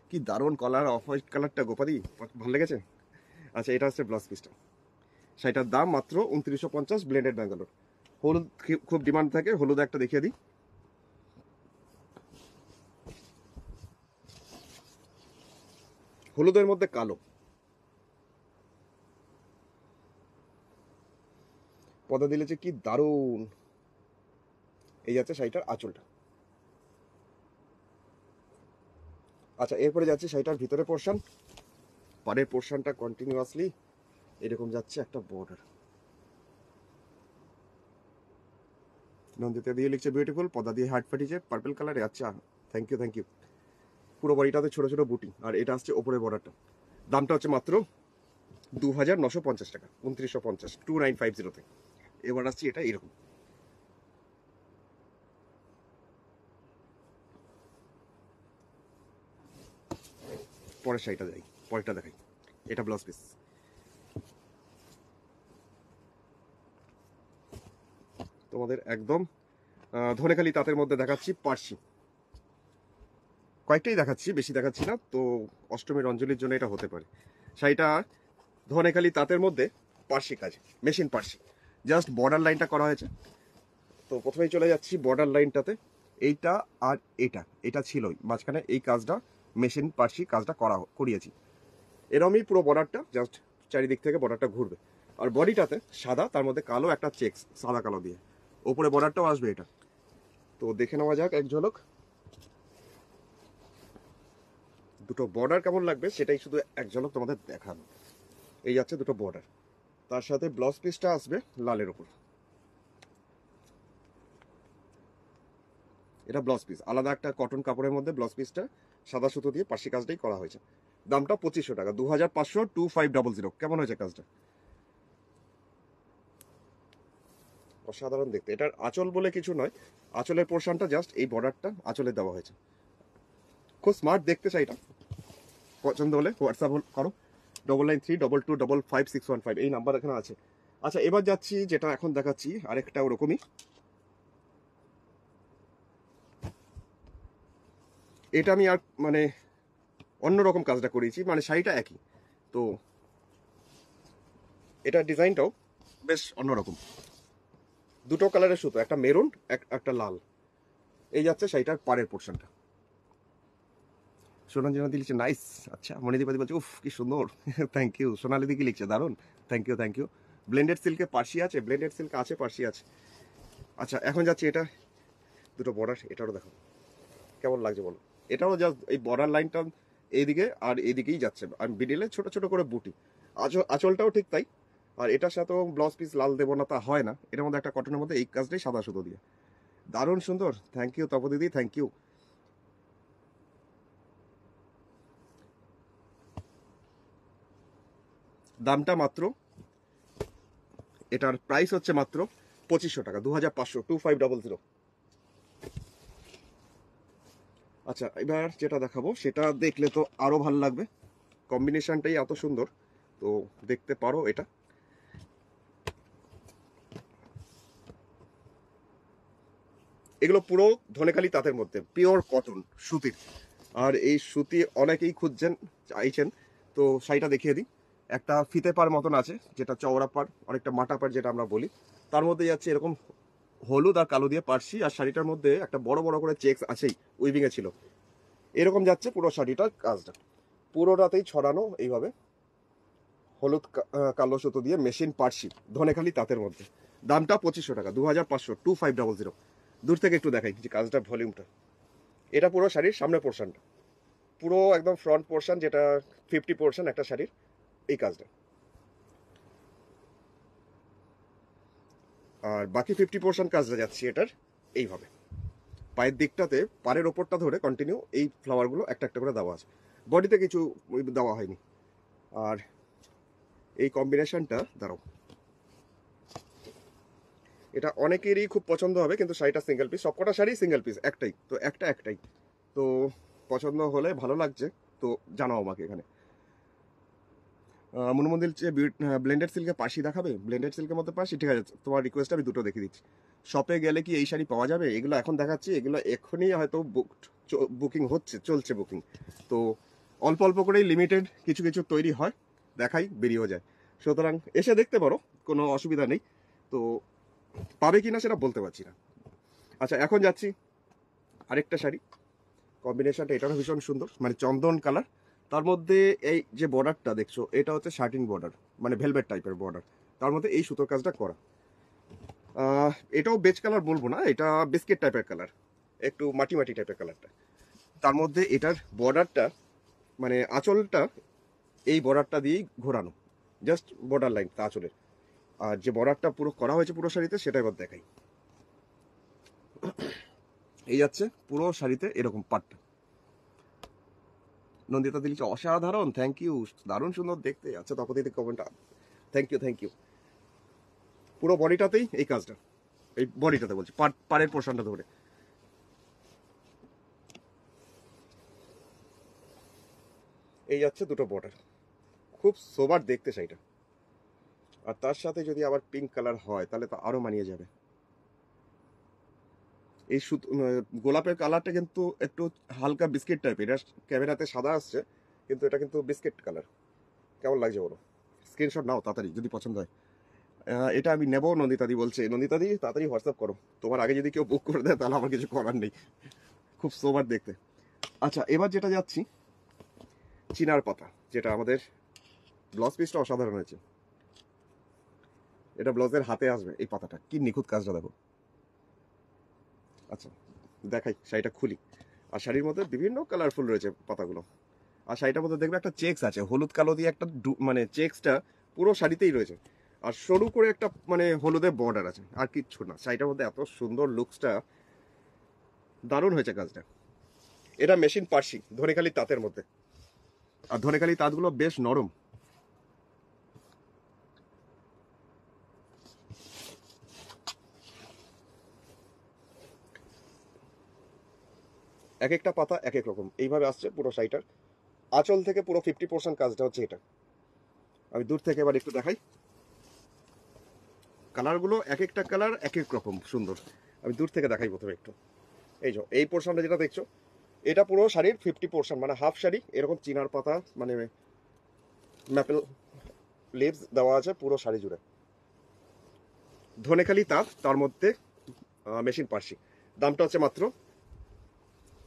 Speaker 1: কি দারুণ কালার, অফ হোয়াইট কালারটা গোপাদি, ভালো লেগেছে। আচ্ছা এটা হচ্ছে ব্লাউজ পিসটা, সেটার দাম মাত্র 2950, ব্লেন্ডেড ব্যাঙ্গালোর। হলুদ খুব ডিমান্ড থাকে, হলুদ একটা দেখিয়ে দিই। হলুদের মধ্যে কালো, পদা দিলে যে কি দারুণ। এই যাচ্ছে শাড়িটার আঁচলটা। আচ্ছা এরপরে যাচ্ছে শাড়িটার ভিতরে পোর্শন, পাড়ের পোর্শনটা কন্টিনিউয়াসলি এরকম যাচ্ছে একটা বর্ডার। নন্দিতা দিয়ে লিখছে বিউটিফুল, পদা দিয়ে হার্ট ফাটিছে পার্পল কালারে। আচ্ছা থ্যাংক ইউ থ্যাংক ইউ। পুরো বডিটাতে ছোট ছোট বুটি, আর এটা আসছে ওপরের বর্ডারটা। দামটা হচ্ছে মাত্র 2950 টাকা, 2950, 2950-তে। এবার আসছি এটা এরকম। পরের শাড়িটা যাই, পরেরটা দেখাই। এটা ব্লাউজ পিস, তোমাদের একদম ধনেখালি তাঁতের মধ্যে দেখাচ্ছি, পার্সি কয়েকটাই দেখাচ্ছি, বেশি দেখাচ্ছি না, তো অষ্টমীর অঞ্জলির জন্য এটা হতে পারে। শাড়িটা ধনেখালি তাঁতের মধ্যে পার্সি কাজ, মেশিন পার্সি, জাস্ট বর্ডার লাইনটা করা হয়েছে, তো প্রথমেই চলে যাচ্ছি বর্ডার লাইনটাতে। এইটা আর এটা ছিলই মাঝখানে, এই কাজটা মেশিন পার্সি কাজটা করিয়েছি। এরমই পুরো বর্ডারটা, জাস্ট চারিদিক থেকে বর্ডারটা ঘুরবে। আর বডিটাতে সাদা, তার মধ্যে কালো একটা চেক্স, সাদা কালো দিয়ে। ওপরে বর্ডারটাও আসবে এটা। তো দেখে নেওয়া যাক এক ঝলক দুটো বর্ডার কেমন লাগবে, সেটাই শুধু এক ঝলক তোমাদের দেখানো। এই যাচ্ছে দুটো বর্ডার, তার সাথে ব্লাউজ পিসটা আসবে লালের উপর। এটা ব্লাউজ পিস, আলাদা একটা কটন কাপড়ের মধ্যে ব্লাউজ পিসটা সাদা সুতো দিয়ে পার্সি কাজটাই করা হয়েছে। দামটা 2500 টাকা, 2500, 2500। কেমন হয়েছে কাজটা? অসাধারণ দেখতে। এটার আঁচল বলে কিছু নয়, আঁচলের পোর্শনটা জাস্ট এই বর্ডারটা আঁচলে দেওয়া হয়েছে। খুব স্মার্ট দেখতে শাড়িটা। পছন্দ হলে হোয়াটসঅ্যাপ করো 9932255615, এই নাম্বার এখানে আছে। আচ্ছা, এবার যাচ্ছি যেটা এখন দেখাচ্ছি আরেকটা ওরকমই। এটা আমি আর মানে অন্যরকম কাজটা করেছি, মানে শাড়িটা একই তো এটা ডিজাইনটাও বেশ অন্যরকম। দুটো কালারের সুতো, একটা মেরুন একটা লাল। এই যাচ্ছে শাড়িটার পাড়ের পোর্শনটা। সোনালি লিখছে নাইস। আচ্ছা, মনিদীপাদি বলছে উফ কি সুন্দর। Thank you. সোনালি দি কি লিখছে? দারুন, thank you thank you. Blended সিল্কে পার্সি আছে, ব্লেন্ডেড সিল্ক আছে, পার্সি আছে। আচ্ছা, এখন যাচ্ছি এটা দুটো বর্ডার, এটারও দেখো কেমন লাগছে বলো। এটাও জাস্ট এই বর্ডার লাইনটা এইদিকে আর এইদিকেই যাচ্ছে, আর মিডিলে ছোট ছোট করে বুটি। আঁচলটাও ঠিক তাই। আর এটার সাথেও ব্লাউজ পিস লাল দেবো না তা হয় না, এটার মধ্যে একটা কটনের মধ্যে এই কাজটাই সাদা সুতো দিয়ে। দারুণ সুন্দর, থ্যাংক ইউ তপদিদি, থ্যাংক ইউ। দামটা মাত্র, এটার প্রাইস হচ্ছে মাত্র 2500 টাকা, 2500, 2500। আচ্ছা, এবার যেটা দেখাবো সেটা দেখলে তো আরো ভালো লাগবে, কম্বিনেশনটাই এত সুন্দর। তো দেখতে পারো এটা। এগুলো পুরো ধনেখালি তাঁতের মধ্যে পিওর কটন সুতির। আর এই সুতি অনেকেই খুঁজছেন, চাইছেন। তো শাড়িটা দেখিয়ে দিই। একটা ফিতে পার মতন আছে, যেটা চওড়া পার, অনেকটা মাটা পার যেটা আমরা বলি। তার মধ্যে যাচ্ছে এরকম হলুদ আর কালো দিয়ে পার্সি, আর শাড়িটার মধ্যে একটা বড় বড় করে চেক্স আছেই, উইভিং এ ছিল। এরকম যাচ্ছে পুরো শাড়িটার কাজটা, পুরোটাতেই ছড়ানো এইভাবে হলুদ কালো সুতো দিয়ে মেশিন পার্সি, ধনেখালি তাঁতের মধ্যে। দামটা 2500 টাকা, 2500, 2500। দূর থেকে একটু দেখাই যে কাজটার ভলিউমটা। এটা পুরো শাড়ির সামনের পোর্শনটা, পুরো একদম ফ্রন্ট পোর্শন, যেটা 50% একটা শাড়ির এই কাজটা। আর বাকি 50% কাজটা যাচ্ছে এটার এইভাবে পায়ের দিকটাতে, পাড়ের ওপরটা ধরে কন্টিনিউ এই ফ্লাওয়ারগুলো একটা একটা করে দেওয়া আছে। বডিতে কিছু দেওয়া হয়নি। আর এই কম্বিনেশনটা দাঁড়াও, এটা অনেকেরই খুব পছন্দ হবে, কিন্তু শাড়িটা সিঙ্গেল পিস, সবকটা শাড়ি সিঙ্গেল পিস, একটাই তো, একটাই তো। পছন্দ হলে, ভালো লাগছে তো জানাও আমাকে এখানে। মনুমন্দির ব্লেন্ডেড সিল্কে পাশি দেখাবে, ব্লেন্ডেড সিল্কের মধ্যে পাশি, ঠিক আছে, তোমার রিকোয়েস্ট আমি দুটো দেখিয়ে দিচ্ছি। শপে গেলে কি এই শাড়ি পাওয়া যাবে? এগুলো এখন দেখাচ্ছি, এগুলো এখনই হয়তো বুকিং হচ্ছে, চলছে বুকিং। তো অল্প অল্প করেই লিমিটেড কিছু কিছু তৈরি হয়, দেখাই বেরিয়েও যায়। সুতরাং এসে দেখতে পারো, কোনো অসুবিধা নেই। তো পাবে কিনা সেটা বলতে পারছি না। আচ্ছা, এখন যাচ্ছি আরেকটা শাড়ি। কম্বিনেশনটা এটারও ভীষণ সুন্দর, মানে চন্দন কালার। তার মধ্যে এই যে বর্ডারটা দেখছো, এটা হচ্ছে শার্টিন বর্ডার, মানে ভেলভেট টাইপের বর্ডার। তার মধ্যে এই সুতোর কাজটা করা। এটাও বেজ কালার বলবো না, এটা বিস্কিট টাইপের কালার, একটু মাটি মাটি টাইপের কালারটা। তার মধ্যে এটার বর্ডারটা, মানে আঁচলটা এই বর্ডারটা দিয়েই ঘোরানো, জাস্ট বর্ডার লাইন আঁচলের। আর যে বর্ডারটা পুরো করা হয়েছে পুরো শাড়িতে, সেটা এবার দেখাই। এই যাচ্ছে পুরো শাড়িতে এরকম পাটটা। নন্দিতা দিল্লি অসাধারণ, থ্যাংক ইউ, দারুণ সুন্দর দেখতে। আচ্ছা, তপদিদি comment, thank you thank you. পুরো বডিটাতেই এই কাজটা, এই বডিটাতে বলছি, পাড়ের পোর্শনটা ধরে। এই যাচ্ছে দুটো বর্ডার, খুব সোবার দেখতে শাড়িটা। আর তার সাথে যদি আবার পিঙ্ক কালার হয় তাহলে তো আরো মানিয়ে যাবে। এই গোলাপের কালারটা কিন্তু একটু হালকা বিস্কিট টাইপের, এটা ক্যামেরাতে সাদা আসছে, কিন্তু এটা কিন্তু বিস্কিট কালার। কেমন লাগছে বলো? স্ক্রিনশট নাও তাড়াতাড়ি যদি পছন্দ হয়। এটা আমি নেবো, নন্দিতাদি বলছে। নন্দিতাদি তাড়াতাড়ি হোয়াটসঅ্যাপ করো, তোমার আগে যদি কেউ বুক করে দেয় তাহলে আমার কিছু করার নেই। খুব সোবার দেখতে। আচ্ছা, এবার যেটা যাচ্ছি, চিনার পাতা, যেটা আমাদের ব্লাউজ পিসটা অসাধারণ হয়েছে। এটা ব্লাউজের হাতে আসবে, এই পাতাটা কি নিখুঁত কাজটা দেখো। আচ্ছা দেখাই, শাড়িটা খুলি। আর শাড়ির মধ্যে বিভিন্ন কালারফুল রয়েছে পাতাগুলো। আর শাড়িটার মধ্যে দেখবে একটা চেক্স আছে, হলুদ কালো দিয়ে একটা মানে চেক্সটা পুরো শাড়িতেই রয়েছে। আর সরু করে একটা মানে হলুদের বর্ডার আছে, আর কিচ্ছু না। শাড়িটার মধ্যে এত সুন্দর লুকসটা, দারুণ হয়েছে কাজটা। এটা মেশিন পার্সি, ধনেখালি তাঁতের মধ্যে। আর ধনেখালি তাঁতগুলো বেশ নরম। এক একটা পাতা এক এক রকম এইভাবে আসছে পুরো শাড়িটার। আঁচল থেকে পুরো 50% কাজটা হচ্ছে এটা। আমি দূর থেকে এবার একটু দেখাই। কালারগুলো এক একটা কালার এক এক রকম সুন্দর। আমি দূর থেকে দেখাই প্রথমে একটু। এই যে এই পোর্শনটা যেটা দেখছো, এটা পুরো শাড়ির 50%, মানে হাফ শাড়ি এরকম চিনার পাতা মানে ম্যাপেল লিভস দেওয়া আছে পুরো শাড়ি জুড়ে। ধনেখালি তাঁত, তার মধ্যে মেশিন পার্সি। দামটা হচ্ছে মাত্র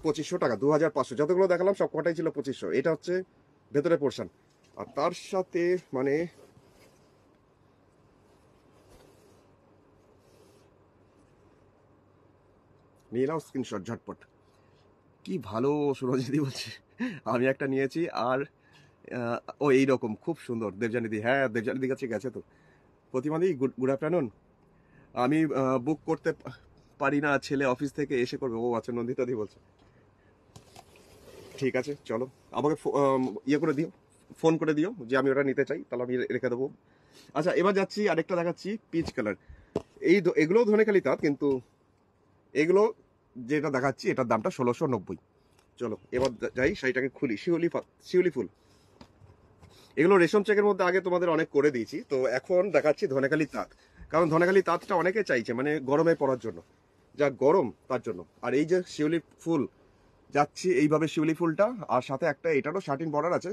Speaker 1: 2500 টাকা, 2500। যতগুলো দেখালাম সব কটাই ছিল 2500। এটা হচ্ছে ভেতরে পোর্শন। আর তার সাথে মানে নিয়ে নাও স্ক্রিনশট ঝটপট। কি ভালো সুরজিদি বলছে। আমি একটা নিয়েছি। আর ও এইরকম খুব সুন্দর দেবজানিদি। হ্যাঁ, দেবজানিদির কাছে গেছে তো। প্রতিমাদি গুড আফটারনুন। আমি বুক করতে পারি না, ছেলে অফিস থেকে এসে করবে। ও আচ্ছা, নন্দিতাদি বলছে। ঠিক আছে চলো, আমাকে ইয়ে করে দিও, ফোন করে দিও যে আমি ওটা নিতে চাই, তাহলে আমি রেখে দেবো। আচ্ছা, এবার যাচ্ছি আরেকটা দেখাচ্ছি, পিচ কালার। এগুলোও ধনেখালি তাঁত, কিন্তু এগুলো যেটা দেখাচ্ছি এটার দামটা 1690। চলো এবার যাই, শাড়িটাকে খুলি। শিউলি ফুল, এগুলো রেশম চেকের মধ্যে আগে তোমাদের অনেক করে দিয়েছি, তো এখন দেখাচ্ছি ধনেখালি তাঁত। কারণ ধনেখালি তাঁতটা অনেকে চাইছে, মানে গরমে পরার জন্য, যা গরম তার জন্য। আর এই যে শিউলি ফুল যাচ্ছি এইভাবে, শিউলি ফুলটা। আর সাথে একটা এটারও শার্টিন বর্ডার আছে,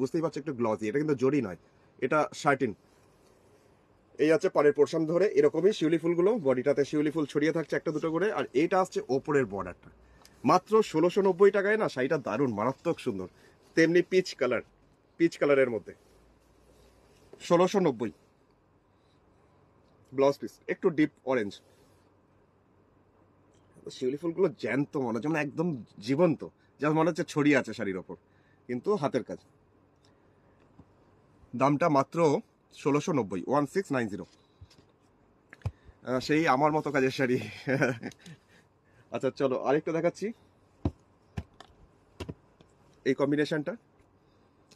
Speaker 1: বুঝতেই পারছো একটু গ্লসি। এটা কিন্তু জরি নয়, এটা শার্টিন। এই আছে পাড়ের পোর্শন ধরে এরকমই শিউলি ফুলগুলো, বডিটাতে শিউলি ফুল ছড়িয়ে থাকছে একটা দুটো করে। আর এইটা আসছে ওপরের বর্ডারটা। মাত্র 1690 টাকায় না শাড়িটা দারুণ মারাত্মক সুন্দর। তেমনি পিচ কালারের মধ্যে 1690 ব্লাউজ পিস, একটু ডিপ অরেঞ্জ। শিউলি ফুলগুলো জ্যান্ত মনে হচ্ছে, মানে একদম জীবন্ত, যা মনে হচ্ছে ছড়িয়ে আছে শাড়ির ওপর, কিন্তু হাতের কাজ। দামটা মাত্র 1690, 1690। সেই আমার মতো কাজের শাড়ি। আচ্ছা চলো আরেকটা দেখাচ্ছি, এই কম্বিনেশনটা।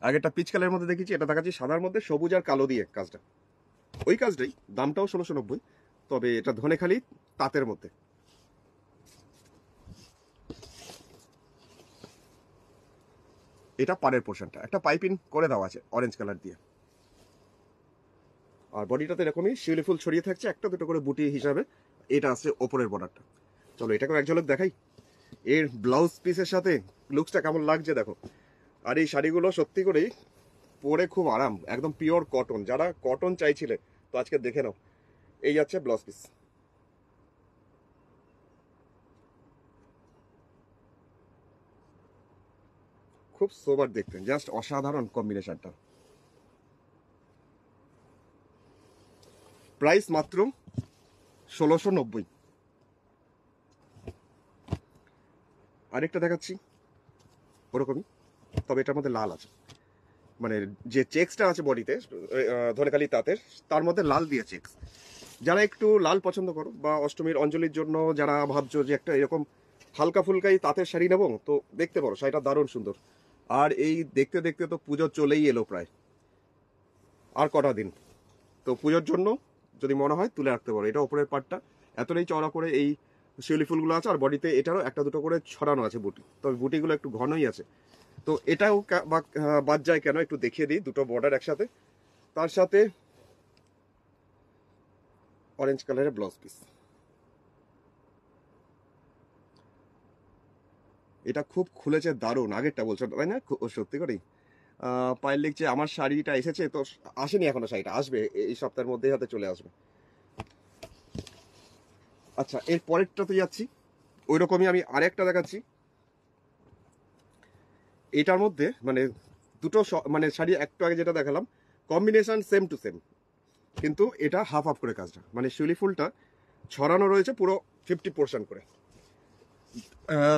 Speaker 1: আগেরটা পিচ কালারের মধ্যে দেখেছি, এটা দেখাচ্ছি সাদার মধ্যে সবুজ আর কালো দিয়ে কাজটা। ওই কাজটাই, দামটাও 1690, তবে এটা ধনেখালি তাঁতের মধ্যে। এটা পাড়ের পোর্শনটা একটা পাইপিং করে দেওয়া আছে অরেঞ্জ কালার দিয়ে। আর বডিটাতে এরকমই শিউলি ফুল ছড়িয়ে থাকছে একটা দুটো করে বুটি হিসাবে। এটা আছে ওপরের বর্ডারটা। চলো এটাকে এক ঝলক দেখাই, এর ব্লাউজ পিসের সাথে লুকসটা কেমন লাগছে দেখো। আর এই শাড়িগুলো সত্যি করেই পরে খুব আরাম, একদম পিওর কটন। যারা কটন চাইছিলে তো আজকে দেখে নাও। এই যাচ্ছে ব্লাউজ পিস। খুব সোবার দেখতে, জাস্ট অসাধারণ কম্বিনেশনটা। প্রাইস মাত্র 1690। আরেকটা দেখাচ্ছি ওরকমই, তবে এটার মধ্যে লাল আছে, মানে যে চেক্সটা আছে বডিতে ধনেখালি তাঁতের, তার মধ্যে লাল দিয়ে চেক্স। যারা একটু লাল পছন্দ করো, বা অষ্টমীর অঞ্জলির জন্য যারা ভাবছো যে একটা এরকম হালকা ফুলকাই তাঁতের শাড়ি নেবো, তো দেখতে পারো, শাড়িটা দারুণ সুন্দর। আর এই দেখতে দেখতে তো পুজো চলেই এলো প্রায়, আর কটা দিন। তো পুজোর জন্য যদি মনে হয় তুলে রাখতে পারো। এটা ওপরের পাটটা এতটাই চওড়া করে এই শিউলি ফুলগুলো আছে, আর বডিতে এটারও একটা দুটো করে ছড়ানো আছে বুটি, তবে বুটিগুলো একটু ঘনই আছে। তো এটাও বাদ যায় কেন একটু দেখিয়ে দিই, দুটো বর্ডার একসাথে, তার সাথে অরেঞ্জ কালারের ব্লাউজ পিস। এটা খুব খুলেছে দারুণ, আগেরটা বলছো তাই না? সত্যি করেই পায়েল লিখছে আমার শাড়িটা এসেছে, তো আসেনি এখনো, শাড়িটা আসবে এই সপ্তাহের মধ্যেই, হাতে চলে আসবে। আচ্ছা, এর পরেরটাতে যাচ্ছি, ওই রকমই আমি আরেকটা দেখাচ্ছি। এটার মধ্যে মানে দুটো মানে শাড়ি একটু আগে যেটা দেখালাম কম্বিনেশন সেম টু সেম, কিন্তু এটা হাফ হাফ করে কাজটা, মানে শিউলি ফুলটা ছড়ানো রয়েছে পুরো 50% করে।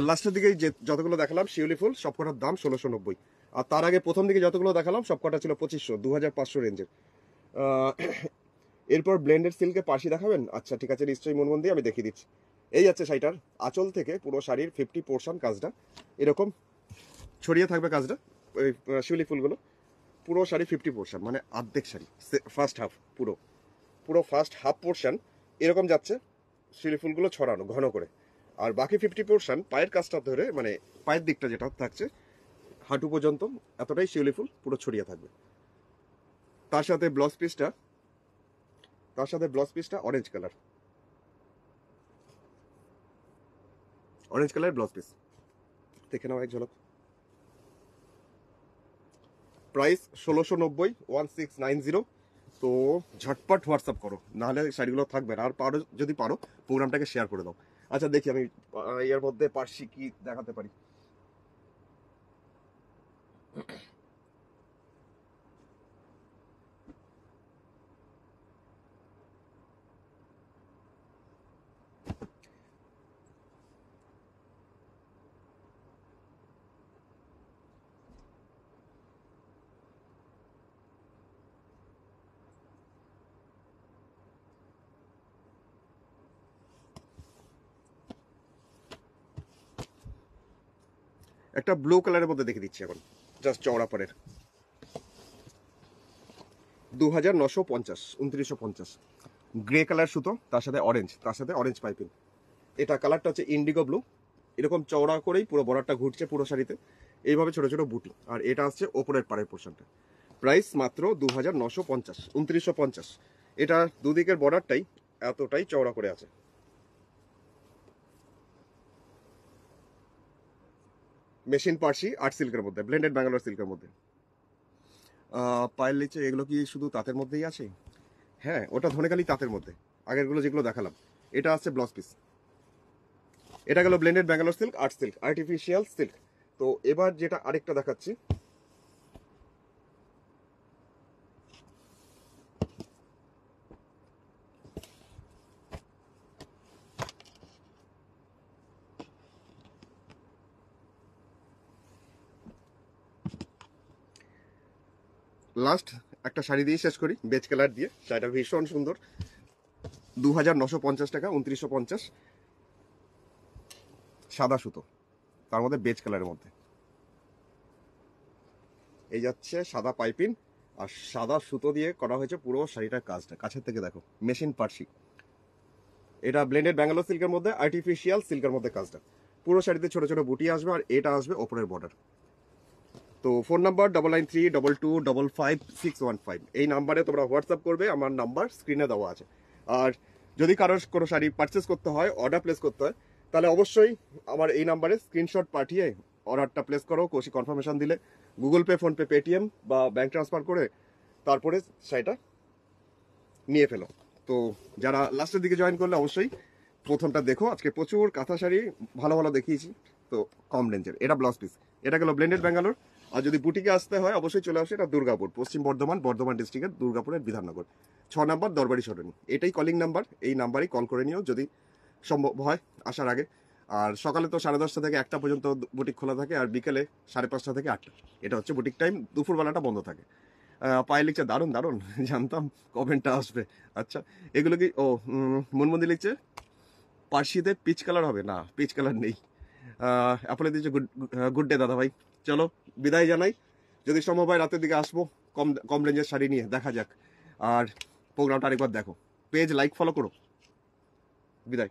Speaker 1: লাস্টের দিকে যে যতগুলো দেখালাম শিউলি ফুল সবকটার দাম 1690, আর তার আগে প্রথম দিকে যতগুলো দেখালাম সবকটা ছিল 2500, 2500 রেঞ্জের। এরপর ব্লেন্ডেড সিল্কে পার্সি দেখাবেন? আচ্ছা ঠিক আছে, নিশ্চয়ই মন দিয়ে আমি দেখিয়ে দিচ্ছি। এই যাচ্ছে শাড়িটার আঁচল থেকে পুরো শাড়ির 50% কাজটা এরকম ছড়িয়ে থাকবে কাজটা, ওই শিউলি ফুলগুলো পুরো শাড়ি 50%, মানে অর্ধেক শাড়ি, ফার্স্ট হাফ, পুরো পুরো ফার্স্ট হাফ পোর্শন এরকম যাচ্ছে শিউলি ফুলগুলো ছড়ানো ঘন করে, আর বাকি 50% পায়ের কাজটা ধরে, মানে পায়ের দিকটা যেটা থাকছে হাঁটু পর্যন্ত এতটাই শিউলি ফুল পুরো ছড়িয়ে থাকবে। তার সাথে ব্লাউজ পিসটা অরেঞ্জ কালার ব্লাউজ পিস, দেখে নাও এক ঝলক। প্রাইস 1690, 1690। তো ঝটপট হোয়াটসঅ্যাপ করো, নাহলে শাড়িগুলো থাকবে না। আর পারো, যদি পারো প্রোগ্রামটাকে শেয়ার করে দাও। আচ্ছা দেখি আমি এর মধ্যে পার্সি কি দেখাতে পারি। একটা ব্লু কালারের মধ্যে দেখে দিচ্ছি এখন, জাস্ট চওড়া পরের, 2950, 2950। গ্রে কালার সুতো, তার সাথে অরেঞ্জ পাইপিং। এটা কালারটা হচ্ছে ইন্ডিগো ব্লু, এরকম চওড়া করেই পুরো বর্ডারটা ঘুরছে পুরো শাড়িতে, এইভাবে ছোট ছোট বুটি। আর এটা আসছে ওপরের পাড়ের পোর্শনটা। প্রাইস মাত্র 2950, 2950। এটা দুদিকের বর্ডারটাই এতটাই চওড়া করে আছে। মেশিন পার্সি আর্ট সিল্কের মধ্যে, ব্লেন্ডেড ব্যাঙ্গালোর সিল্কের মধ্যে। পায়ের নিচে এগুলো কি শুধু তাঁতের মধ্যেই আছে? হ্যাঁ, ওটা ধনেখালি তাঁতের মধ্যে, আগেরগুলো যেগুলো দেখালাম। এটা আছে ব্লাউজ পিস। এটা গেল blended Bangalore silk, art silk, artificial silk. তো এবার যেটা আরেকটা দেখাচ্ছি, লাস্ট একটা শাড়ি দিয়ে শেষ করি, বেজ কালার দিয়ে। শাড়িটা ভীষণ সুন্দর, 2950 টাকা, 2950। সাদা সুতো, তার মধ্যে বেজ কালারের মধ্যে। এই যাচ্ছে সাদা পাইপিং আর সাদা সুতো দিয়ে করা হয়েছে পুরো শাড়িটার কাজটা, কাছের থেকে দেখো, মেশিন পার্সি। এটা ব্লেন্ডেড ব্যাঙ্গালোর সিল্কের মধ্যে, আর্টিফিশিয়াল সিল্কের মধ্যে কাজটা। পুরো শাড়িতে ছোট ছোট বুটি আসবে, আর এটা আসবে ওপরের বর্ডার। তো ফোন নাম্বার 9932255615, এই নাম্বারে তোমরা হোয়াটসঅ্যাপ করবে, আমার নাম্বার স্ক্রিনে দেওয়া আছে। আর যদি কারোর কোনো শাড়ি পারচেস করতে হয়, অর্ডার প্লেস করতে হয়, তাহলে অবশ্যই আমার এই নাম্বারে স্ক্রিনশট পাঠিয়ে অর্ডারটা প্লেস করো। কোশি কনফার্মেশন দিলে গুগল পে, ফোনপে, পেটিএম বা ব্যাঙ্ক ট্রান্সফার করে তারপরে শাড়িটা নিয়ে ফেলো। তো যারা লাস্টের দিকে জয়েন করলে অবশ্যই প্রথমটা দেখো, আজকে প্রচুর কাঁথা শাড়ি ভালো ভালো দেখিয়েছি, তো কম রেঞ্জের। এটা ব্লাউজ পিস, এটা গেল ব্লেন্ডেড ব্যাঙ্গালোর। আর যদি বুটিকে আসতে হয় অবশ্যই চলে আসে, এটা দুর্গাপুর, পশ্চিম বর্ধমান ডিস্ট্রিক্টের দুর্গাপুরের বিধাননগর 6 নম্বর দরবারি সরণি। এটাই কলিং নাম্বার, এই নাম্বারেই কল করে নিও যদি সম্ভব হয় আসার আগে। আর সকালে তো 10:30 থেকে 1টা পর্যন্ত বুটিক খোলা থাকে, আর বিকেলে 5:30 থেকে 8টা, এটা হচ্ছে বুটিক টাইম। দুপুরবেলাটা বন্ধ থাকে। পায়ে লিখছে দারুণ দারুণ, জানতাম কমেন্টটা আসবে। আচ্ছা, এগুলো কি, ও মনমন্দি লিখছে পার্সিতে পিচ কালার হবে না, পিচ কালার নেই। অ্যাপলে দিচ্ছে গুড ডে দাদা ভাই। চলো বিদায় জানাই, যদি সম্ভব হয় রাতের দিকে আসবো কম কম রেঞ্জের শাড়ি নিয়ে, দেখা যাক। আর প্রোগ্রামটা আরেকবার দেখো, পেজ লাইক ফলো করো। বিদায়।